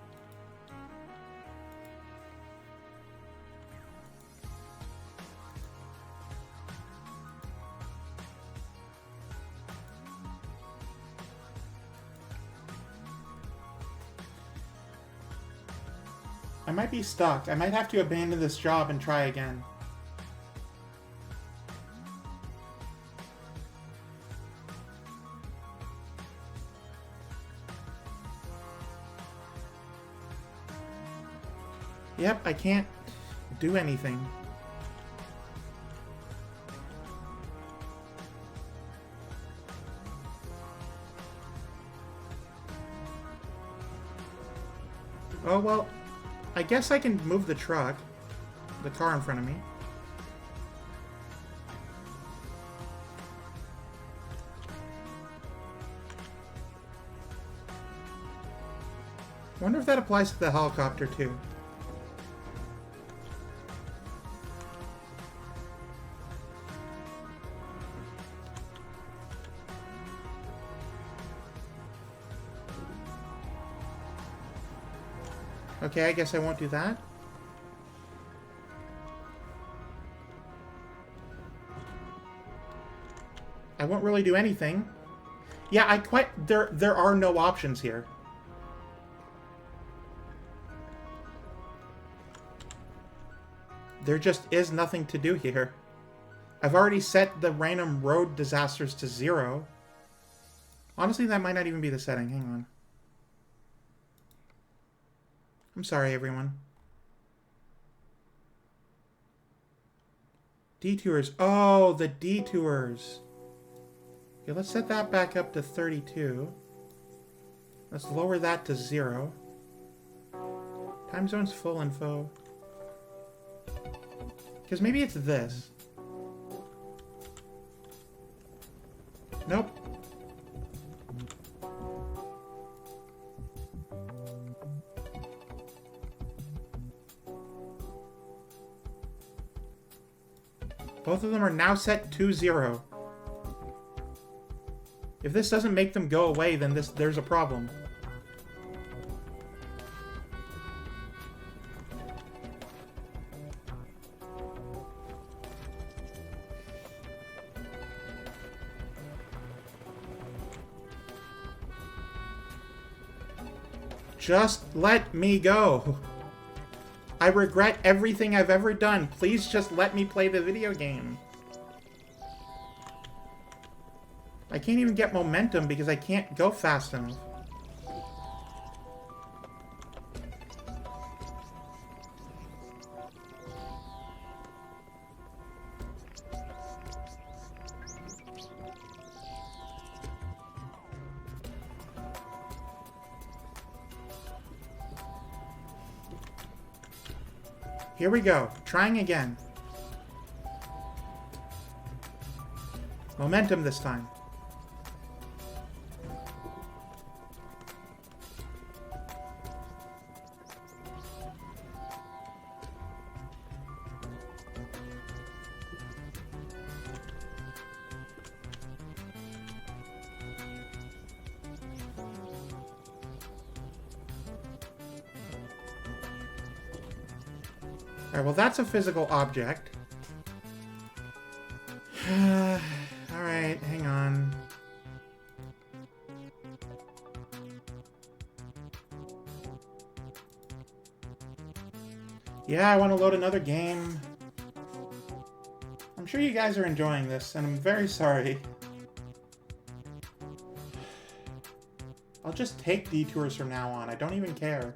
I might be stuck. I might have to abandon this job and try again. Yep, I can't do anything. Oh, well... I guess I can move the truck. The car in front of me. Wonder if that applies to the helicopter too. Okay, I guess I won't do that. I won't really do anything. Yeah, there are no options here. There just is nothing to do here. I've already set the random road disasters to 0. Honestly, that might not even be the setting. Hang on. I'm sorry, everyone. Detours. Oh, the detours. Okay, let's set that back up to 32. Let's lower that to 0. Time zone's full info. Because maybe it's this. Nope. Both of them are now set to 0. If this doesn't make them go away, then there's a problem. Just let me go. I regret everything I've ever done. Please just let me play the video game. I can't even get momentum because I can't go fast enough. Here we go. Trying again. Momentum this time. Alright, well that's a physical object. Alright, hang on. Yeah, I want to load another game. I'm sure you guys are enjoying this, and I'm very sorry. I'll just take detours from now on. I don't even care.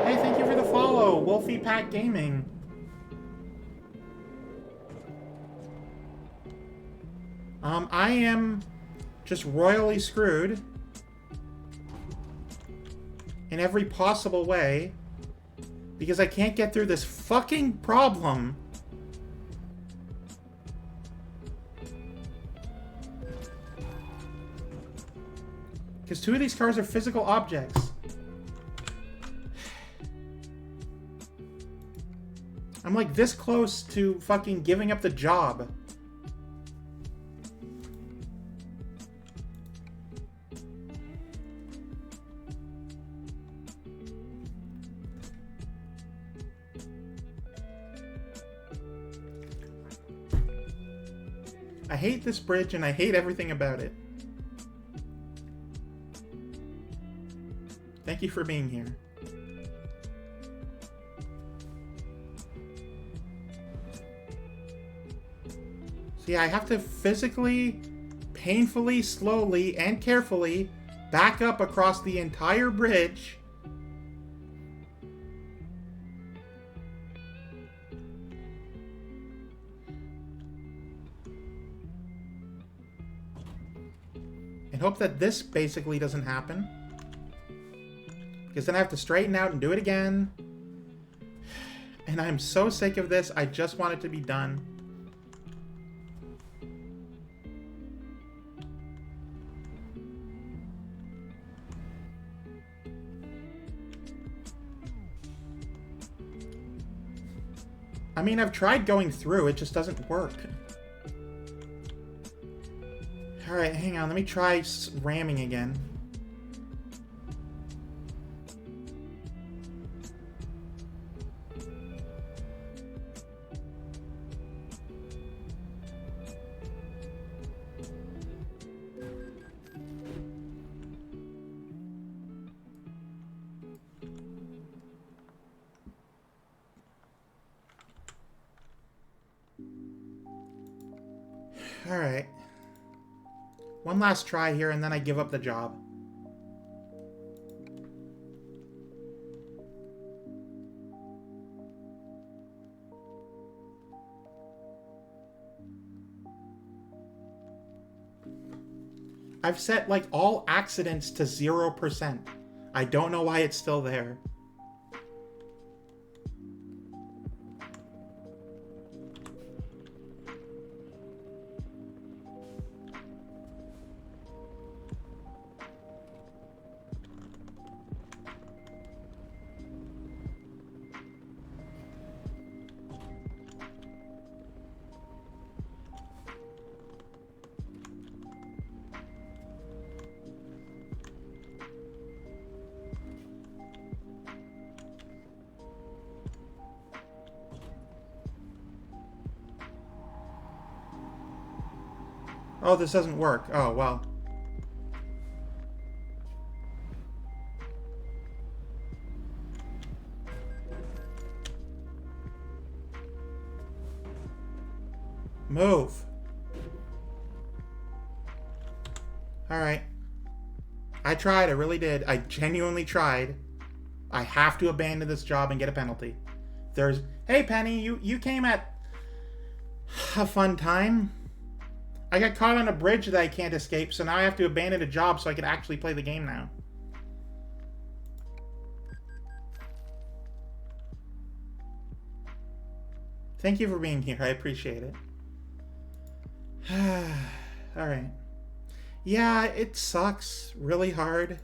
Hey, thank you for the follow, Wolfie Pack Gaming. I am just royally screwed in every possible way because I can't get through this fucking problem. Because 2 of these cars are physical objects. I'm like this close to fucking giving up the job. I hate this bridge and I hate everything about it. Thank you for being here. See, I have to physically, painfully, slowly, and carefully back up across the entire bridge. And hope that this basically doesn't happen. Because then I have to straighten out and do it again. And I'm so sick of this, I just want it to be done. I mean, I've tried going through, it just doesn't work. Alright, hang on, let me try ramming again. Alright. One last try here, and then I give up the job. I've set, like, all accidents to 0%. I don't know why it's still there. Oh, this doesn't work. Oh, well. Move. Alright. I tried, I really did. I genuinely tried. I have to abandon this job and get a penalty. There's... Hey, Penny, you came at a fun time. I got caught on a bridge that I can't escape, so now I have to abandon a job so I can actually play the game now. Thank you for being here. I appreciate it. Alright. Yeah, it sucks really hard.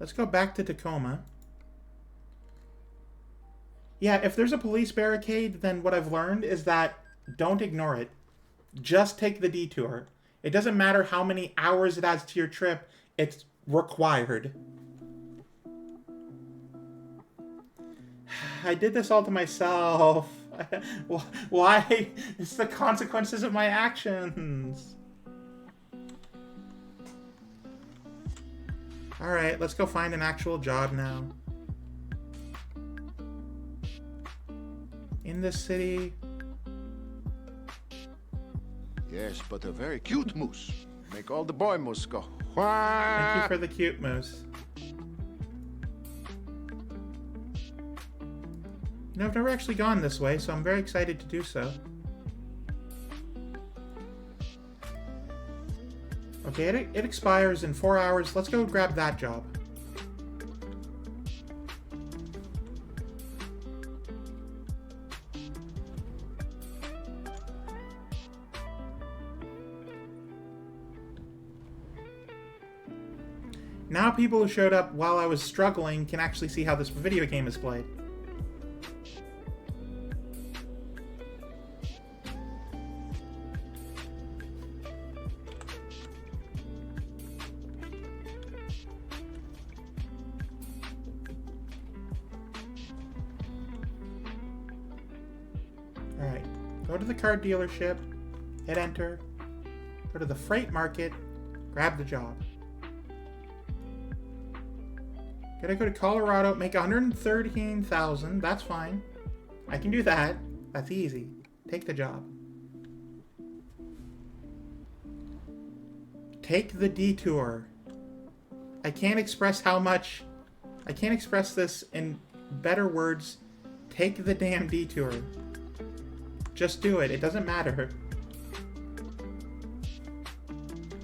Let's go back to Tacoma. Yeah, if there's a police barricade, then what I've learned is that don't ignore it. Just take the detour. It doesn't matter how many hours it adds to your trip, it's required. I did this all to myself. Why? It's the consequences of my actions. Alright, let's go find an actual job now. In this city. Yes, but a very cute moose. Make all the boy moose go. Thank you for the cute moose. No, I've never actually gone this way, so I'm very excited to do so. Okay, it expires in 4 hours. Let's go grab that job. Now people who showed up while I was struggling can actually see how this video game is played. Alright, go to the car dealership, hit enter, go to the freight market, grab the job. Gotta go to Colorado, make 113,000. That's fine. I can do that. That's easy. Take the job. Take the detour. I can't express how much... I can't express this in better words. Take the damn detour. Just do it. It doesn't matter.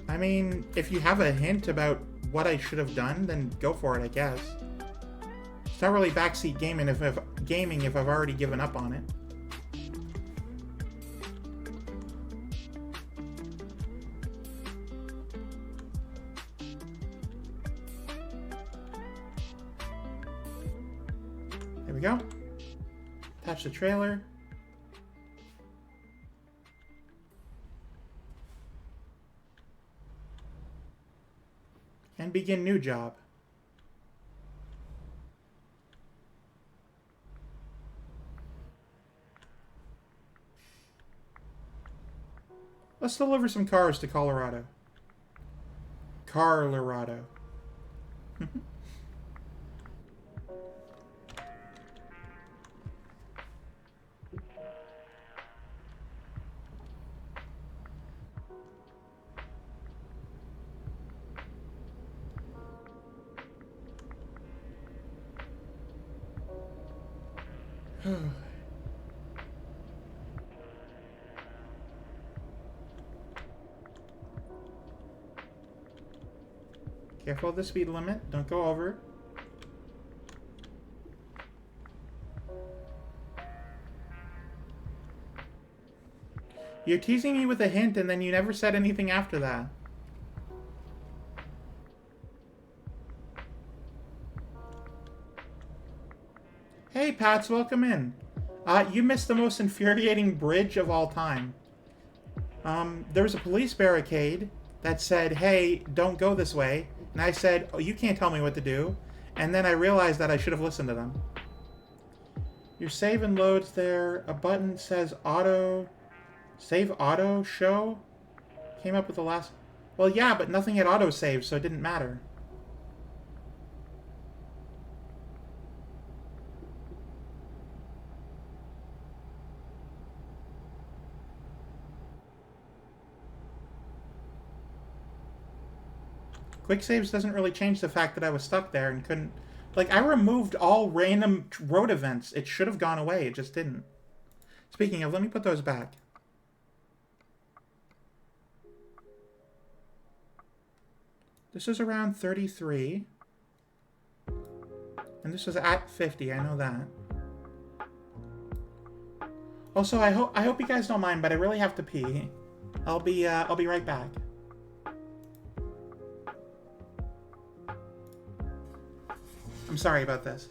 I mean, if you have a hint about what I should have done, then go for it, I guess. It's not really backseat gaming if I've already given up on it. There we go. Attach the trailer. And begin new job. Let's deliver some cars to Colorado. Colorado. Careful of the speed limit. Don't go over. You're teasing me with a hint and then you never said anything after that. Hey, Pats, welcome in. You missed the most infuriating bridge of all time. There was a police barricade that said, hey, don't go this way. And I said, oh, you can't tell me what to do. And then I realized that I should have listened to them. Your save and loads there. A button says auto... Save auto show? Came up with the last... Well, yeah, but nothing had auto save, so it didn't matter. Quick saves doesn't really change the fact that I was stuck there and couldn't... Like, I removed all random road events. It should have gone away. It just didn't. Speaking of, let me put those back. This is around 33. And this is at 50, I know that. Also, I hope you guys don't mind, but I really have to pee. I'll be right back. I'm sorry about this.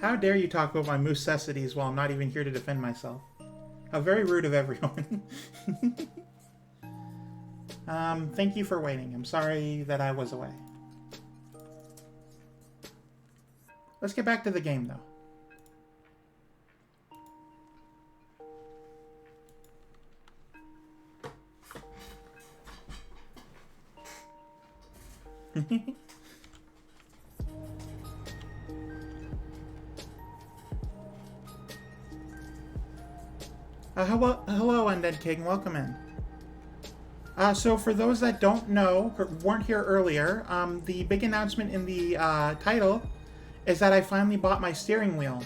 How dare you talk about my moose-cessities while I'm not even here to defend myself? How very rude of everyone. Thank you for waiting. I'm sorry that I was away. Let's get back to the game, though. Hello, Undead King. Welcome in. So for those that don't know, or weren't here earlier, the big announcement in the title is that I finally bought my steering wheel.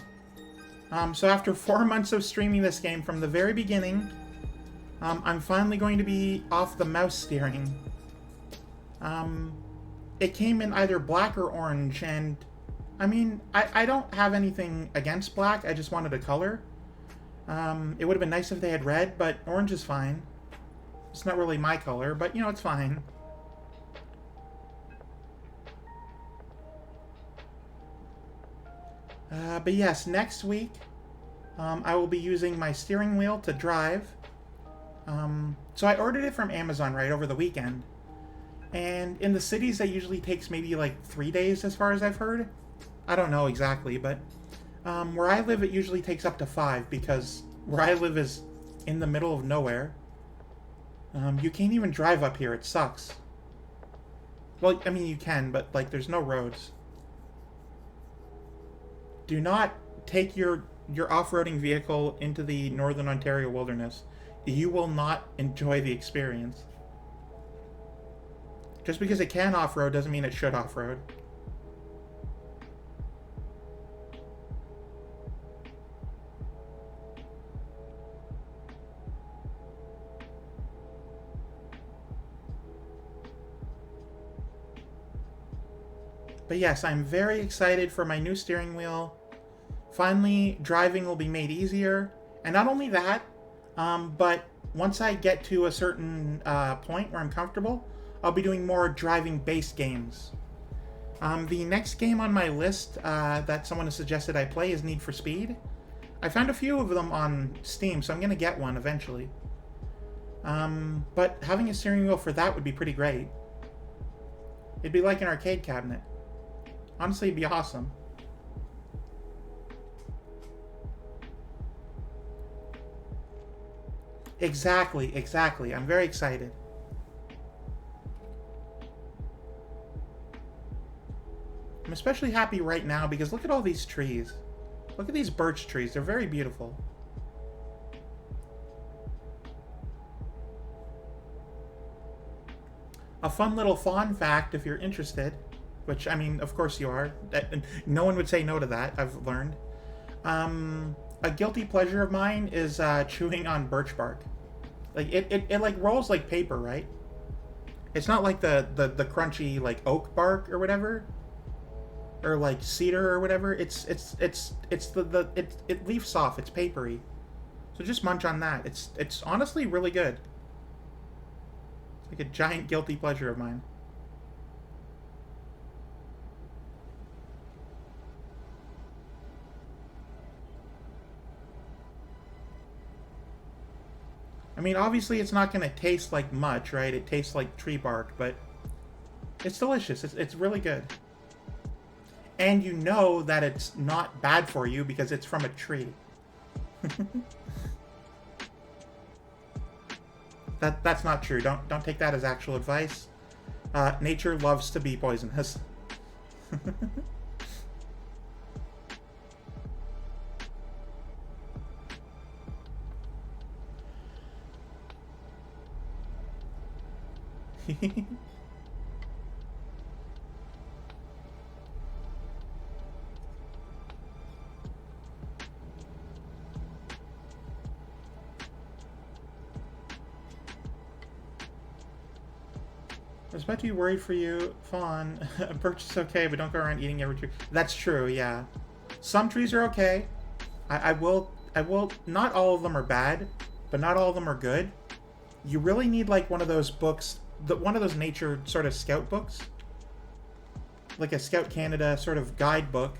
So after 4 months of streaming this game from the very beginning, I'm finally going to be off the mouse steering. It came in either black or orange, and I mean, I don't have anything against black. I just wanted a color. It would have been nice if they had red, but orange is fine. It's not really my color, but, you know, it's fine. But yes, next week, I will be using my steering wheel to drive. So I ordered it from Amazon right over the weekend. And in the cities, that usually takes maybe like 3 days as far as I've heard. I don't know exactly, but where I live, it usually takes up to 5 because where I live is in the middle of nowhere. You can't even drive up here. It sucks. Well, I mean, you can, but like there's no roads. Do not take your off-roading vehicle into the Northern Ontario wilderness. You will not enjoy the experience. Just because it can off-road doesn't mean it should off-road. But yes, I'm very excited for my new steering wheel. Finally, driving will be made easier. And not only that, but once I get to a certain point where I'm comfortable, I'll be doing more driving-based games. The next game on my list that someone has suggested I play is Need for Speed. I found a few of them on Steam, so I'm going to get one eventually. But having a steering wheel for that would be pretty great. It'd be like an arcade cabinet. Honestly, it'd be awesome. Exactly. I'm very excited. I'm especially happy right now because look at all these trees. Look at these birch trees. They're very beautiful. A fun little fawn fact, if you're interested, which, I mean, of course you are. No one would say no to that, I've learned. A guilty pleasure of mine is chewing on birch bark. Like, it like rolls like paper, right? It's not like the crunchy, like, oak bark or whatever. Or, like, cedar or whatever. It leaves off. It's papery. So just munch on that. It's honestly really good. It's like a giant guilty pleasure of mine. I mean, obviously it's not going to taste like much, right? It tastes like tree bark, but it's delicious. It's really good. And you know that it's not bad for you because it's from a tree. That's not true. Don't take that as actual advice. Nature loves to be poisonous. I was about to be worried for you, Fawn. A birch is okay, but don't go around eating every tree. That's true, yeah. Some trees are okay. I will. Not all of them are bad, but not all of them are good. You really need like one of those books, one of those nature sort of scout books, like a Scout Canada sort of guidebook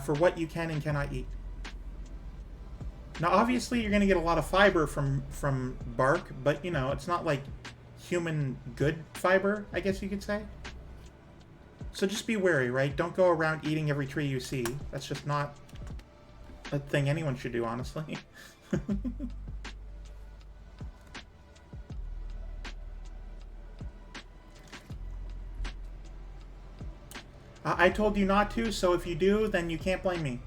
for what you can and cannot eat. Now, obviously, you're going to get a lot of fiber from bark, but you know, it's not like human good fiber, I guess you could say. So just be wary, right? Don't go around eating every tree you see. That's just not a thing anyone should do, honestly. I told you not to, so if you do, then you can't blame me.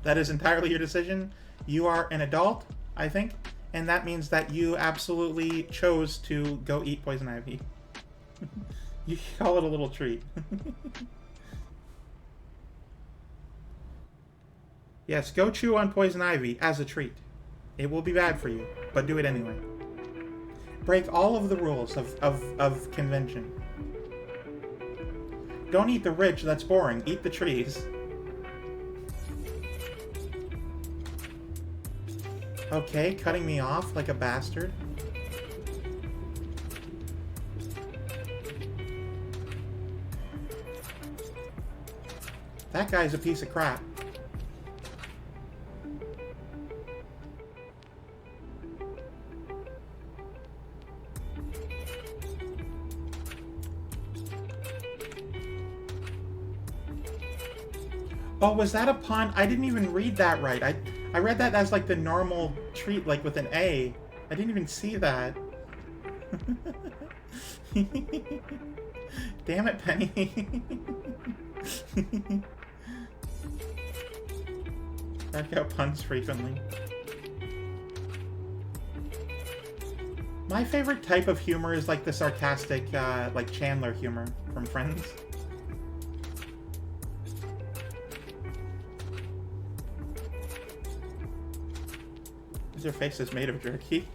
That is entirely your decision. You are an adult, I think, and that means that you absolutely chose to go eat poison ivy. You call it a little treat. Yes, go chew on poison ivy as a treat. It will be bad for you, but do it anyway. Break all of the rules of convention. Don't eat the rich, that's boring. Eat the trees. Okay, cutting me off like a bastard. That guy's a piece of crap. Oh, was that a pun? I didn't even read that right. I read that as like the normal treat, like with an A. I didn't even see that. Damn it, Penny. Crack out puns frequently. My favorite type of humor is like the sarcastic, like Chandler humor from Friends. Their face is made of jerky.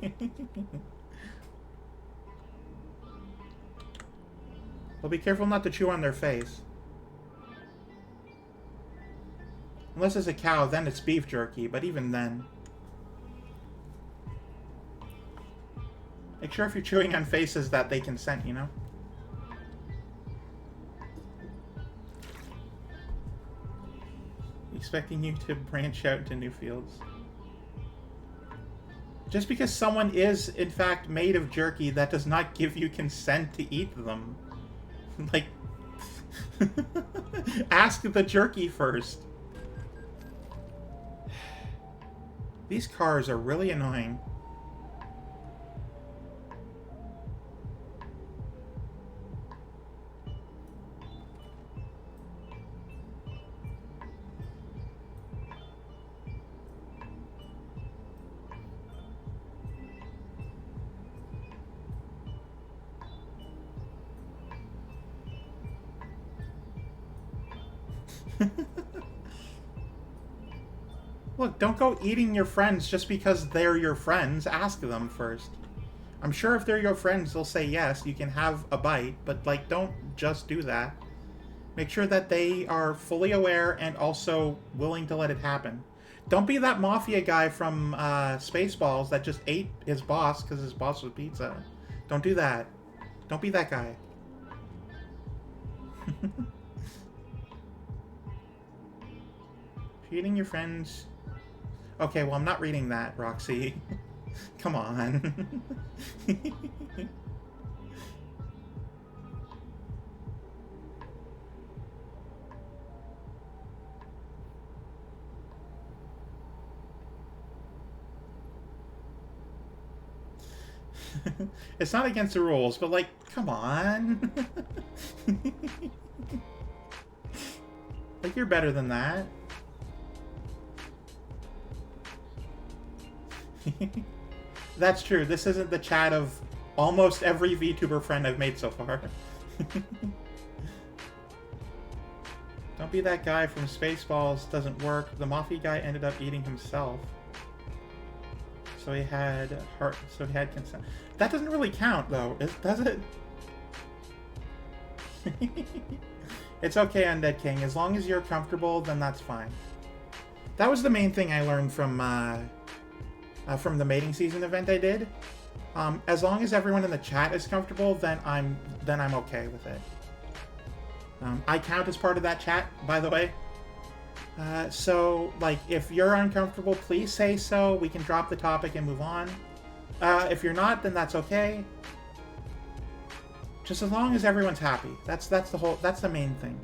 Well, be careful not to chew on their face. Unless it's a cow, then it's beef jerky, but even then. Make sure if you're chewing on faces that they consent, you know? Expecting you to branch out to new fields. Just because someone is, in fact, made of jerky, that does not give you consent to eat them. Like, ask the jerky first. These cars are really annoying. Look, don't go eating your friends just because they're your friends. Ask them first. I'm sure if they're your friends, they'll say yes, you can have a bite, but, like, don't just do that. Make sure that they are fully aware and also willing to let it happen. Don't be that mafia guy from Spaceballs that just ate his boss because his boss was pizza. Don't do that. Don't be that guy. Feeding your friends... Okay, well, I'm not reading that, Roxy. Come on. It's not against the rules, but, like, come on. Like, you're better than that. That's true. This isn't the chat of almost every VTuber friend I've made so far. Don't be that guy from Spaceballs. Doesn't work. The Mafia guy ended up eating himself. So he had heart. So he had consent. That doesn't really count, though, does it? It's okay, Undead King. As long as you're comfortable, then that's fine. That was the main thing I learned from the mating season event I did. As long as everyone in the chat is comfortable, then I'm okay with it. I count as part of that chat, by the way. So, like, if you're uncomfortable, please say so. We can drop the topic and move on. If you're not, then that's okay. Just as long as everyone's happy. That's the main thing.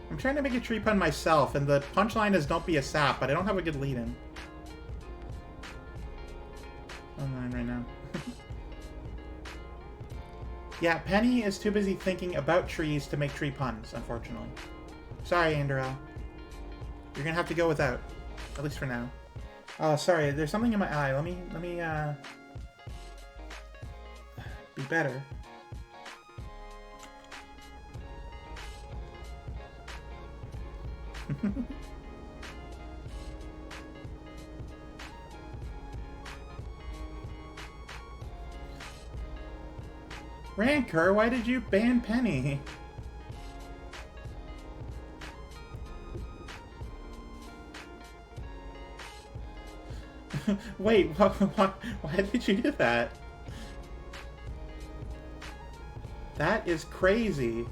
I'm trying to make a tree pun myself, and the punchline is don't be a sap, but I don't have a good lead-in. Online right now. Yeah, Penny is too busy thinking about trees to make tree puns, unfortunately. Sorry, Andorel. You're gonna have to go without. At least for now. Oh, sorry, there's something in my eye. Let me Be better. Rancor, why did you ban Penny? Wait, why did you do that? That is crazy.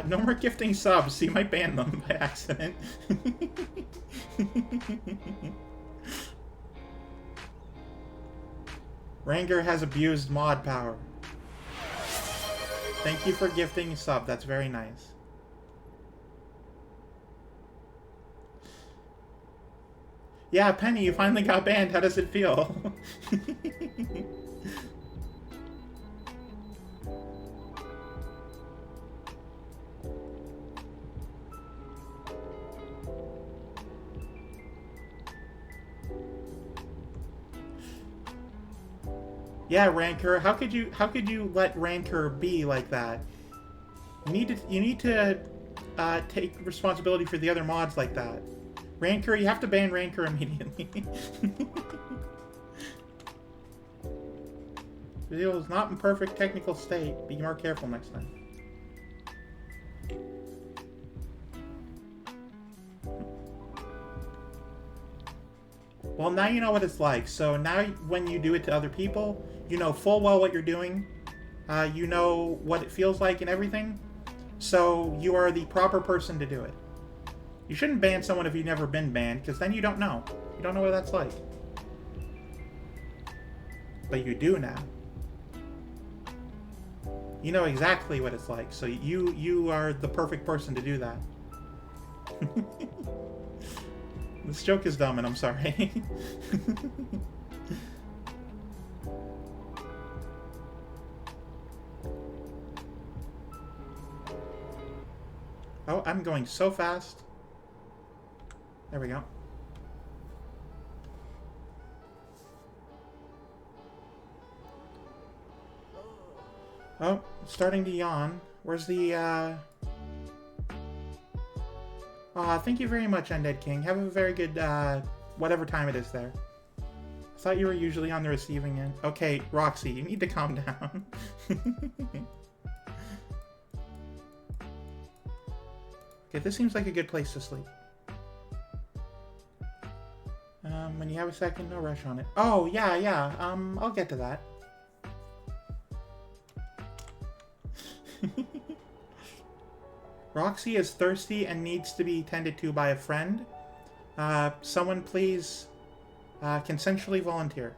No more gifting subs. You might ban them by accident. Ranger has abused mod power. Thank you for gifting a sub. That's very nice. Yeah, Penny, you finally got banned. How does it feel? Yeah, Rancor, how could you let Rancor be like that? You need to take responsibility for the other mods like that. Rancor, you have to ban Rancor immediately. Video is not in perfect technical state. Be more careful next time. Well, now you know what it's like. So now when you do it to other people, you know full well what you're doing. You know what it feels like and everything. So you are the proper person to do it. You shouldn't ban someone if you've never been banned, because then you don't know. You don't know what that's like. But you do now. You know exactly what it's like, so you are the perfect person to do that. This joke is dumb, and I'm sorry. Oh, I'm going so fast. There we go. Oh, starting to yawn. Where's the, Aw, thank you very much, Undead King. Have a very good, whatever time it is there. I thought you were usually on the receiving end. Okay, Roxy, you need to calm down. Okay, this seems like a good place to sleep. When you have a second, no rush on it. Oh, yeah, I'll get to that. Roxy is thirsty and needs to be tended to by a friend. Someone please consensually volunteer.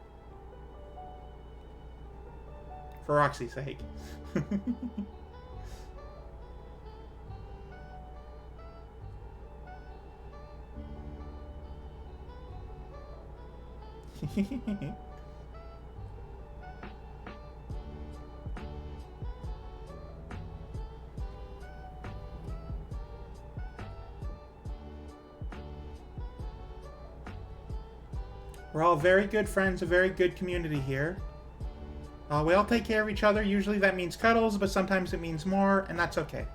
For Roxy's sake. We're all very good friends, a very good community here. We all take care of each other. Usually that means cuddles, but sometimes it means more, and that's okay.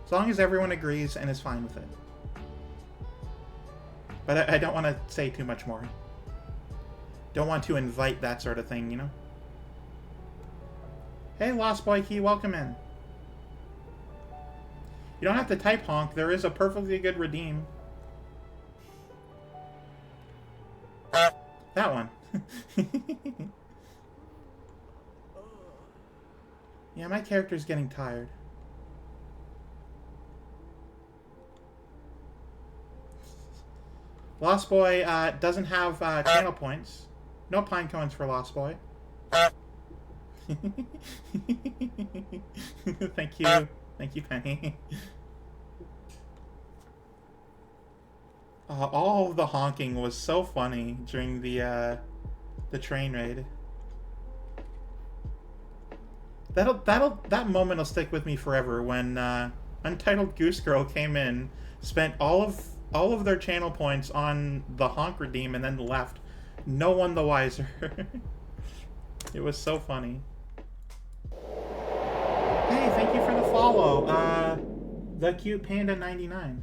As long as everyone agrees and is fine with it. But I don't want to say too much more. Don't want to invite that sort of thing, you know? Hey, Lost Boy Key, welcome in. You don't have to type honk. There is a perfectly good redeem. That one. Yeah, my character's getting tired. Lost Boy doesn't have channel points. No pine cones for Lost Boy. Thank you. Thank you, Penny. All of the honking was so funny during the train raid. That moment will stick with me forever when Untitled Goose Girl came in, spent all of their channel points on the honk redeem, and then left. No one the wiser. It was so funny. Hey, thank you for the follow. The Cute Panda 99.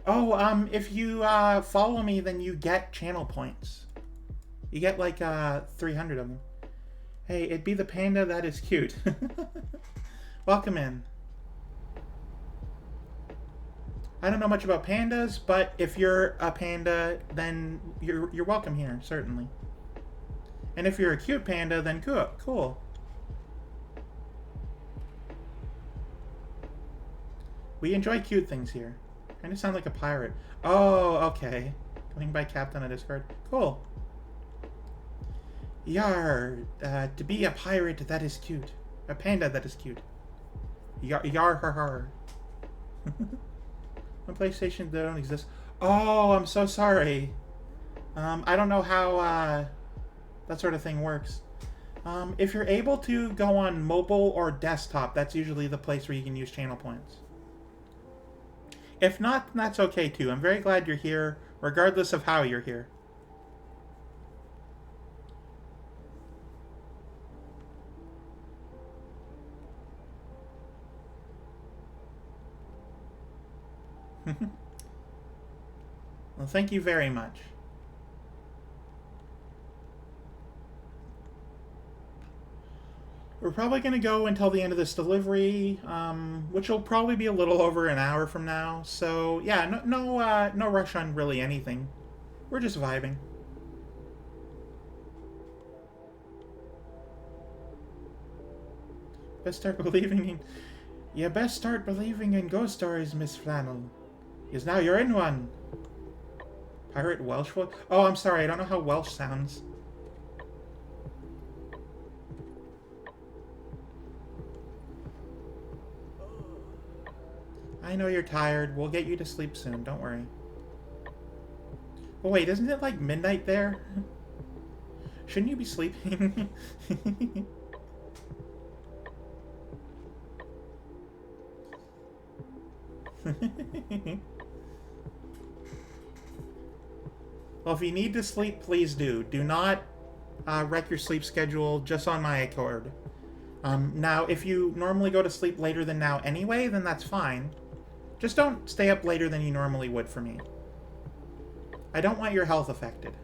Oh, if you follow me, then you get channel points. You get like 300 of them. Hey, it be the panda that is cute. Welcome in. I don't know much about pandas, but if you're a panda, then you're welcome here, certainly. And if you're a cute panda, then cool. We enjoy cute things here. Kind of sound like a pirate. Oh, okay. Going by Captain on Discord. Cool. Yar, to be a pirate that is cute. A panda that is cute. Yar har har. On PlayStation, they don't exist. Oh, I'm so sorry. I don't know how that sort of thing works. If you're able to go on mobile or desktop, that's usually the place where you can use channel points. If not, that's okay too. I'm very glad you're here, regardless of how you're here. Well, thank you very much. We're probably going to go until the end of this delivery, which will probably be a little over an hour from now. So, yeah, no rush on really anything. We're just vibing. Best start believing in... You best start believing in ghost stories, Miss Flannel. Because now you're in one. Pirate Welsh? Oh, I'm sorry, I don't know how Welsh sounds. I know you're tired. We'll get you to sleep soon. Don't worry. Oh, wait, isn't it like midnight there? Shouldn't you be sleeping? Well, if you need to sleep, please do. Do not wreck your sleep schedule just on my accord. Now, if you normally go to sleep later than now anyway, then that's fine. Just don't stay up later than you normally would for me. I don't want your health affected.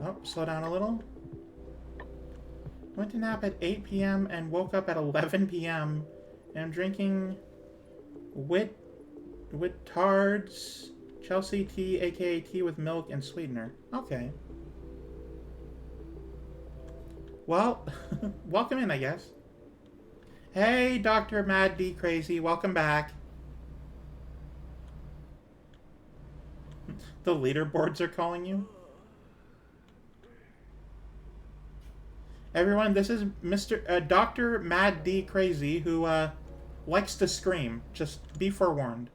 Oh, slow down a little. Went to nap at 8 p.m. and woke up at 11 p.m. and I'm drinking Whittard's Chelsea tea, aka tea with milk and sweetener. Okay. Well, welcome in, I guess. Hey, Dr. Mad D Crazy, welcome back. The leaderboards are calling you. Everyone, this is Dr. Mad D Crazy, who likes to scream. Just be forewarned.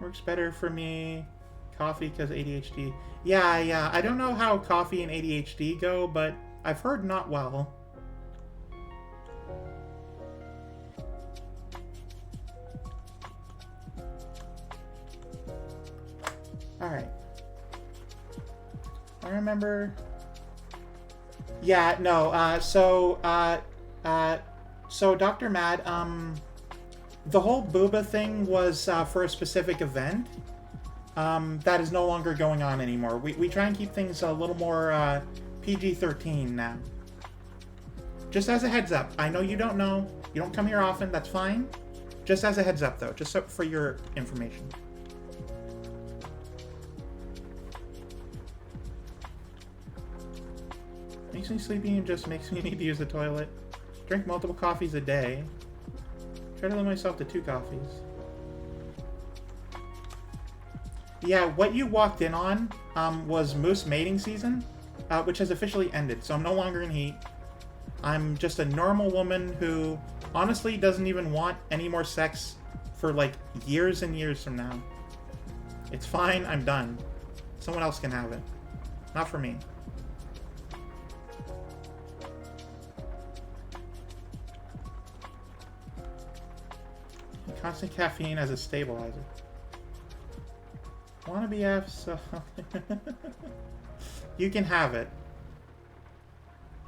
Works better for me. Coffee because ADHD. Yeah. I don't know how coffee and ADHD go, but I've heard not well. Alright. I remember... Yeah, no, so Dr. Mad, the whole booba thing was for a specific event. That is no longer going on anymore. We try and keep things a little more PG-13 now. Just as a heads up. I know you don't know. You don't come here often. That's fine. Just as a heads up, though. Just so for your information. Makes me sleepy and just makes me need to use the toilet. Drink multiple coffees a day. Try to limit myself to 2 coffees. Yeah, what you walked in on was moose mating season, which has officially ended, so I'm no longer in heat. I'm just a normal woman who honestly doesn't even want any more sex for like years and years from now. It's fine, I'm done. Someone else can have it. Not for me. Constant caffeine as a stabilizer. Wanna be F, so you can have it.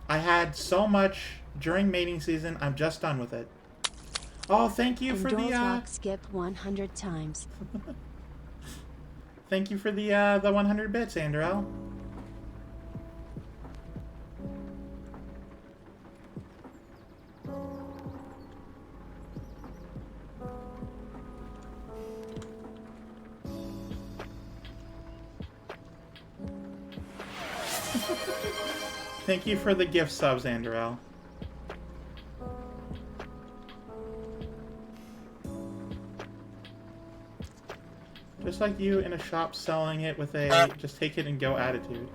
I had so much during mating season, I'm just done with it. Oh, thank you for the Rock skipped 100 times. Thank you for the 100 bits, Andrel. Thank you for the gift subs, Andrel. Just like you in a shop selling it with a just take it and go attitude.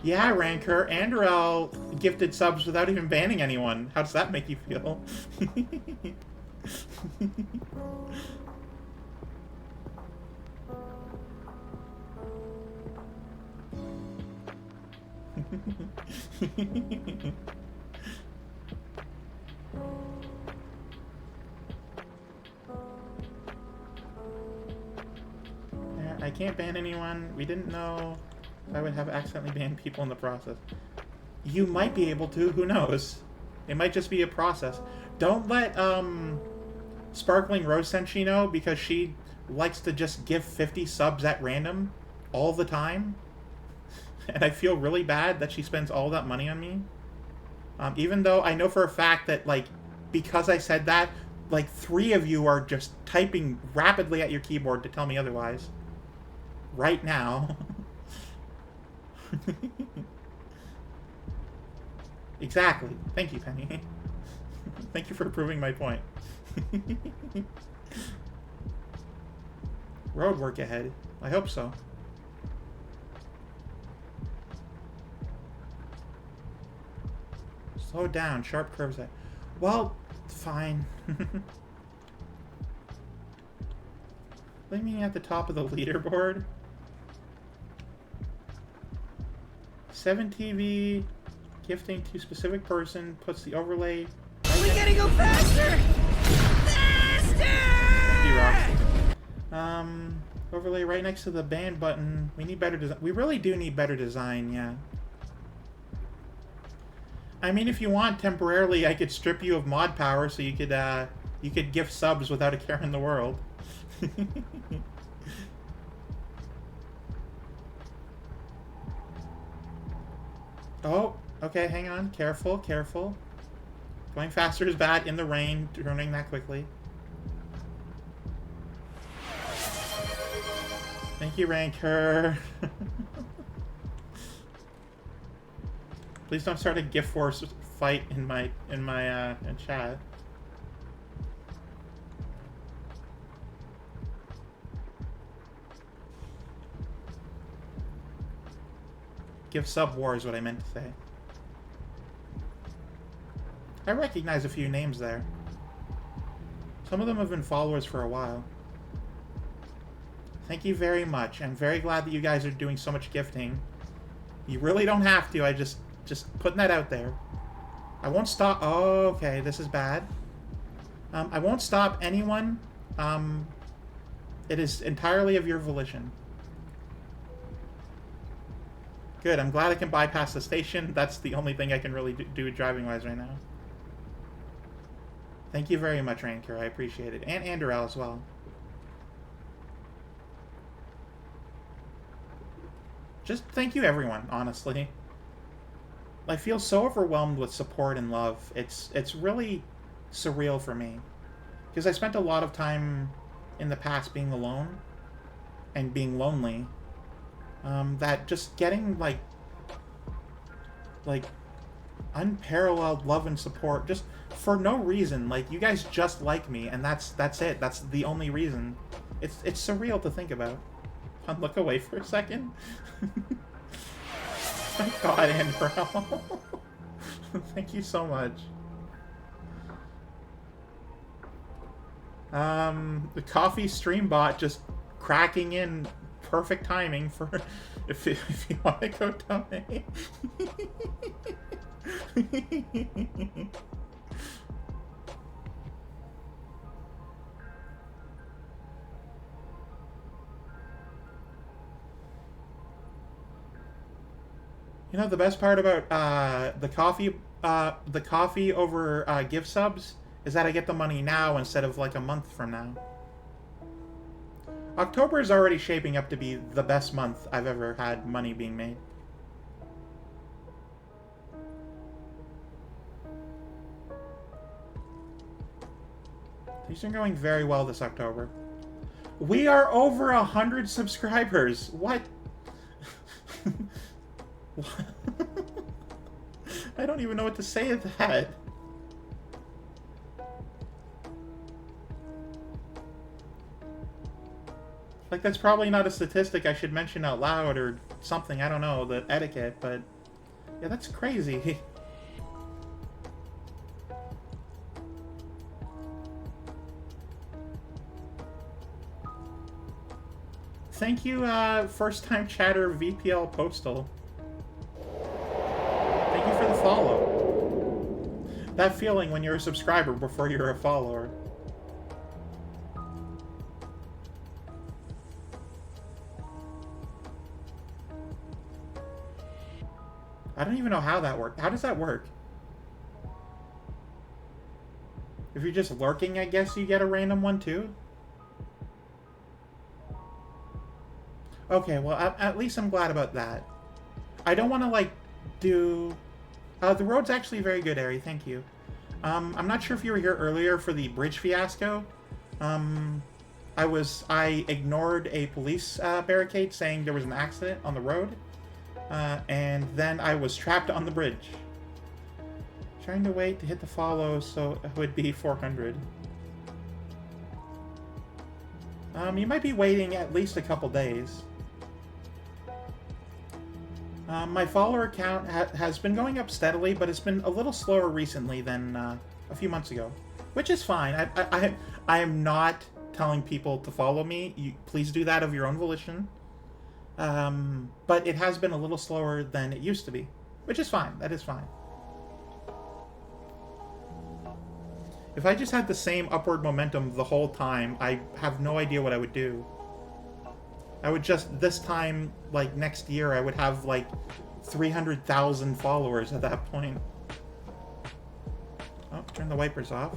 Yeah, Rancor, Andrel gifted subs without even banning anyone. How does that make you feel? Yeah, I can't ban anyone. We didn't know if I would have accidentally banned people in the process. You might be able to, who knows? It might just be a process. Don't let Sparkling Rose Senshi know, because she likes to just give 50 subs at random all the time. And I feel really bad that she spends all that money on me. Even though I know for a fact that, like, because I said that, like, 3 of you are just typing rapidly at your keyboard to tell me otherwise. Right now. Exactly. Thank you, Penny. Thank you for proving my point. Road work ahead. I hope so. Slow down. Sharp curves. Well, fine. Leave me at the top of the leaderboard. 7 TV gifting to specific person puts the overlay. We gotta go faster! Faster! Overlay right next to the band button. We need better design. We really do need better design, yeah. I mean, if you want, temporarily, I could strip you of mod power so you could gift subs without a care in the world. Oh, okay, hang on. Careful, careful. Going faster is bad in the rain, turning that quickly. Thank you, Rancor. Please don't start a gift force fight in my in chat. Gift sub war is what I meant to say. I recognize a few names there. Some of them have been followers for a while. Thank you very much. I'm very glad that you guys are doing so much gifting. You really don't have to. I just putting that out there. I won't stop. Oh, okay, this is bad. I won't stop anyone. It is entirely of your volition. Good. I'm glad I can bypass the station. That's the only thing I can really do driving-wise right now. Thank you very much, Rancor. I appreciate it. And Andorel as well. Just thank you, everyone, honestly. I feel so overwhelmed with support and love. It's really surreal for me. Because I spent a lot of time in the past being alone and being lonely. That just getting, like unparalleled love and support, just for no reason. Like, you guys just like me, and that's it. That's the only reason. It's surreal to think about. Look away for a second. My God, Andrew. Thank you so much. The coffee stream bot just cracking in perfect timing for if you want to go donate. You know, the best part about the coffee over gift subs is that I get the money now instead of like a month from now. October is already shaping up to be the best month I've ever had money being made. These are going very well this October. We are over 100 subscribers. What? I don't even know what to say to that. Like, that's probably not a statistic I should mention out loud or something. I don't know, the etiquette, but yeah, that's crazy. Thank you, first-time chatter VPL Postal. Thank you for the follow. That feeling when you're a subscriber before you're a follower. I don't even know how that works. How does that work? If you're just lurking, I guess you get a random one too? Okay, well, at least I'm glad about that. I don't want to, like, do... the road's actually very good, Ari. Thank you. I'm not sure if you were here earlier for the bridge fiasco. I ignored a police barricade saying there was an accident on the road. And then I was trapped on the bridge. Trying to wait to hit the follow so it would be 400. You might be waiting at least a couple days. My follower count has been going up steadily, but it's been a little slower recently than a few months ago. Which is fine. I am not telling people to follow me. Please do that of your own volition. But it has been a little slower than it used to be. Which is fine. That is fine. If I just had the same upward momentum the whole time, I have no idea what I would do. I would just, this time, like, next year, I would have, like, 300,000 followers at that point. Oh, turn the wipers off.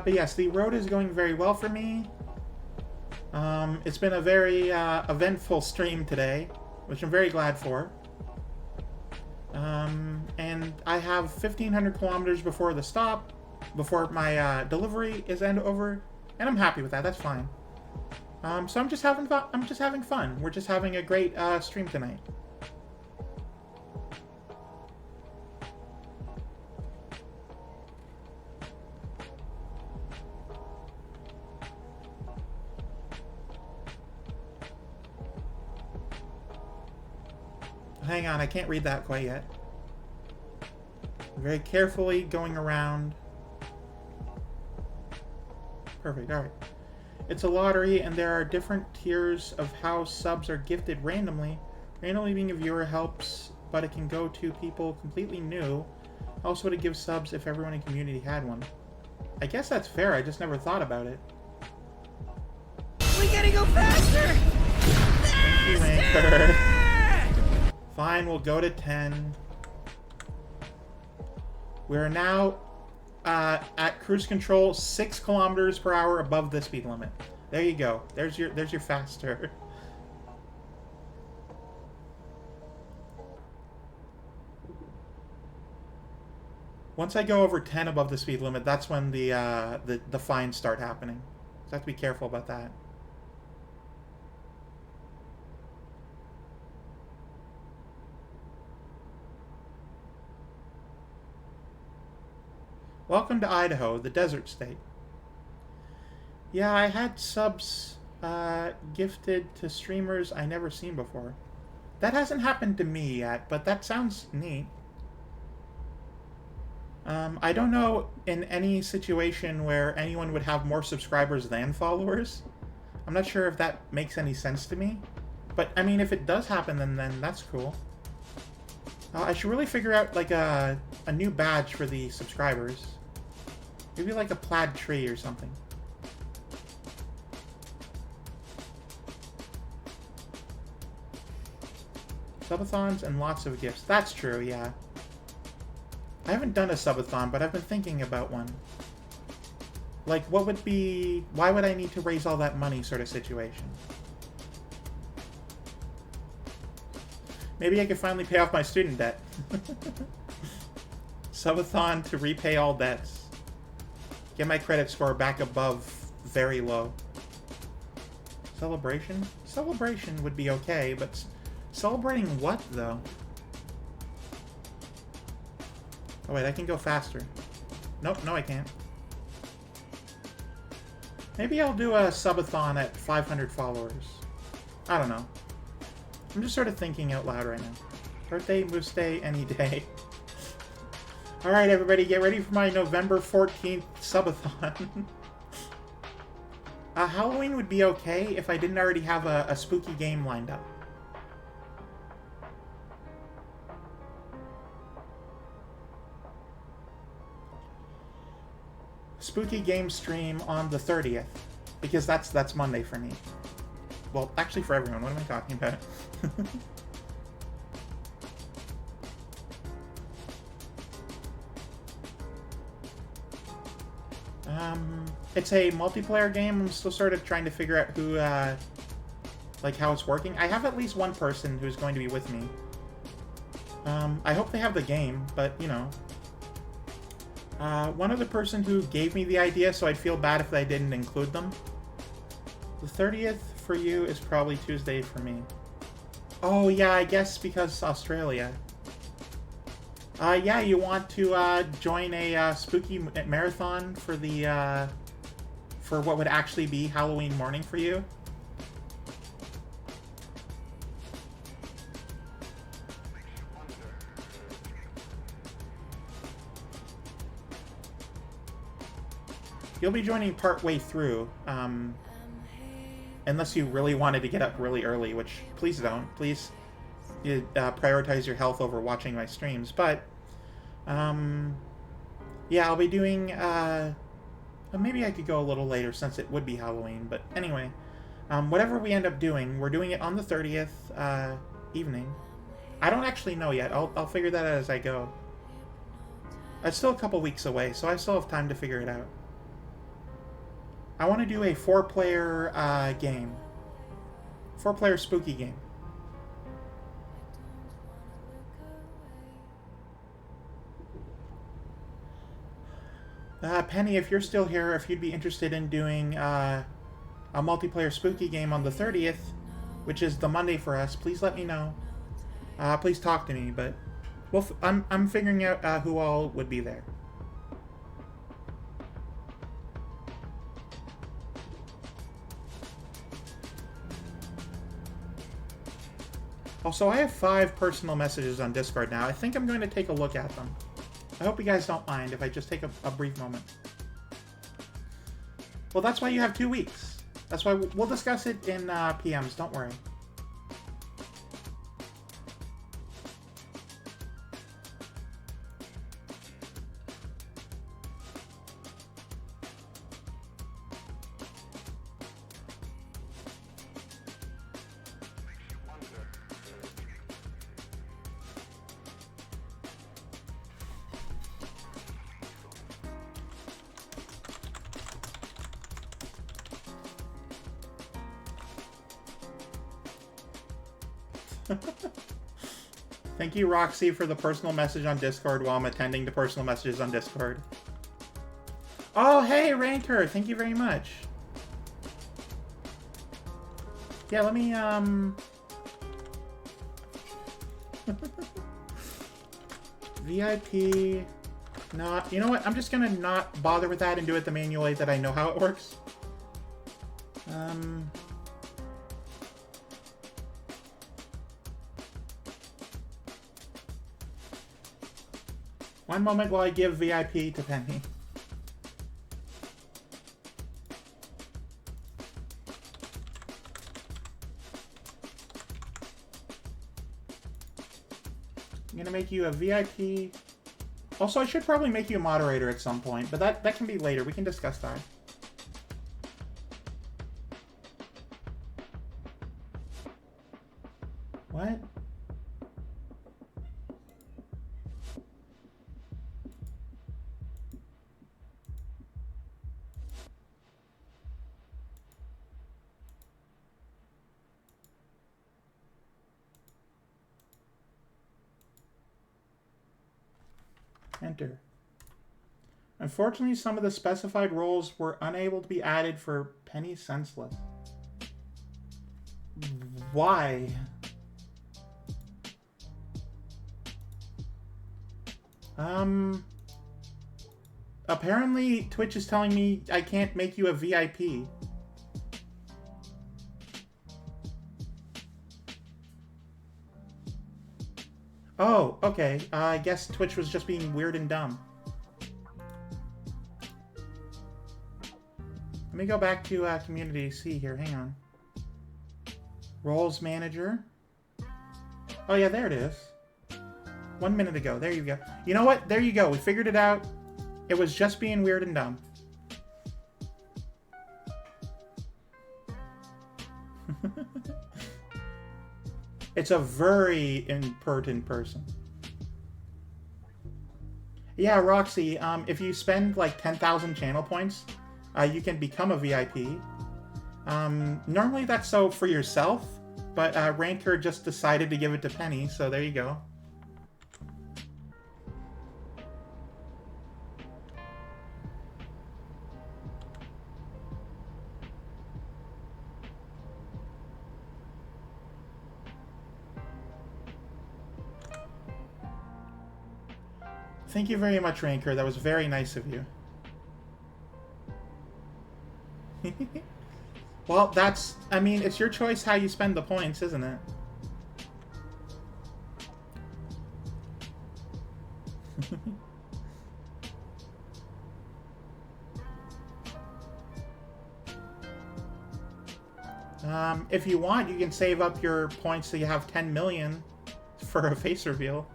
But yes, the road is going very well for me. It's been a very eventful stream today, which I'm very glad for. And I have 1,500 kilometers before the stop, before my delivery is over, and I'm happy with that. That's fine. So I'm just having fun. We're just having a great stream tonight. Hang on, I can't read that quite yet. Very carefully going around. Perfect, alright. It's a lottery, and there are different tiers of how subs are gifted randomly. Randomly being a viewer helps, but it can go to people completely new. Also, to give subs if everyone in community had one. I guess that's fair, I just never thought about it. We gotta go faster! Thank you, Anchor. Fine, we'll go to 10. We're now at cruise control 6 kilometers per hour above the speed limit. There you go. There's your faster. Once I go over 10 above the speed limit, that's when the fines start happening. So I have to be careful about that. Welcome to Idaho, the desert state. Yeah, I had subs gifted to streamers I never seen before. That hasn't happened to me yet, but that sounds neat. I don't know in any situation where anyone would have more subscribers than followers. I'm not sure if that makes any sense to me. But, I mean, if it does happen, then that's cool. I should really figure out, like, a new badge for the subscribers. Maybe, like, a plaid tree or something. Subathons and lots of gifts. That's true, yeah. I haven't done a subathon, but I've been thinking about one. Like, what would be... Why would I need to raise all that money sort of situation? Maybe I could finally pay off my student debt. Subathon to repay all debts. Get my credit score back above very low. Celebration? Celebration would be okay, but celebrating what, though? Oh wait, I can go faster. Nope, no I can't. Maybe I'll do a subathon at 500 followers. I don't know. I'm just sort of thinking out loud right now. Birthday, Moose Day, any day. Alright everybody, get ready for my November 14th subathon. Halloween would be okay if I didn't already have a spooky game lined up. Spooky game stream on the 30th, because that's Monday for me. Well, actually for everyone. What am I talking about? It's a multiplayer game. I'm still sort of trying to figure out who, like how it's working. I have at least one person who's going to be with me. I hope they have the game, but you know. One other person who gave me the idea, so I'd feel bad if I didn't include them. The 30th for you is probably Tuesday for me. Oh, yeah, I guess because Australia. Yeah, you want to join a spooky marathon for the for what would actually be Halloween morning for you? You'll be joining partway through, unless you really wanted to get up really early, which please don't. Please prioritize your health over watching my streams. But, yeah, I'll be doing, maybe I could go a little later since it would be Halloween. But anyway, whatever we end up doing, we're doing it on the 30th evening. I don't actually know yet. I'll figure that out as I go. It's still a couple weeks away, so I still have time to figure it out. I want to do a 4-player game. 4-player spooky game. Penny, if you're still here, if you'd be interested in doing a multiplayer spooky game on the 30th, which is the Monday for us, please let me know. Please talk to me, but I'm figuring out who all would be there. Also, I have 5 personal messages on Discord now. I think I'm going to take a look at them. I hope you guys don't mind if I just take a brief moment. Well, that's why you have 2 weeks. That's why we'll discuss it in PMs, don't worry. Thank you, Roxy, for the personal message on Discord while I'm attending to personal messages on Discord. Oh, hey, Ranker! Thank you very much. Yeah, let me, VIP No, you know what? I'm just gonna not bother with that and do it the manual way that I know how it works. One moment while I give VIP to Penny. I'm gonna make you a VIP. Also, I should probably make you a moderator at some point, but that can be later. We can discuss that. What? Enter. Unfortunately, some of the specified roles were unable to be added for Penny Senseless. Why? Apparently Twitch is telling me I can't make you a VIP. Oh, okay. I guess Twitch was just being weird and dumb. Let me go back to Community C here. Hang on. Roles Manager. Oh, yeah, there it is. 1 minute ago. There you go. You know what? There you go. We figured it out. It was just being weird and dumb. It's a very impertinent person. Yeah, Roxy, if you spend like 10,000 channel points, you can become a VIP. Normally that's so for yourself, but Ranker just decided to give it to Penny, so there you go. Thank you very much, Ranker. That was very nice of you. Well, that's... I mean, it's your choice how you spend the points, isn't it? If you want, you can save up your points so you have 10 million for a face reveal.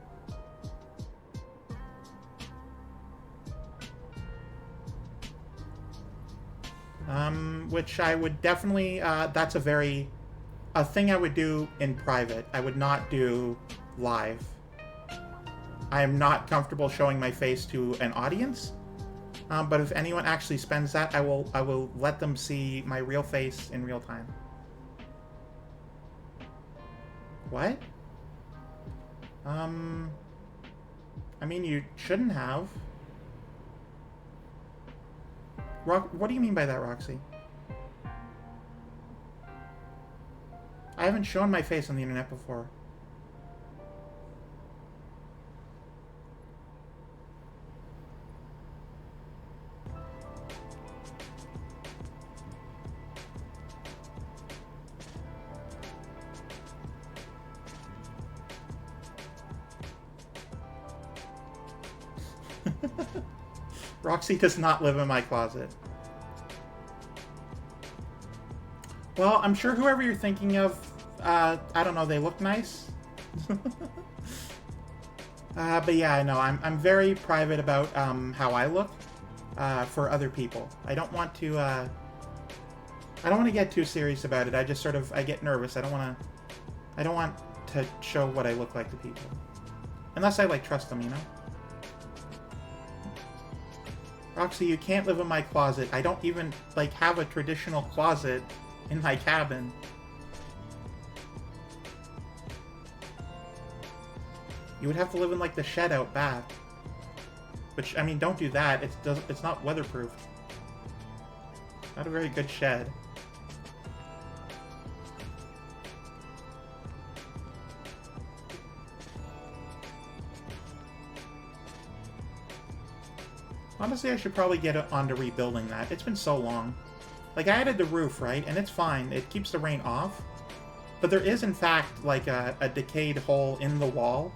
Which I would definitely, that's a thing I would do in private. I would not do live. I am not comfortable showing my face to an audience, but if anyone actually spends that, I will let them see my real face in real time. What? I mean, you shouldn't have. What do you mean by that, Roxy? I haven't shown my face on the internet before. Roxy does not live in my closet. Well, I'm sure whoever you're thinking of, I don't know, they look nice. But yeah, no, I'm very private about how I look for other people. I don't want to get too serious about it. I just sort of, I get nervous. I don't want to show what I look like to people. Unless I, like, trust them, you know? Roxy, you can't live in my closet. I don't even, like, have a traditional closet in my cabin. You would have to live in, like, the shed out back. Which, I mean, don't do that. It's not weatherproof. Not a very good shed. Honestly, I should probably get onto rebuilding that. It's been so long. Like, I added the roof, right? And it's fine. It keeps the rain off. But there is, in fact, like a decayed hole in the wall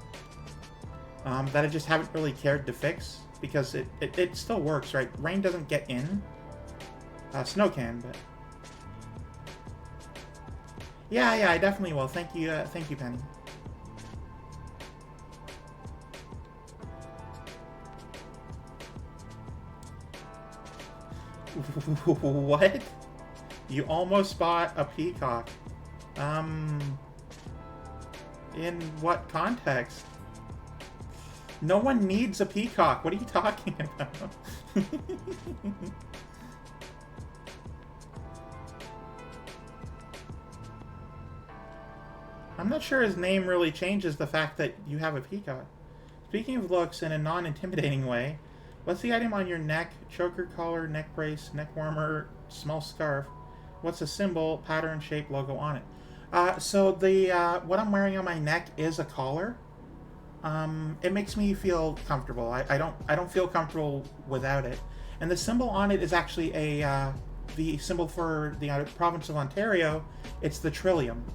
that I just haven't really cared to fix. Because it still works, right? Rain doesn't get in. Snow can, but... Yeah, I definitely will. Thank you, Penny. What? You almost bought a peacock. In what context? No one needs a peacock. What are you talking about? I'm not sure his name really changes the fact that you have a peacock. Speaking of looks in a non-intimidating way, what's the item on your neck? Choker collar, neck brace, neck warmer, small scarf. What's the symbol, pattern, shape, logo on it? So the what I'm wearing on my neck is a collar. It makes me feel comfortable. I don't feel comfortable without it. And the symbol on it is actually the symbol for the province of Ontario. It's the trillium.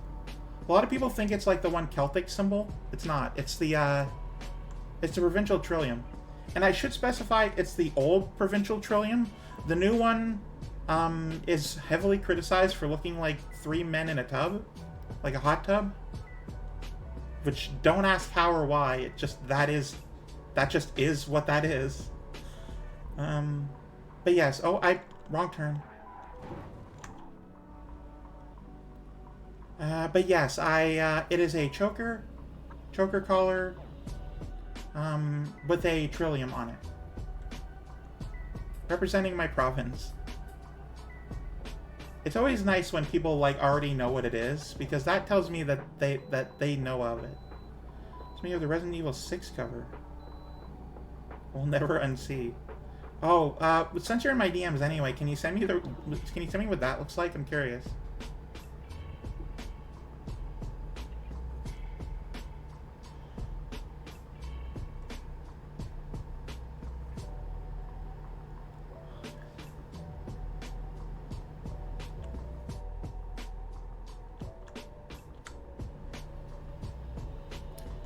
A lot of people think it's like the one Celtic symbol. It's not. It's the provincial trillium. And I should specify it's the old provincial trillium. The new one is heavily criticized for looking like three men in a tub, like a hot tub. Which, don't ask how or why. It just that just is what that is. But yes. Oh, wrong turn. But yes, it is a choker collar, with a trillium on it, representing my province. It's always nice when people like already know what it is, because that tells me that they know of it. It's me of the Resident Evil 6 cover. We'll never unsee. Oh, since you're in my DMs anyway, can you send me what that looks like? I'm curious.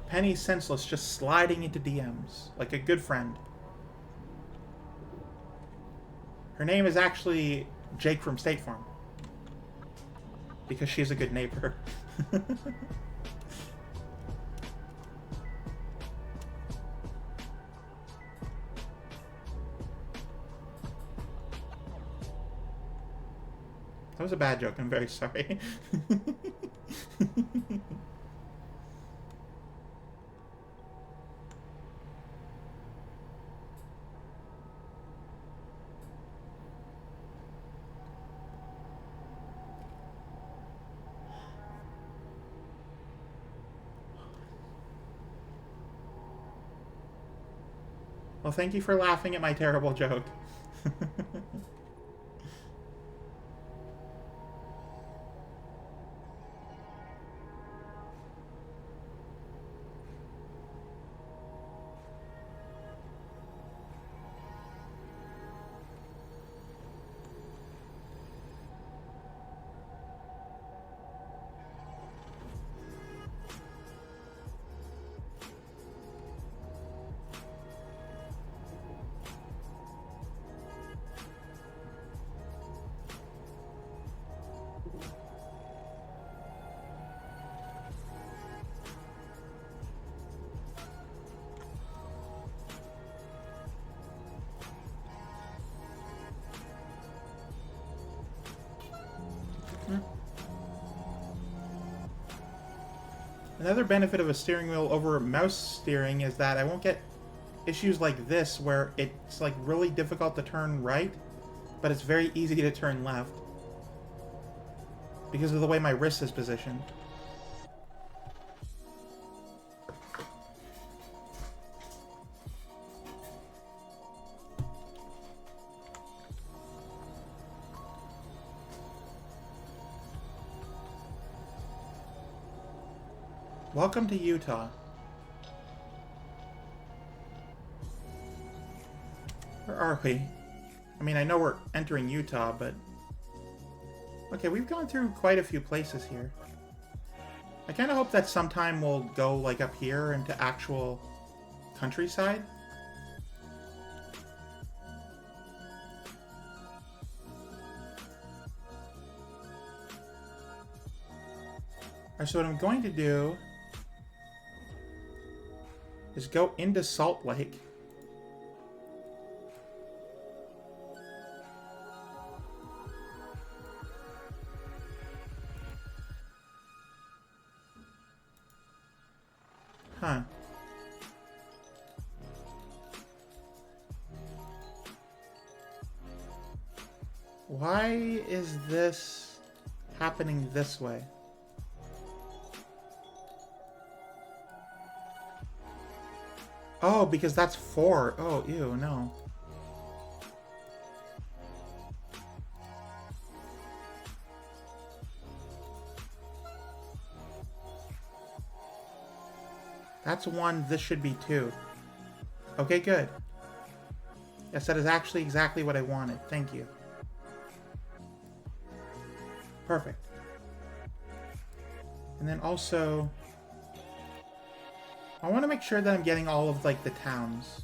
Penny's senseless, just sliding into DMs like a good friend. Her name is actually Jake from State Farm. Because she's a good neighbor. That was a bad joke, I'm very sorry. Well, thank you for laughing at my terrible joke. Another benefit of a steering wheel over mouse steering is that I won't get issues like this where it's like really difficult to turn right, but it's very easy to turn left because of the way my wrist is positioned. Welcome to Utah. Where are are we? I mean, I know we're entering Utah, but... Okay, we've gone through quite a few places here. I kind of hope that sometime we'll go, like, up here into actual countryside. Alright, so what I'm going to do is go into Salt Lake. Huh. Why is this happening this way? Oh, because that's 4. Oh, ew, no. That's 1, this should be 2. Okay, good. Yes, that is actually exactly what I wanted. Thank you. Perfect. And then also... I want to make sure that I'm getting all of, like, the towns.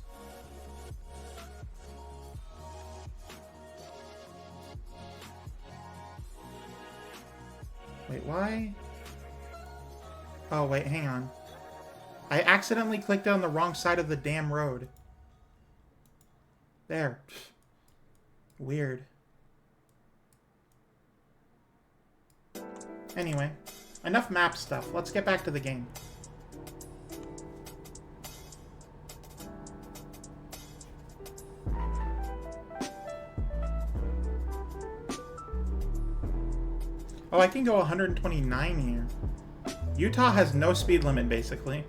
Wait, why? Oh, wait, hang on. I accidentally clicked on the wrong side of the damn road. There. Weird. Anyway, enough map stuff. Let's get back to the game. Oh, I can go 129 here. Utah has no speed limit, basically.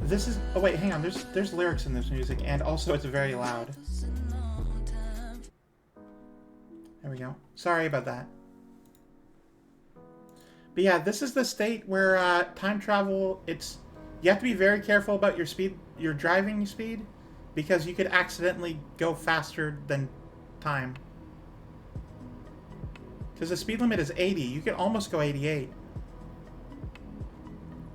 This is... Oh, wait, hang on. There's lyrics in this music, and also it's very loud. There we go. Sorry about that. But yeah, this is the state where time travel, it's... You have to be very careful about your speed, your driving speed, because you could accidentally go faster than time. Because the speed limit is 80. You could almost go 88.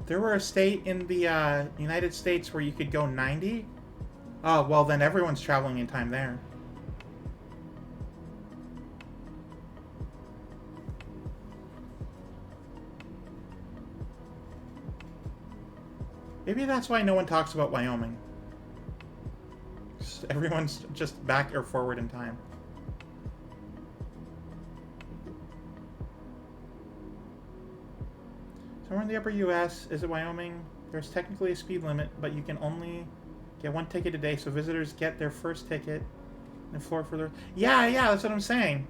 There were a state in the United States where you could go 90. Oh, well then everyone's traveling in time there. Maybe that's why no one talks about Wyoming. Everyone's just back or forward in time. Somewhere in the upper US, is it Wyoming? There's technically a speed limit, but you can only get 1 ticket a day, so visitors get their first ticket and floor for their... Yeah, that's what I'm saying.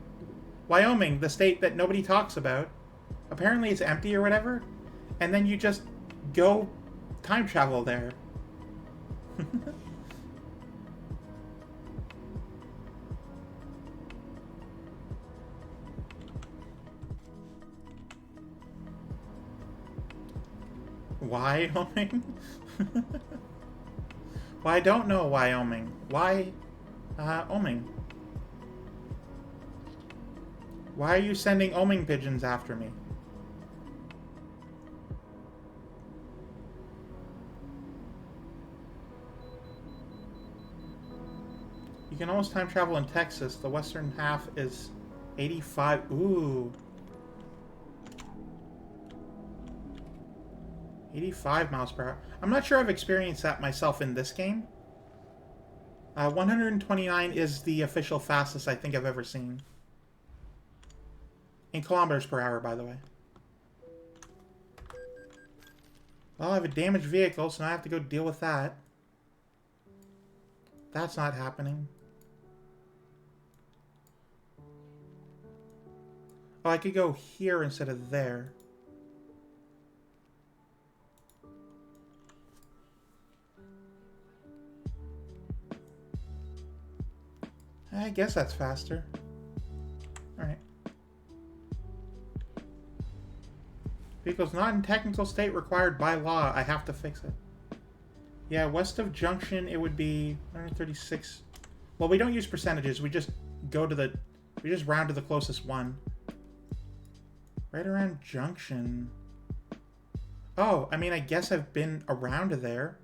Wyoming, the state that nobody talks about. Apparently it's empty or whatever, and then you just go time travel there. Wyoming? Well, I don't know Wyoming. Why, Oming? Why are you sending Oming pigeons after me? You can almost time travel in Texas. The western half is 85. Ooh. 85 miles per hour. I'm not sure I've experienced that myself in this game. 129 is the official fastest I think I've ever seen. In kilometers per hour, by the way. Well, I have a damaged vehicle, so now I have to go deal with that. That's not happening. Oh, I could go here instead of there. I guess that's faster. Alright. Vehicle's not in technical state required by law. I have to fix it. Yeah, west of Junction, it would be 136. Well, we don't use percentages. We just go to the... We just round to the closest one. Right around Junction. Oh, I mean, I guess I've been around there.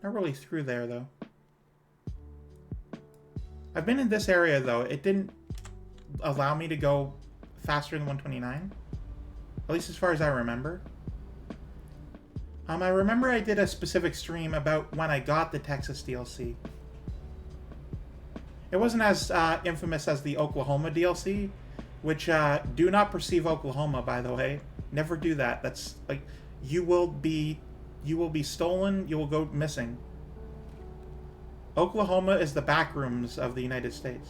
Not really through there, though. I've been in this area, though. It didn't allow me to go faster than 129. At least as far as I remember. I remember I did a specific stream about when I got the Texas DLC. It wasn't as infamous as the Oklahoma DLC, which do not perceive Oklahoma, by the way. Never do that. That's like you will be stolen, you will go missing. Oklahoma is the back rooms of the United States.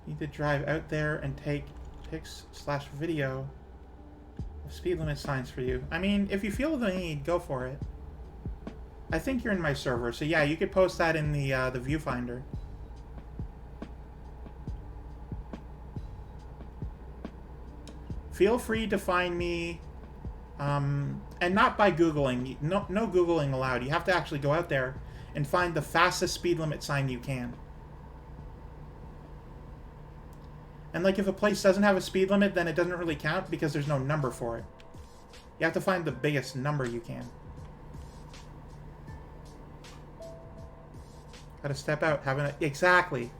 You need to drive out there and take pics/video of speed limit signs for you. I mean, if you feel the need, go for it. I think you're in my server, so yeah, you could post that in the viewfinder. Feel free to find me, and not by Googling. No Googling allowed. You have to actually go out there and find the fastest speed limit sign you can. And like if a place doesn't have a speed limit, then it doesn't really count because there's no number for it. You have to find the biggest number you can. Gotta step out, exactly.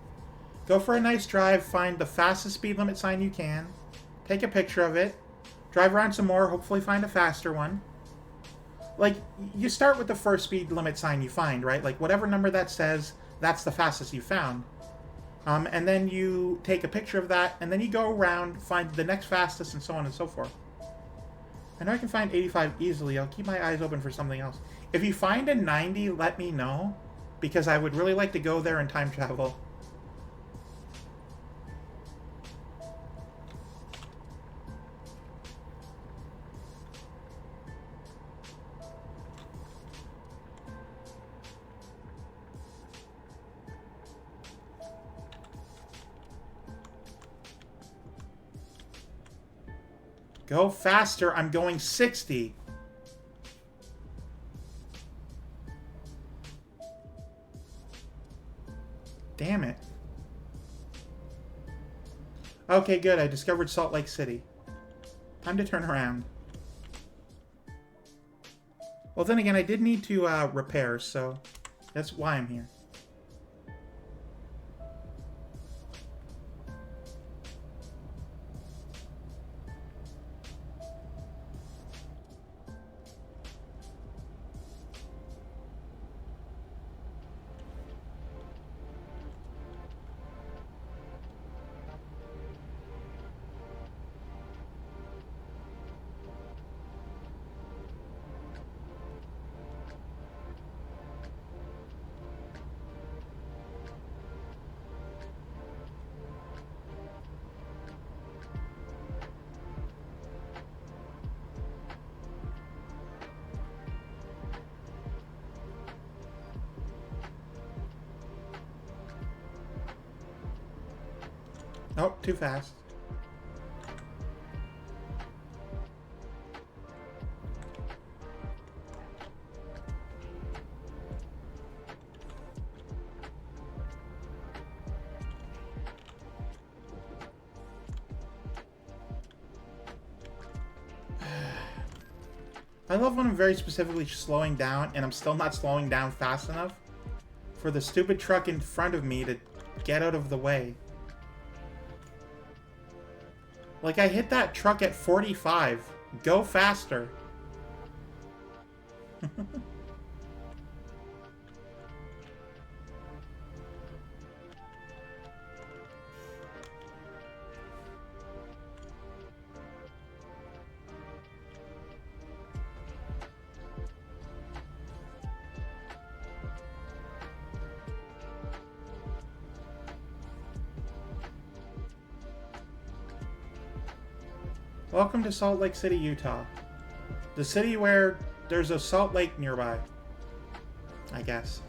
Go for a nice drive, find the fastest speed limit sign you can, take a picture of it, drive around some more, hopefully find a faster one. Like, you start with the first speed limit sign you find, right? Like, whatever number that says, that's the fastest you found. And then you take a picture of that, and then you go around, find the next fastest, and so on and so forth. I know I can find 85 easily. I'll keep my eyes open for something else. If you find a 90, let me know, because I would really like to go there and time travel. Go faster, I'm going 60. Damn it. Okay, good, I discovered Salt Lake City. Time to turn around. Well, then again, I did need to repair, so that's why I'm here. Oh, too fast. I love when I'm very specifically slowing down and I'm still not slowing down fast enough for the stupid truck in front of me to get out of the way. Like, I hit that truck at 45. Go faster. Welcome to Salt Lake City, Utah. The city where there's a salt lake nearby. I guess.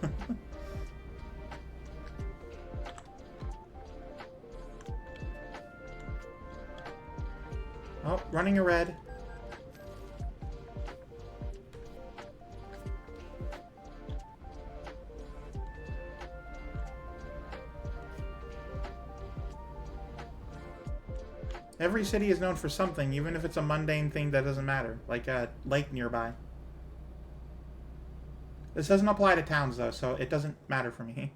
Oh, running a red. Every city is known for something, even if it's a mundane thing that doesn't matter, like a lake nearby. This doesn't apply to towns, though, so it doesn't matter for me.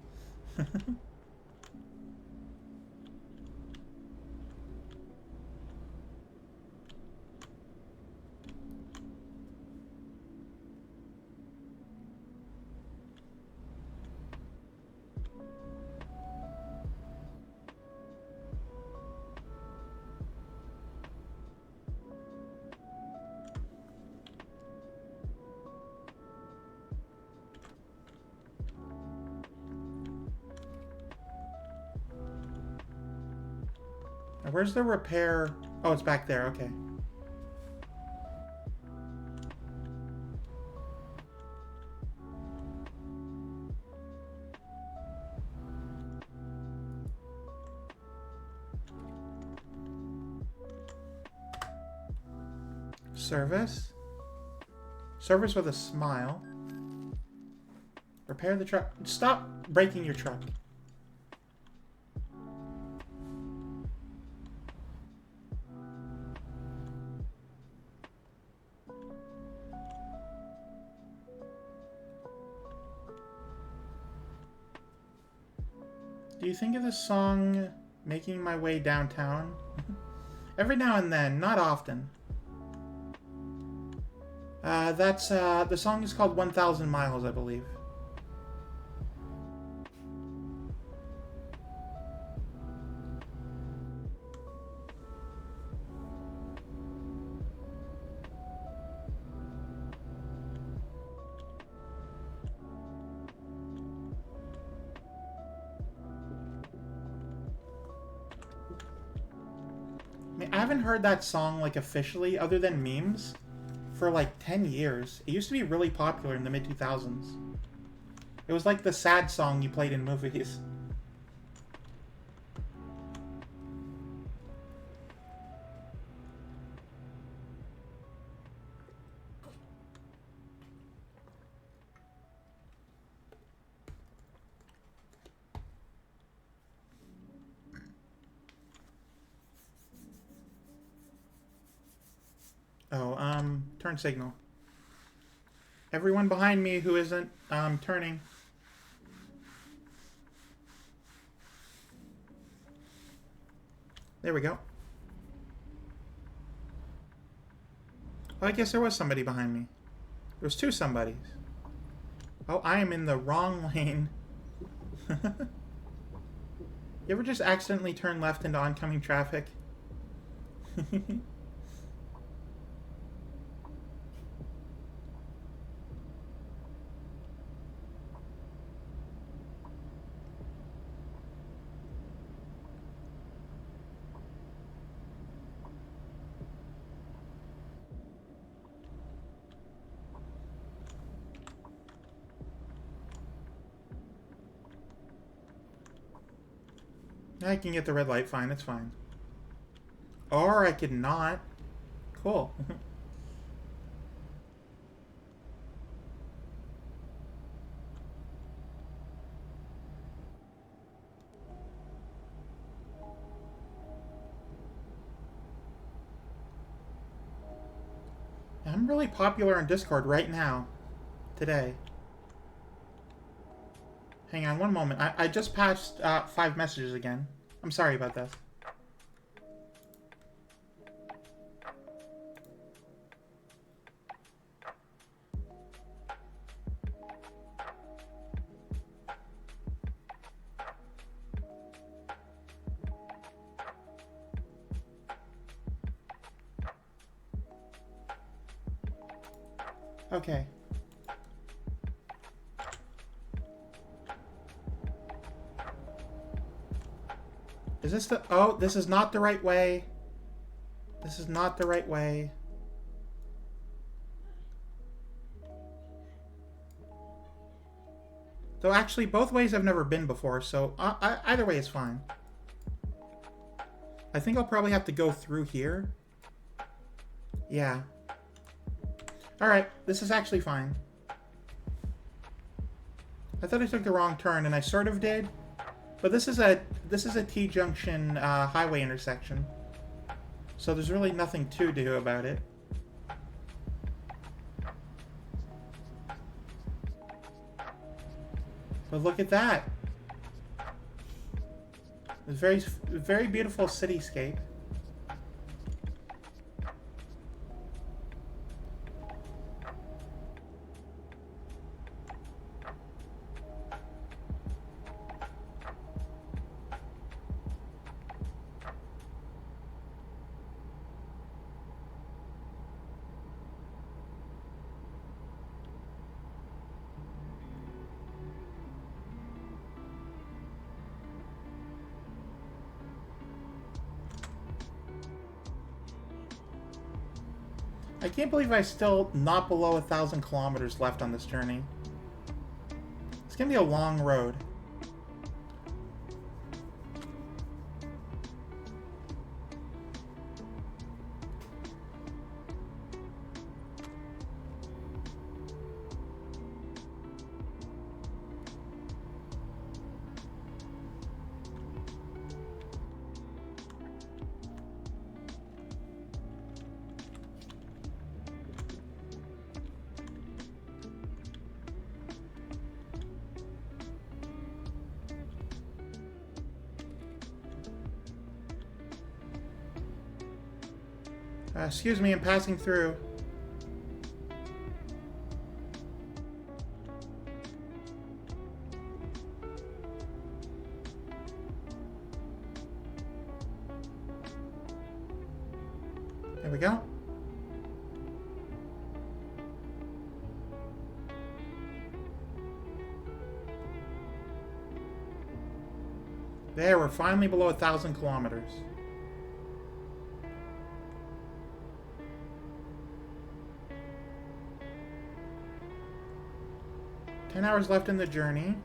Where's the repair? Oh, it's back there. Okay. Service. Service with a smile. Repair the truck. Stop breaking your truck. Do you think of this song making my way downtown? Every now and then, not often. The song is called 1,000 Miles, I believe. I haven't heard that song, like, officially, other than memes, for, like, 10 years. It used to be really popular in the mid-2000s. It was like the sad song you played in movies. Oh, turn signal. Everyone behind me who isn't, turning. There we go. Well, I guess there was somebody behind me. There was two somebodies. Oh, I am in the wrong lane. You ever just accidentally turn left into oncoming traffic? I can get the red light fine, it's fine. Or I could not. Cool. I'm really popular on Discord right now. Today. Hang on one moment. I just passed 5 messages again. I'm sorry about that. Okay. Is this the... Oh, this is not the right way. This is not the right way. Though actually, both ways I've never been before, so either way is fine. I think I'll probably have to go through here. Yeah. Alright, this is actually fine. I thought I took the wrong turn, and I sort of did. But this is a T-junction highway intersection. So there's really nothing to do about it. But look at that. It's very beautiful cityscape. I can't believe I still not below 1,000 kilometers left on this journey. It's gonna be a long road. Excuse me, I'm passing through. There we go. There, we're finally below 1,000 kilometers. 10 hours left in the journey.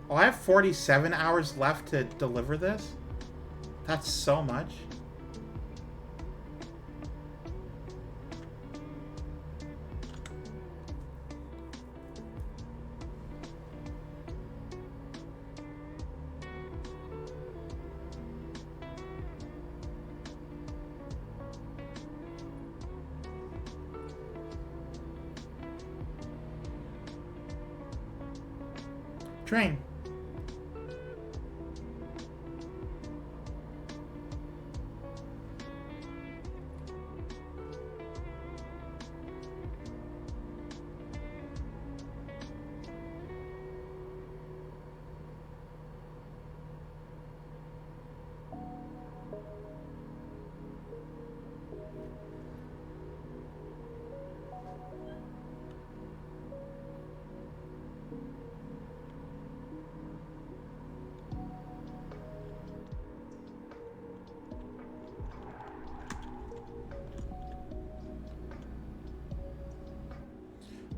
Oh, I have 47 hours left to deliver this? That's so much. Train.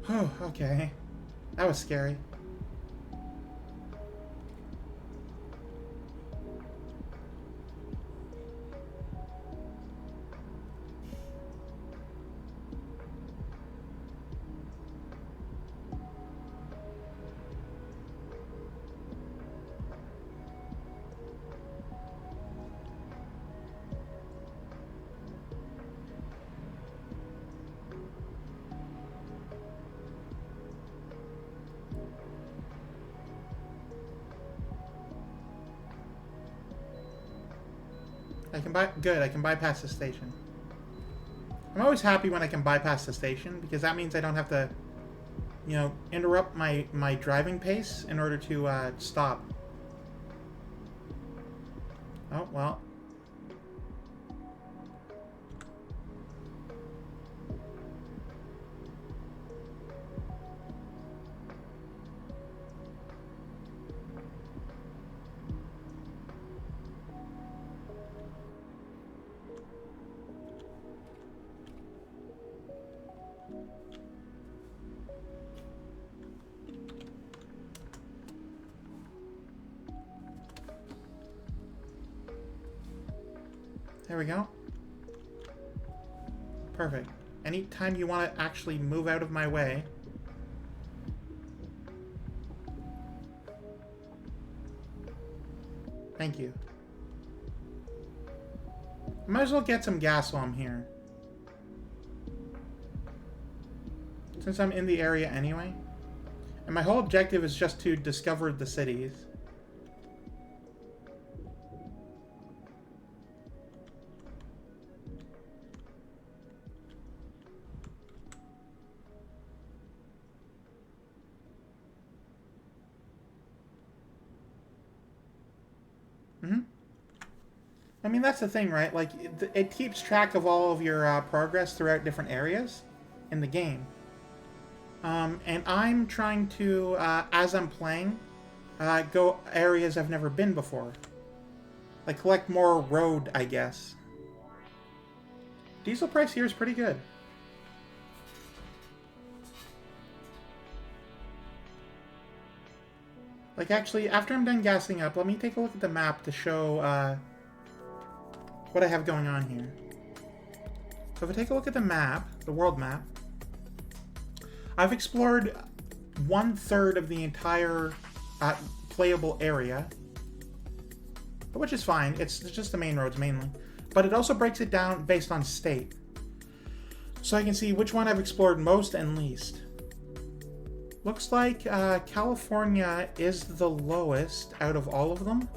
Oh, okay. That was scary. I can bypass the station. I'm always happy when I can bypass the station, because that means I don't have to, you know, interrupt my driving pace in order to stop. Oh, well. There we go. Perfect. Anytime you want to actually move out of my way. Thank you. Might as well get some gas while I'm here. Since I'm in the area anyway. And my whole objective is just to discover the cities. I mean, that's the thing, right? Like, it keeps track of all of your progress throughout different areas in the game. And I'm trying to, as I'm playing, go areas I've never been before. Like, collect more road, I guess. Diesel price here is pretty good. Like, actually, after I'm done gassing up, let me take a look at the map to show, what I have going on here. So if I take a look at the map, the world map, I've explored 1/3 of the entire playable area, which is fine. It's just the main roads mainly. But it also breaks it down based on state. So I can see which one I've explored most and least. Looks like California is the lowest out of all of them.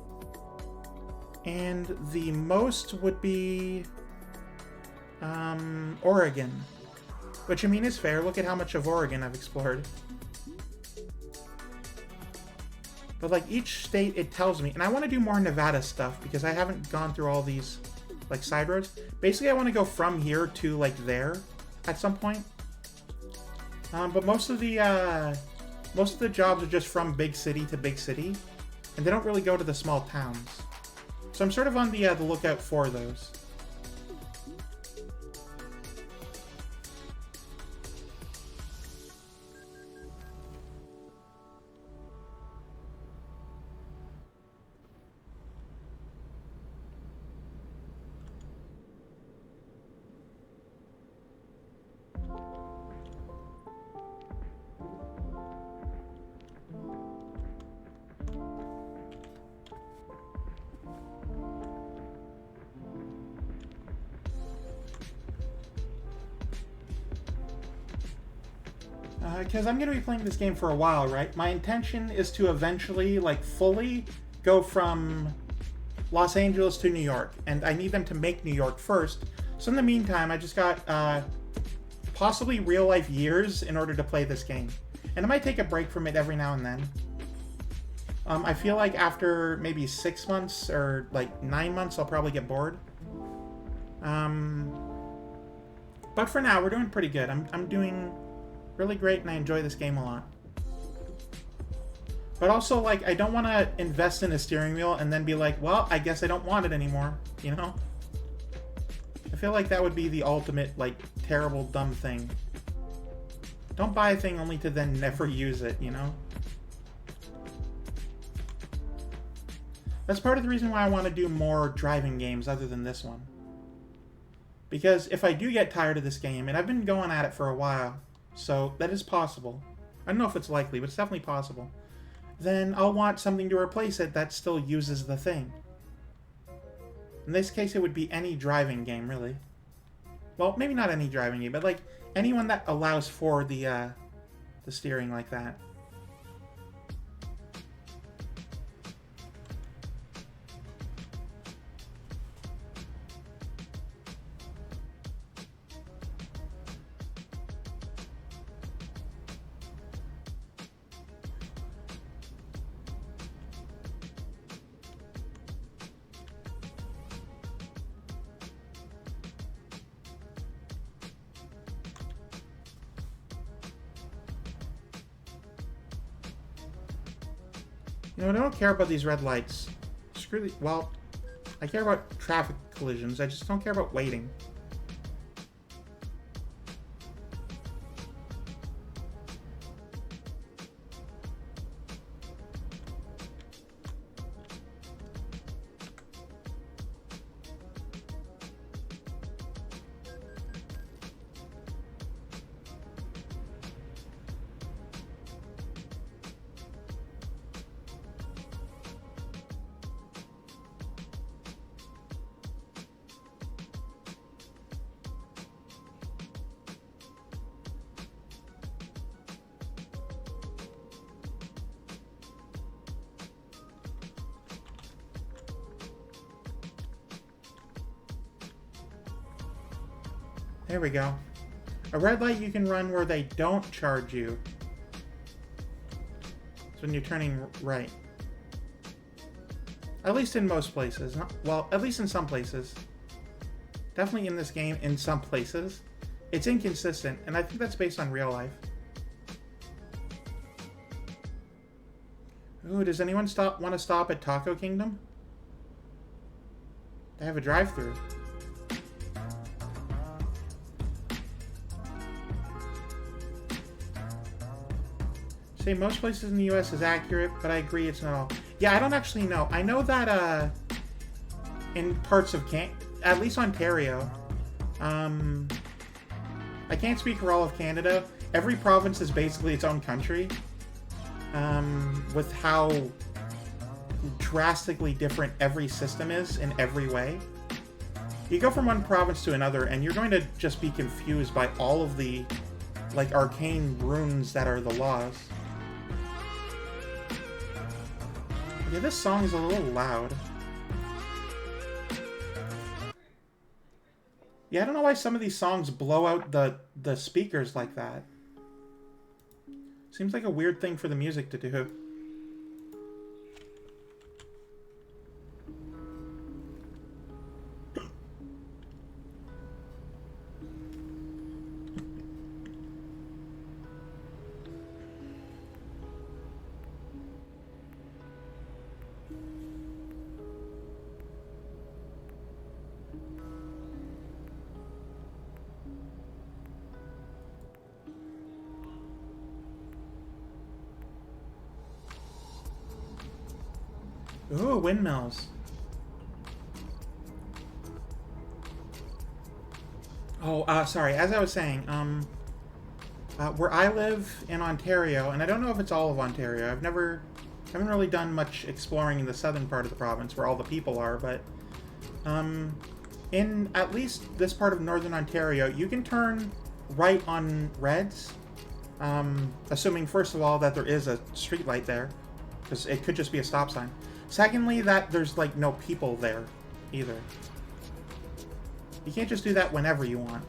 And the most would be Oregon. Which, I mean, is fair. Look at how much of Oregon I've explored. But, like, each state, it tells me. And I want to do more Nevada stuff, because I haven't gone through all these, like, side roads. Basically, I want to go from here to, like, there at some point. But most of the jobs are just from big city to big city. And they don't really go to the small towns. So I'm sort of on the lookout for those. Because I'm going to be playing this game for a while, right? My intention is to eventually, like, fully go from Los Angeles to New York. And I need them to make New York first. So in the meantime, I just got possibly real-life years in order to play this game. And I might take a break from it every now and then. I feel like after maybe 6 months or, like, 9 months, I'll probably get bored. But for now, we're doing pretty good. I'm doing really great, and I enjoy this game a lot. But also, like, I don't want to invest in a steering wheel and then be like, well, I guess I don't want it anymore, you know? I feel like that would be the ultimate, like, terrible, dumb thing. Don't buy a thing only to then never use it, you know? That's part of the reason why I want to do more driving games other than this one. Because if I do get tired of this game, and I've been going at it for a while, so that is possible. I don't know if it's likely, but it's definitely possible. Then I'll want something to replace it that still uses the thing. In this case, it would be any driving game, really. Well, maybe not any driving game, but like anyone that allows for the steering like that. You know, I don't care about these red lights. Screw the... Well, I care about traffic collisions. I just don't care about waiting. There we go. A red light you can run where they don't charge you. It's when you're turning right. At least in most places. Well, at least in some places. Definitely in this game, in some places. It's inconsistent, and I think that's based on real life. Ooh, does anyone want to stop at Taco Kingdom? They have a drive-thru. Say most places in the US is accurate, but I agree it's not all. Yeah, I don't actually know. I know that in parts of at least Ontario, I can't speak for all of Canada. Every province is basically its own country. With how drastically different every system is in every way. You go from one province to another, and you're going to just be confused by all of the, like, arcane runes that are the laws. Yeah, this song is a little loud. Yeah, I don't know why some of these songs blow out the speakers like that. Seems like a weird thing for the music to do. Ooh, windmills. Oh, sorry. As I was saying, where I live in Ontario, and I don't know if it's all of Ontario. Haven't really done much exploring in the southern part of the province where all the people are, but in at least this part of northern Ontario, you can turn right on reds, assuming first of all that there is a street light there, because it could just be a stop sign. Secondly, that there's, like, no people there, either. You can't just do that whenever you want.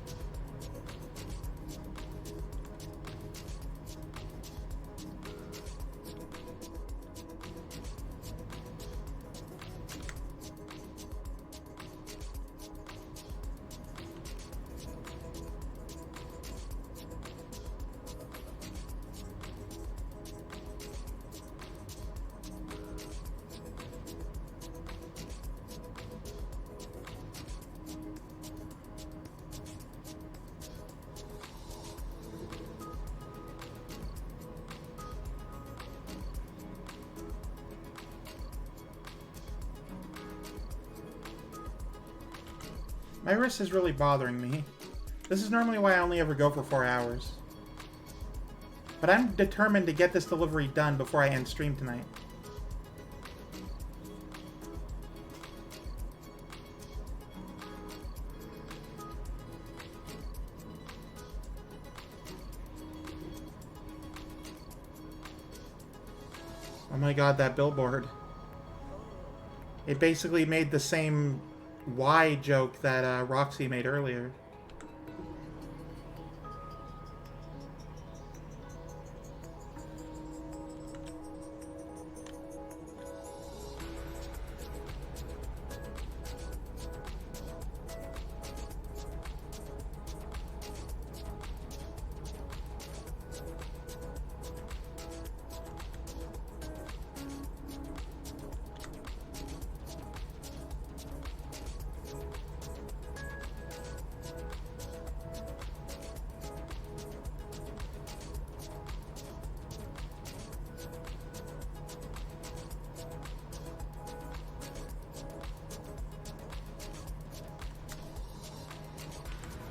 My wrist is really bothering me. This is normally why I only ever go for 4 hours. But I'm determined to get this delivery done before I end stream tonight. Oh my god, that billboard. It basically made the same Y joke that Roxy made earlier.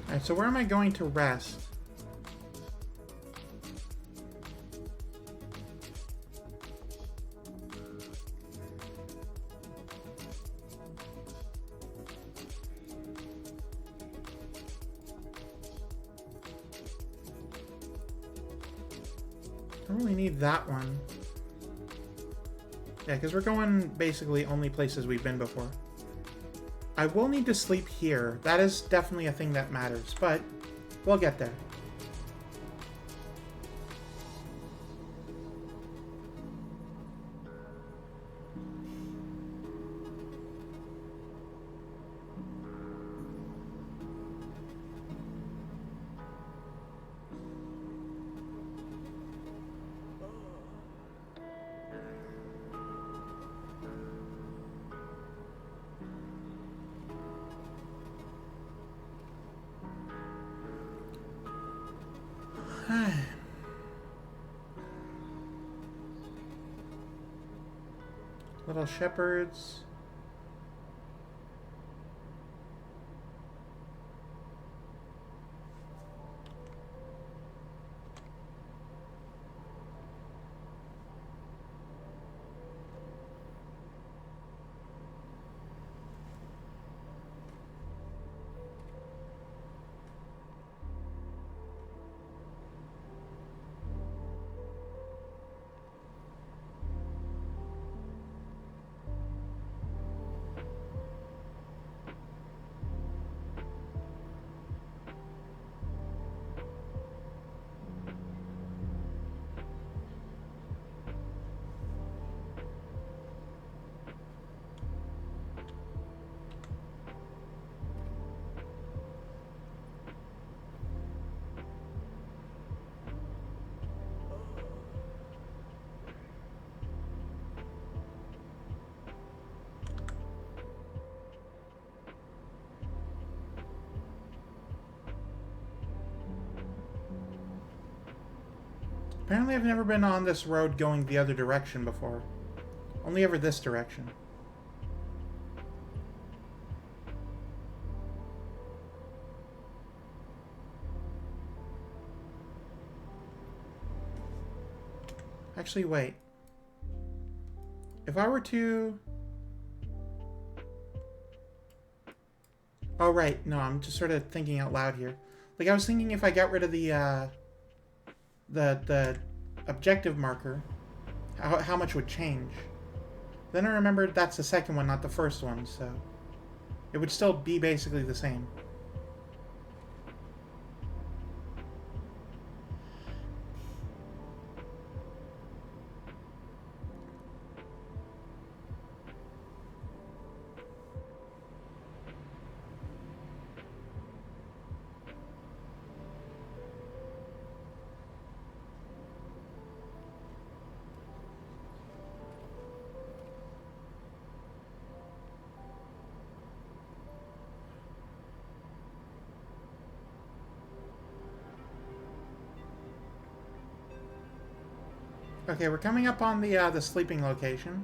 Alright, so where am I going to rest? I don't really need that one. Yeah, because we're going basically only places we've been before. I will need to sleep here. That is definitely a thing that matters, but We'll get there. Little shepherds. Apparently I've never been on this road going the other direction before. Only ever this direction. Actually, wait. If I were to... Oh, right. No, I'm just sort of thinking out loud here. Like, I was thinking if I got rid of the objective marker, how much would change. Then I remembered that's the second one, not the first one, so it would still be basically the same. Okay, we're coming up on the sleeping location.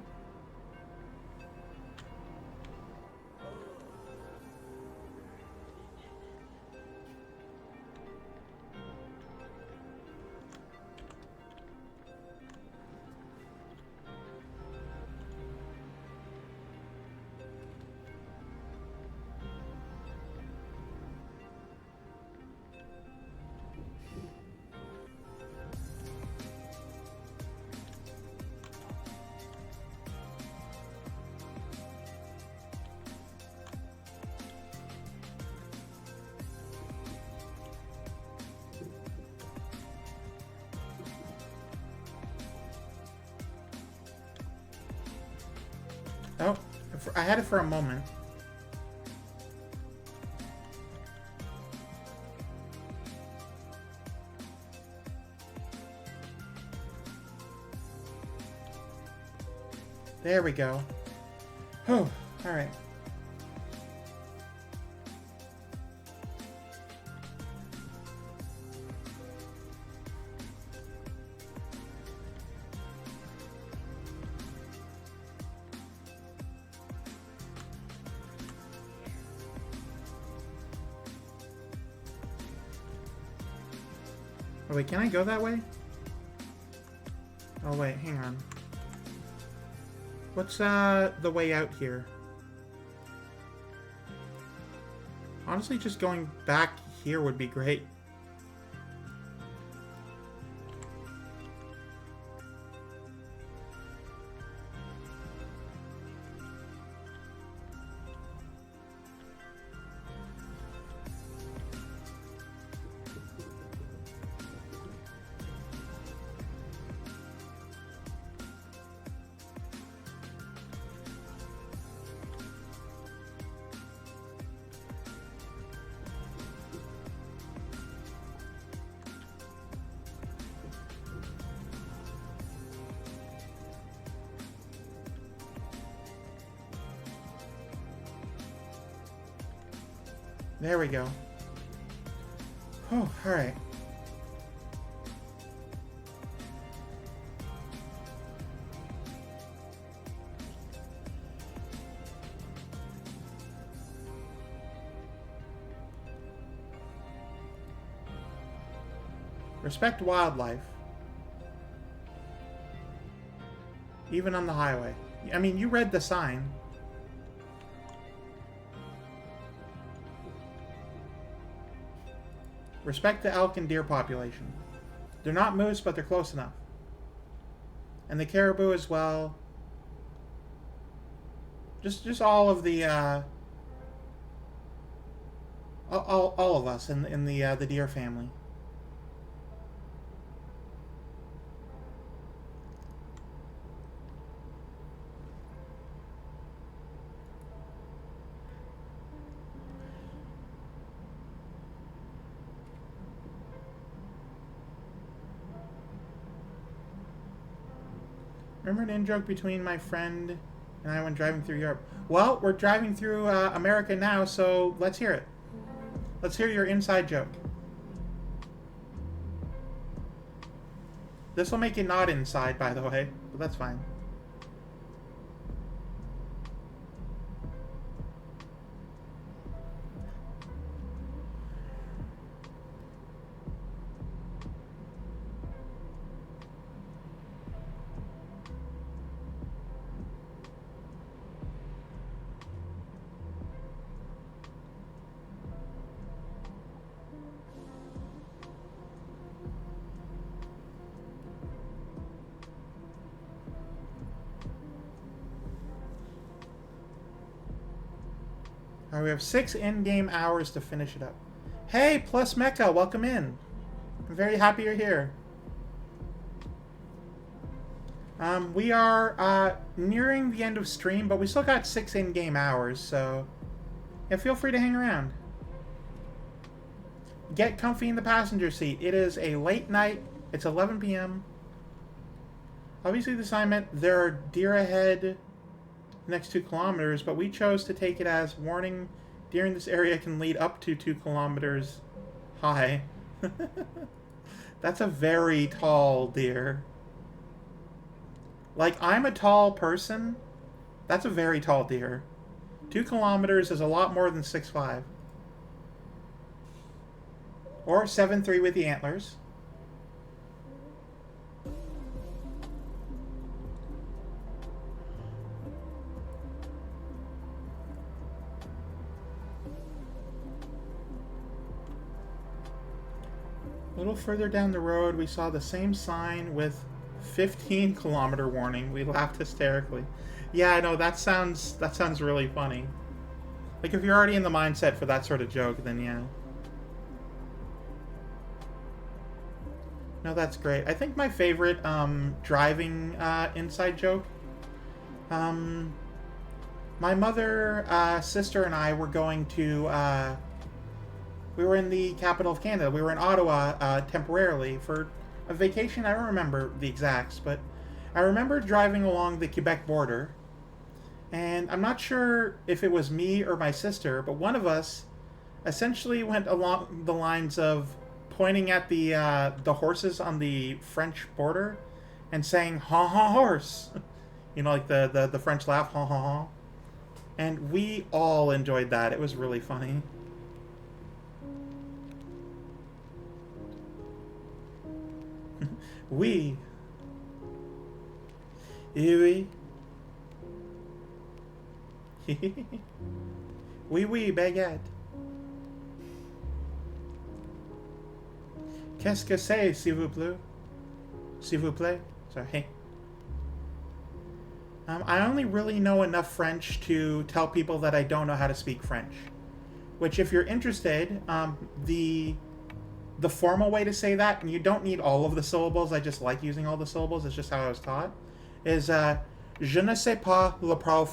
Oh, I had it for a moment. There we go. Oh, alright. Oh wait, can I go that way? Oh wait, hang on. What's the way out here? Honestly, just going back here would be great. There we go. Oh, alright. Respect wildlife. Even on the highway. I mean, you read the sign. Respect the elk and deer population. They're not moose, but they're close enough. And the caribou as well. Just all of the all of us in the deer family. Remember an in-joke between my friend and I when driving through Europe? Well, we're driving through America now, so let's hear it. Let's hear your inside joke. This will make it not inside, by the way, but that's fine. Alright, we have 6 in-game hours to finish it up. Hey, Plus Mecha, welcome in. I'm very happy you're here. We are nearing the end of stream, but we still got 6 in-game hours, so yeah, feel free to hang around. Get comfy in the passenger seat. It is a late night. It's 11 p.m. Obviously, the sign meant there are deer ahead next 2 kilometers, but we chose to take it as warning. Deer in this area can lead up to 2 kilometers high. That's a very tall deer. Like, I'm a tall person. That's a very tall deer. 2 kilometers is a lot more than 6'5". Or 7'3" with the antlers. A little further down the road, we saw the same sign with 15-kilometer warning. We laughed hysterically. Yeah, I know, that sounds really funny. Like, if you're already in the mindset for that sort of joke, then yeah. No, that's great. I think my favorite driving inside joke, my mother, sister, and I were going to, we were in the capital of Canada. We were in Ottawa temporarily for a vacation. I don't remember the exacts, but I remember driving along the Quebec border, and I'm not sure if it was me or my sister, but one of us essentially went along the lines of pointing at the horses on the French border and saying "ha ha horse," you know, like the French laugh, ha ha ha. And we all enjoyed that. It was really funny. Oui. Oui. Oui, oui, baguette. Qu'est-ce que c'est, s'il vous plaît? S'il vous plaît? Sorry. I only really know enough French to tell people that I don't know how to speak French. Which, if you're interested, the formal way to say that, and you don't need all of the syllables, I just like using all the syllables, it's just how I was taught, is je ne sais pas le parle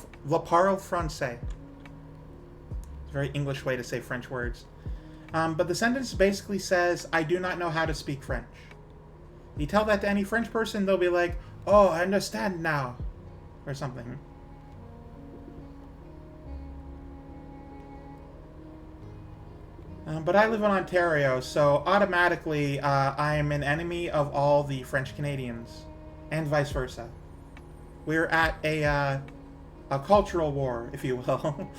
français. It's a very English way to say French words. But the sentence basically says, I do not know how to speak French. You tell that to any French person, they'll be like, oh, I understand now. Or something. But I live in Ontario, so automatically I am an enemy of all the French Canadians, and vice versa. We're at a cultural war, if you will.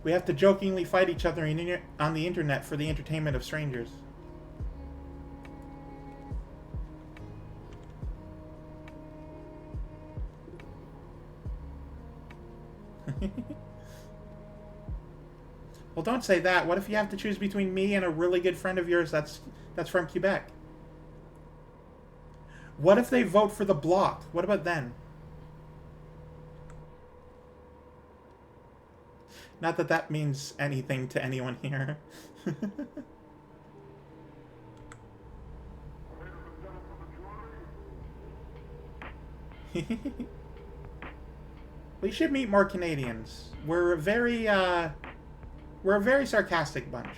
We have to jokingly fight each other on the internet for the entertainment of strangers. Well, don't say that. What if you have to choose between me and a really good friend of yours that's from Quebec? What if they vote for the Bloc? What about then? Not that that means anything to anyone here. We should meet more Canadians. We're a very sarcastic bunch.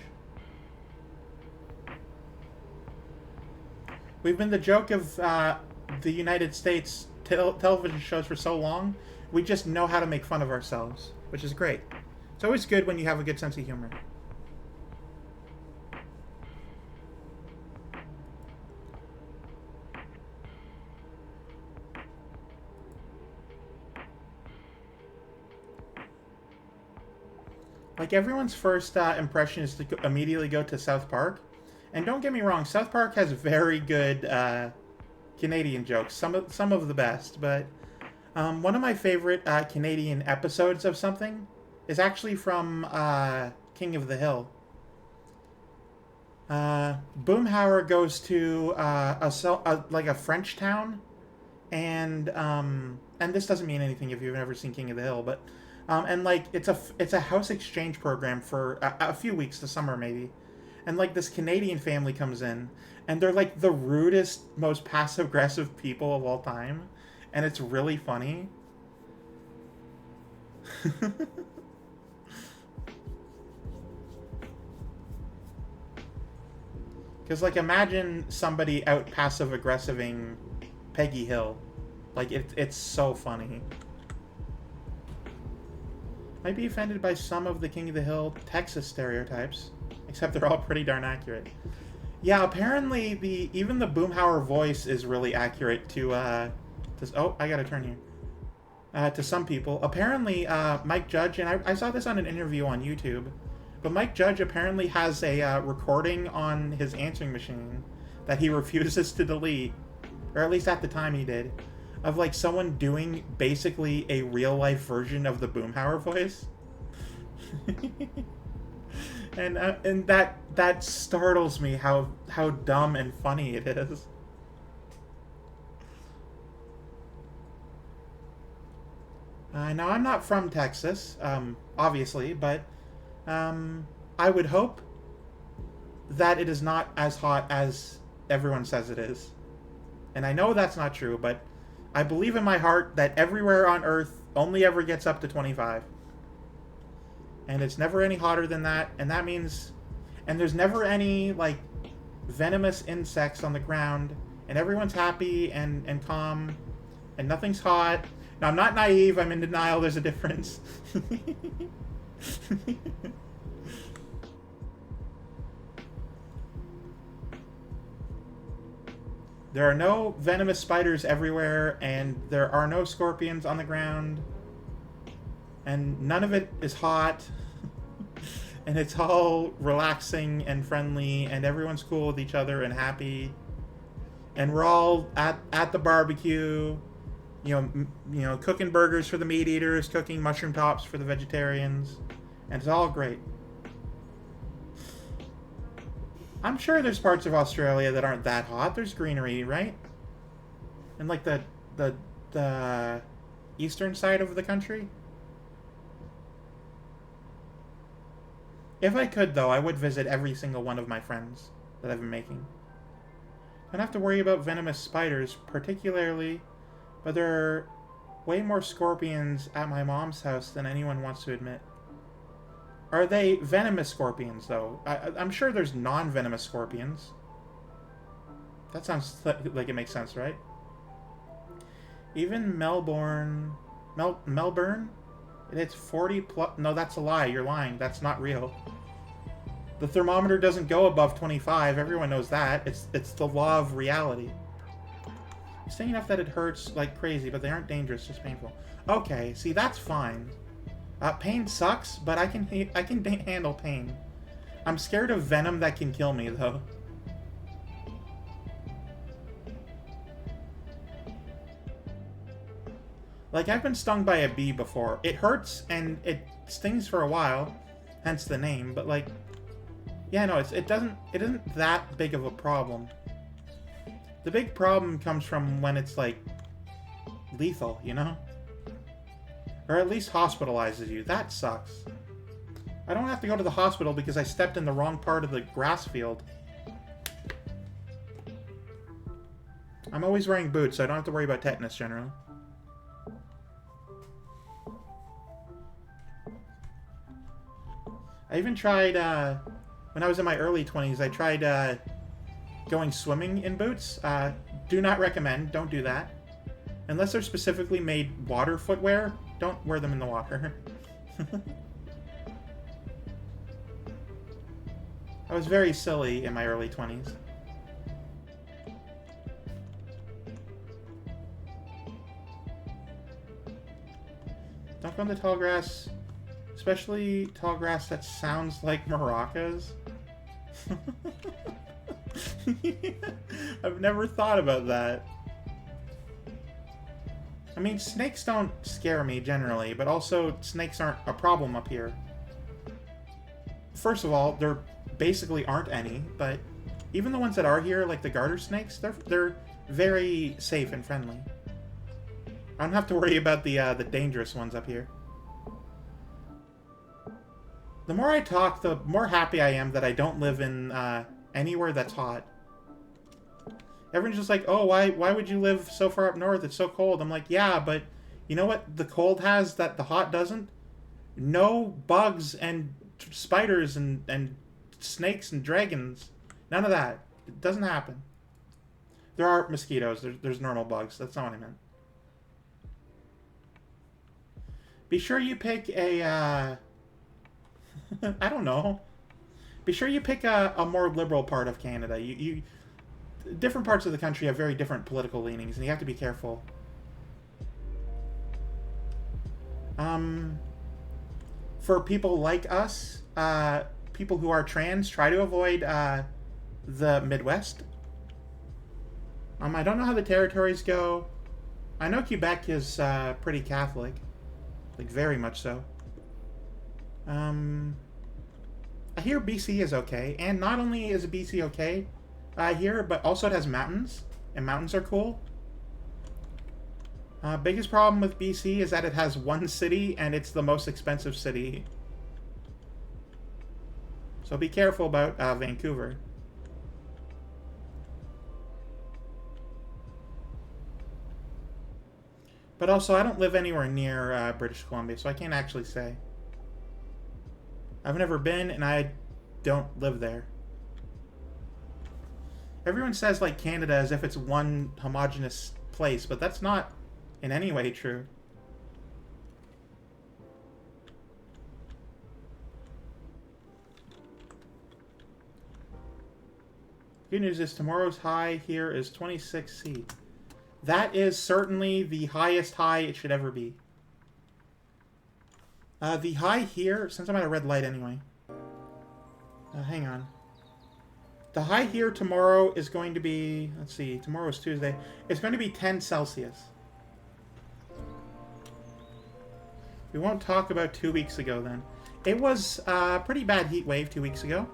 We've been the joke of the United States television shows for so long, we just know how to make fun of ourselves, which is great. It's always good when you have a good sense of humor. Like, everyone's first impression is to immediately go to South Park. And don't get me wrong, South Park has very good Canadian jokes. Some of the best, but one of my favorite Canadian episodes of something is actually from King of the Hill. Boomhauer goes to like a French town, and this doesn't mean anything if you've never seen King of the Hill, but and like it's a house exchange program for a few weeks, the summer maybe, and like this Canadian family comes in, and they're like the rudest, most passive aggressive people of all time, and it's really funny. Because, like, imagine somebody out passive-aggressiving Peggy Hill. Like, it's so funny. Might be offended by some of the King of the Hill Texas stereotypes, except they're all pretty darn accurate. Yeah, apparently even the Boomhauer voice is really accurate to oh, I gotta turn here. To some people. Apparently, Mike Judge, and I saw this on an interview on YouTube, but Mike Judge apparently has a recording on his answering machine that he refuses to delete, or at least at the time he did, of like someone doing basically a real-life version of the Boomhauer voice. and that startles me how dumb and funny it is. Now, I'm not from Texas, obviously, but I would hope that it is not as hot as everyone says it is. And I know that's not true, but I believe in my heart that everywhere on Earth only ever gets up to 25. And it's never any hotter than that, and that means... And there's never any, like, venomous insects on the ground, and everyone's happy and calm, and nothing's hot. Now, I'm not naive, I'm in denial, there's a difference. There are no venomous spiders everywhere, and there are no scorpions on the ground, and none of it is hot, and it's all relaxing and friendly, and everyone's cool with each other and happy, and we're all at the barbecue, you know, cooking burgers for the meat eaters, cooking mushroom tops for the vegetarians, and it's all great. I'm sure there's parts of Australia that aren't that hot. There's greenery, right? And like the eastern side of the country. If I could, though, I would visit every single one of my friends that I've been making. I don't have to worry about venomous spiders, particularly, but there are way more scorpions at my mom's house than anyone wants to admit. Are they venomous scorpions, though? I'm sure there's non-venomous scorpions. That sounds like it makes sense, right? Even Melbourne... Melbourne? It's 40 plus... No, that's a lie. You're lying. That's not real. The thermometer doesn't go above 25. Everyone knows that. It's the law of reality. You're saying enough that it hurts like crazy, but they aren't dangerous, just painful. Okay, see, that's fine. Pain sucks, but I can handle pain. I'm scared of venom that can kill me, though. Like, I've been stung by a bee before. It hurts, and it stings for a while, hence the name, but, like... Yeah, no, it isn't that big of a problem. The big problem comes from when it's, like, lethal, you know? Or at least hospitalizes you. That sucks. I don't have to go to the hospital because I stepped in the wrong part of the grass field. I'm always wearing boots, so I don't have to worry about tetanus generally. I even tried, when I was in my early 20s, I tried going swimming in boots. Do not recommend. Don't do that. Unless they're specifically made water footwear, don't wear them in the water. I was very silly in my early 20s. Don't go in the tall grass, especially tall grass that sounds like maracas. I've never thought about that. I mean, snakes don't scare me generally, but also snakes aren't a problem up here. First of all, there basically aren't any, but even the ones that are here, like the garter snakes, they're very safe and friendly. I don't have to worry about the dangerous ones up here. The more I talk, the more happy I am that I don't live in anywhere that's hot. Everyone's just like, oh, why would you live so far up north? It's so cold. I'm like, yeah, but you know what the cold has that the hot doesn't? No bugs and spiders and snakes and dragons. None of that. It doesn't happen. There are mosquitoes. There's normal bugs. That's not what I meant. Be sure you pick a, I don't know. Be sure you pick a more liberal part of Canada. Different parts of the country have very different political leanings, and you have to be careful. For people like us, people who are trans, try to avoid the Midwest. I don't know how the territories go. I know Quebec is pretty Catholic. Like, very much so. I hear BC is okay, and not only is BC okay, here, but also it has mountains, and mountains are cool. Biggest problem with BC is that it has one city, and it's the most expensive city. So be careful about Vancouver. But also, I don't live anywhere near British Columbia, so I can't actually say. I've never been, and I don't live there. Everyone says, like, Canada as if it's one homogenous place, but that's not in any way true. Good news is tomorrow's high here is 26C. That is certainly the highest high it should ever be. The high here, since I'm at a red light anyway. Hang on. The high here tomorrow is going to be, let's see, tomorrow is Tuesday. It's going to be 10 Celsius. We won't talk about 2 weeks ago then. It was a pretty bad heat wave 2 weeks ago.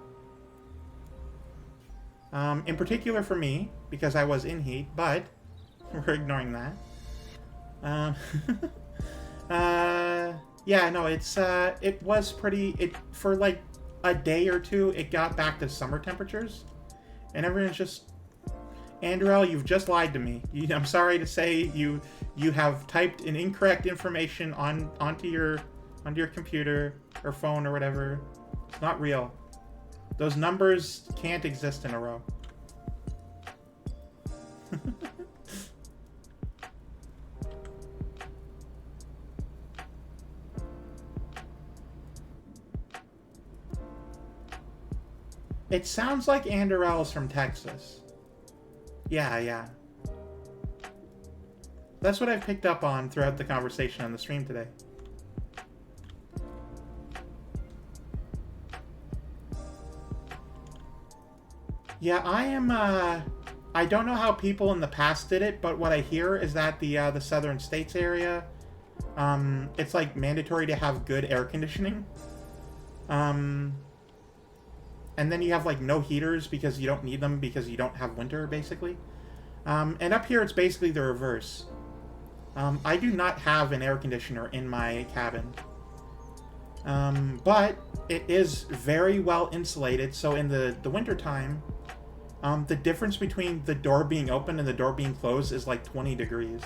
In particular for me, because I was in heat, but we're ignoring that. Yeah, no, it was pretty, for like a day or two, it got back to summer temperatures. And everyone's just, Andrel, you've just lied to me. I'm sorry to say you have typed an incorrect information onto your computer or phone or whatever. It's not real. Those numbers can't exist in a row. It sounds like Andorel is from Texas. Yeah, yeah. That's what I've picked up on throughout the conversation on the stream today. Yeah, I am, I don't know how people in the past did it, but what I hear is that the southern states area, it's like mandatory to have good air conditioning. And then you have like no heaters because you don't need them because you don't have winter, basically. And up here it's basically the reverse. I do not have an air conditioner in my cabin. But it is very well insulated, so in the winter time, the difference between the door being open and the door being closed is like 20 degrees.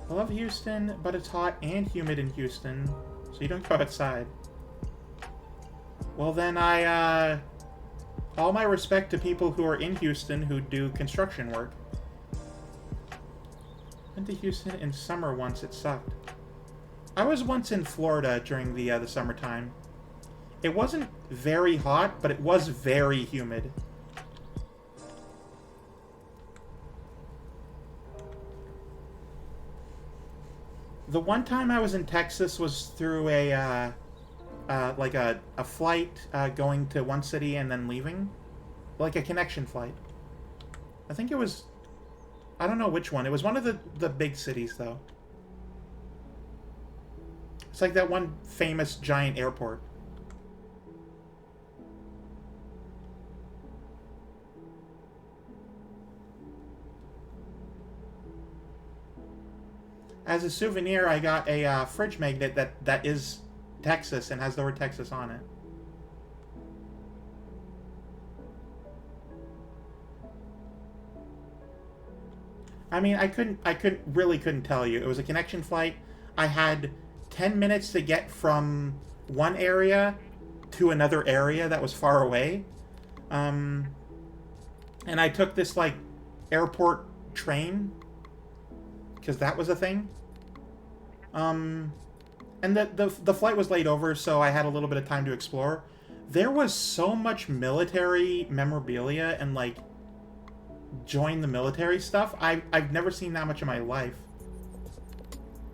I love Houston, but it's hot and humid in Houston, so you don't go outside. Well then all my respect to people who are in Houston who do construction work. Went to Houston in summer once, it sucked. I was once in Florida during the summertime. It wasn't very hot, but it was very humid. The one time I was in Texas was through a flight going to one city and then leaving. Like a connection flight. I think it was... I don't know which one. It was one of the big cities, though. It's like that one famous giant airport. As a souvenir, I got a fridge magnet that is Texas and has the word Texas on it. I mean, I really couldn't tell you. It was a connection flight. I had 10 minutes to get from one area to another area that was far away. And I took this, like, airport train, because that was a thing. And the flight was laid over, so I had a little bit of time to explore. There was so much military memorabilia and, like, join the military stuff. I've never seen that much in my life.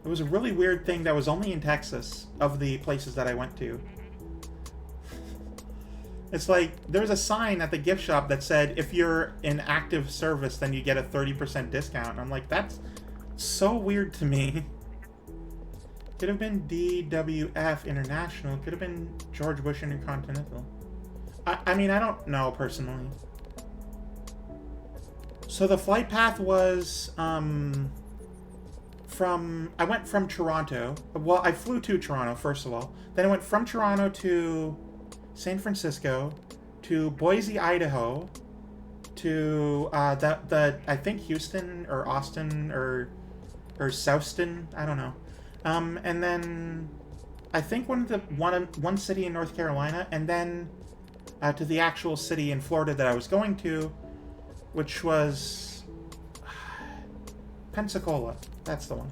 It was a really weird thing that was only in Texas, of the places that I went to. It's like, there was a sign at the gift shop that said, if you're in active service, then you get a 30% discount. And I'm like, that's so weird to me. Could have been DWF International. Could have been George Bush Intercontinental. I mean, I don't know, personally. So the flight path was, I went from Toronto. Well, I flew to Toronto, first of all. Then I went from Toronto to San Francisco, to Boise, Idaho, to, I think Houston, or Austin, or Souston, I don't know. And then, I think one city in North Carolina, and then, to the actual city in Florida that I was going to, which was Pensacola. That's the one.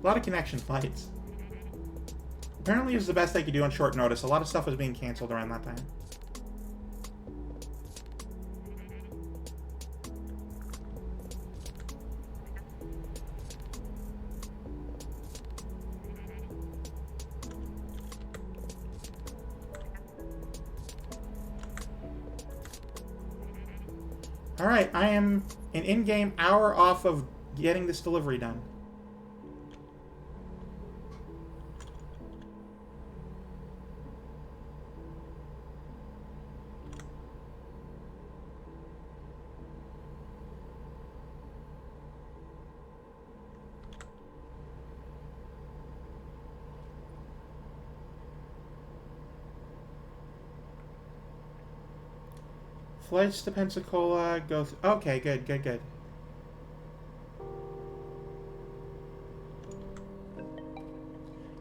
A lot of connection flights. Apparently it was the best they could do on short notice. A lot of stuff was being canceled around that time. Alright, I am an in-game hour off of getting this delivery done. Flights to Pensacola go... Okay, good.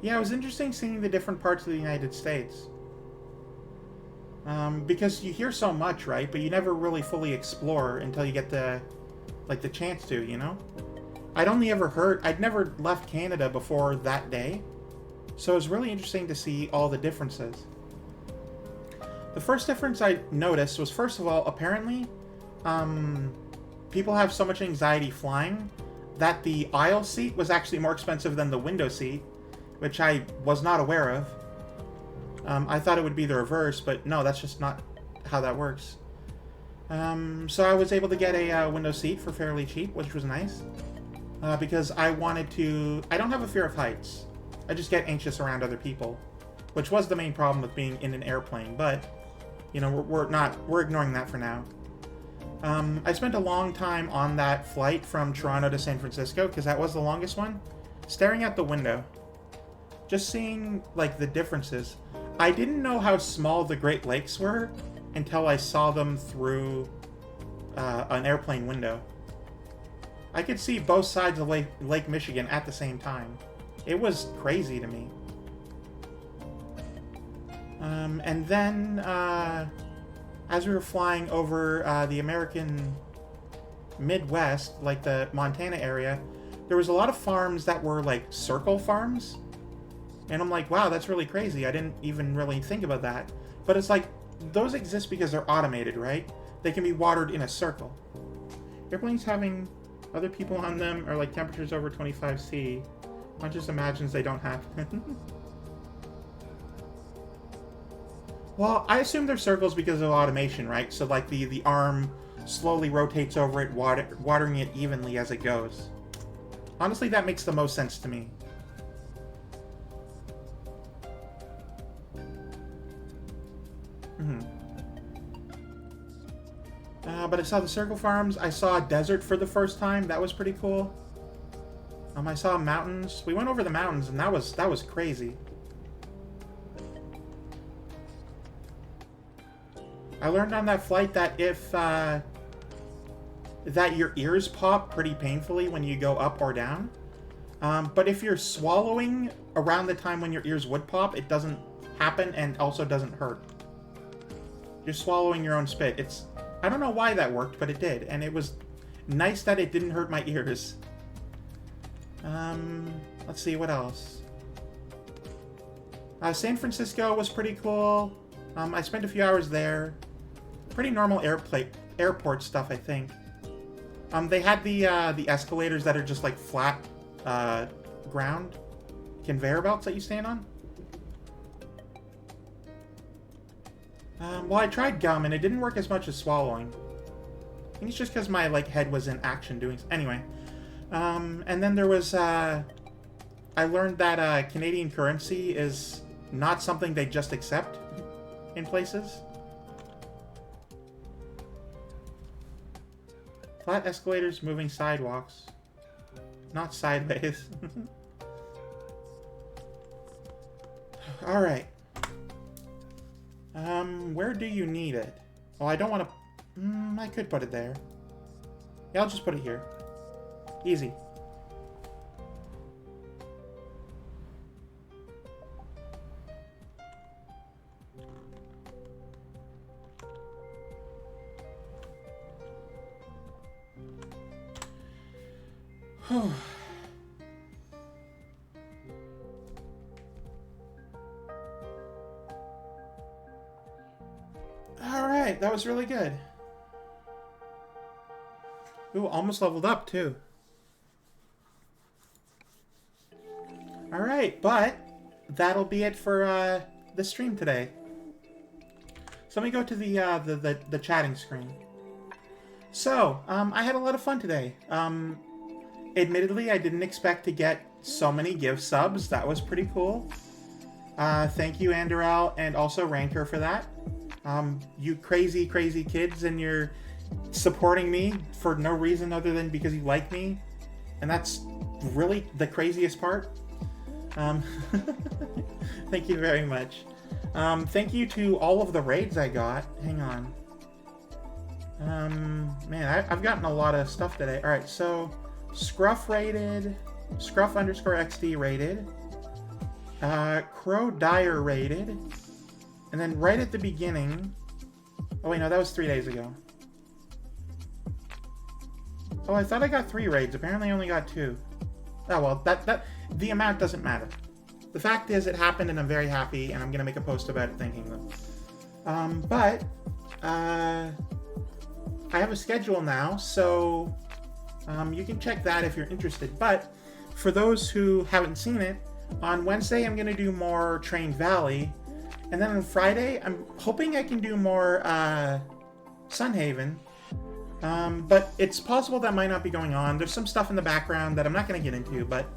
Yeah, it was interesting seeing the different parts of the United States. Because you hear so much, right? But you never really fully explore until you get the chance to, you know? I'd never left Canada before that day. So it was really interesting to see all the differences. The first difference I noticed was, first of all, apparently, people have so much anxiety flying that the aisle seat was actually more expensive than the window seat, which I was not aware of. I thought it would be the reverse, but no, that's just not how that works. So I was able to get a window seat for fairly cheap, which was nice. Because I wanted to... I don't have a fear of heights. I just get anxious around other people, which was the main problem with being in an airplane, but, you know, we're ignoring that for now. I spent a long time on that flight from Toronto to San Francisco, because that was the longest one, staring out the window. Just seeing, like, the differences. I didn't know how small the Great Lakes were until I saw them through an airplane window. I could see both sides of Lake Michigan at the same time. It was crazy to me. And then, as we were flying over the American Midwest, like the Montana area, there was a lot of farms that were like circle farms. And I'm like, wow, that's really crazy. I didn't even really think about that. But it's like, those exist because they're automated, right? They can be watered in a circle. Airplanes having other people on them are like temperatures over 25°C. One just imagines they don't have. Well, I assume they're circles because of automation, right? So like the arm slowly rotates over it, watering it evenly as it goes. Honestly, that makes the most sense to me. But I saw the circle farms. I saw a desert for the first time. That was pretty cool. I saw mountains. We went over the mountains, and that was crazy. I learned on that flight that if that your ears pop pretty painfully when you go up or down. But if you're swallowing around the time when your ears would pop, it doesn't happen and also doesn't hurt. You're swallowing your own spit. I don't know why that worked, but it did, and it was nice that it didn't hurt my ears. Let's see, what else? San Francisco was pretty cool. I spent a few hours there. Pretty normal airport stuff, I think. They had the escalators that are just like flat ground conveyor belts that you stand on. Well, I tried gum, and it didn't work as much as swallowing. I think it's just because my head was in action doing... Anyway. And then there was... I learned that Canadian currency is not something they just accept in places. Flat escalators, moving sidewalks. Not sideways. Alright. Where do you need it? Oh, I don't want to... I could put it there. Yeah, I'll just put it here. Easy. Alright, that was really good. Ooh, almost leveled up, too. Alright, but that'll be it for the stream today. So let me go to the chatting screen. So, I had a lot of fun today. Admittedly, I didn't expect to get so many gift subs. That was pretty cool. Thank you, Andorel, and also Ranker for that. You crazy, crazy kids, and you're supporting me for no reason other than because you like me. And that's really the craziest part. Thank you very much. Thank you to all of the raids I got. Hang on. Man, I've gotten a lot of stuff today. Alright, so Scruff rated. Scruff_XD rated. Crow Dyer rated. And then right at the beginning... Oh wait, no, that was 3 days ago. Oh, I thought I got 3 raids. Apparently I only got 2. Oh well, the amount doesn't matter. The fact is it happened and I'm very happy and I'm going to make a post about it thanking them. But I have a schedule now, so you can check that if you're interested. But for those who haven't seen it, on Wednesday I'm going to do more Train Valley, and then on Friday I'm hoping I can do more Sunhaven. But it's possible that might not be going on. There's some stuff in the background that I'm not going to get into, but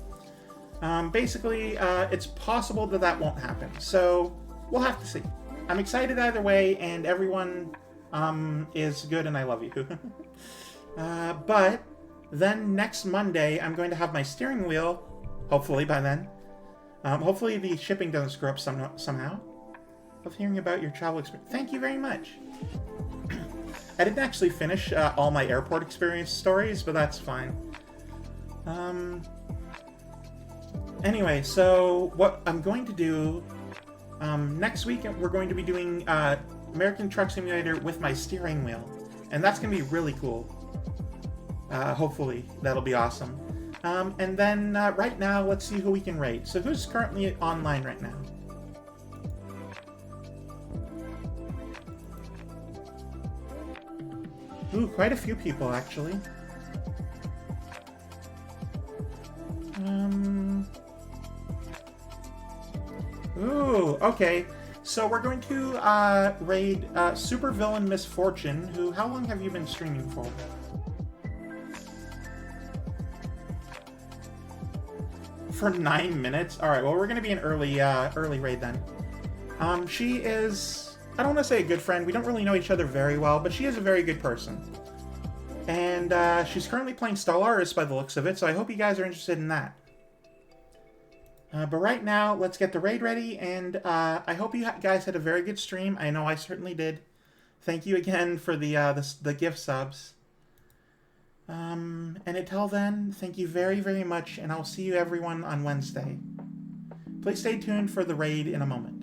basically it's possible that that won't happen. So we'll have to see. I'm excited either way, and everyone is good, and I love you. But then next Monday, I'm going to have my steering wheel, hopefully by then. Hopefully the shipping doesn't screw up somehow. Love hearing about your travel experience. Thank you very much. I didn't actually finish all my airport experience stories, but that's fine. Anyway, so what I'm going to do... next week, we're going to be doing American Truck Simulator with my steering wheel. And that's going to be really cool. Hopefully, that'll be awesome. And then right now, let's see who we can rate. So who's currently online right now? Ooh, quite a few people, actually. Ooh, okay. So we're going to raid Supervillain Misfortune, who... How long have you been streaming for? For 9 minutes? Alright, well, we're going to be an early raid then. She is... I don't want to say a good friend. We don't really know each other very well, but she is a very good person. And she's currently playing Stellaris by the looks of it, so I hope you guys are interested in that. But right now, let's get the raid ready, and I hope you guys had a very good stream. I know I certainly did. Thank you again for the gift subs. And until then, thank you very, very much, and I'll see you everyone on Wednesday. Please stay tuned for the raid in a moment.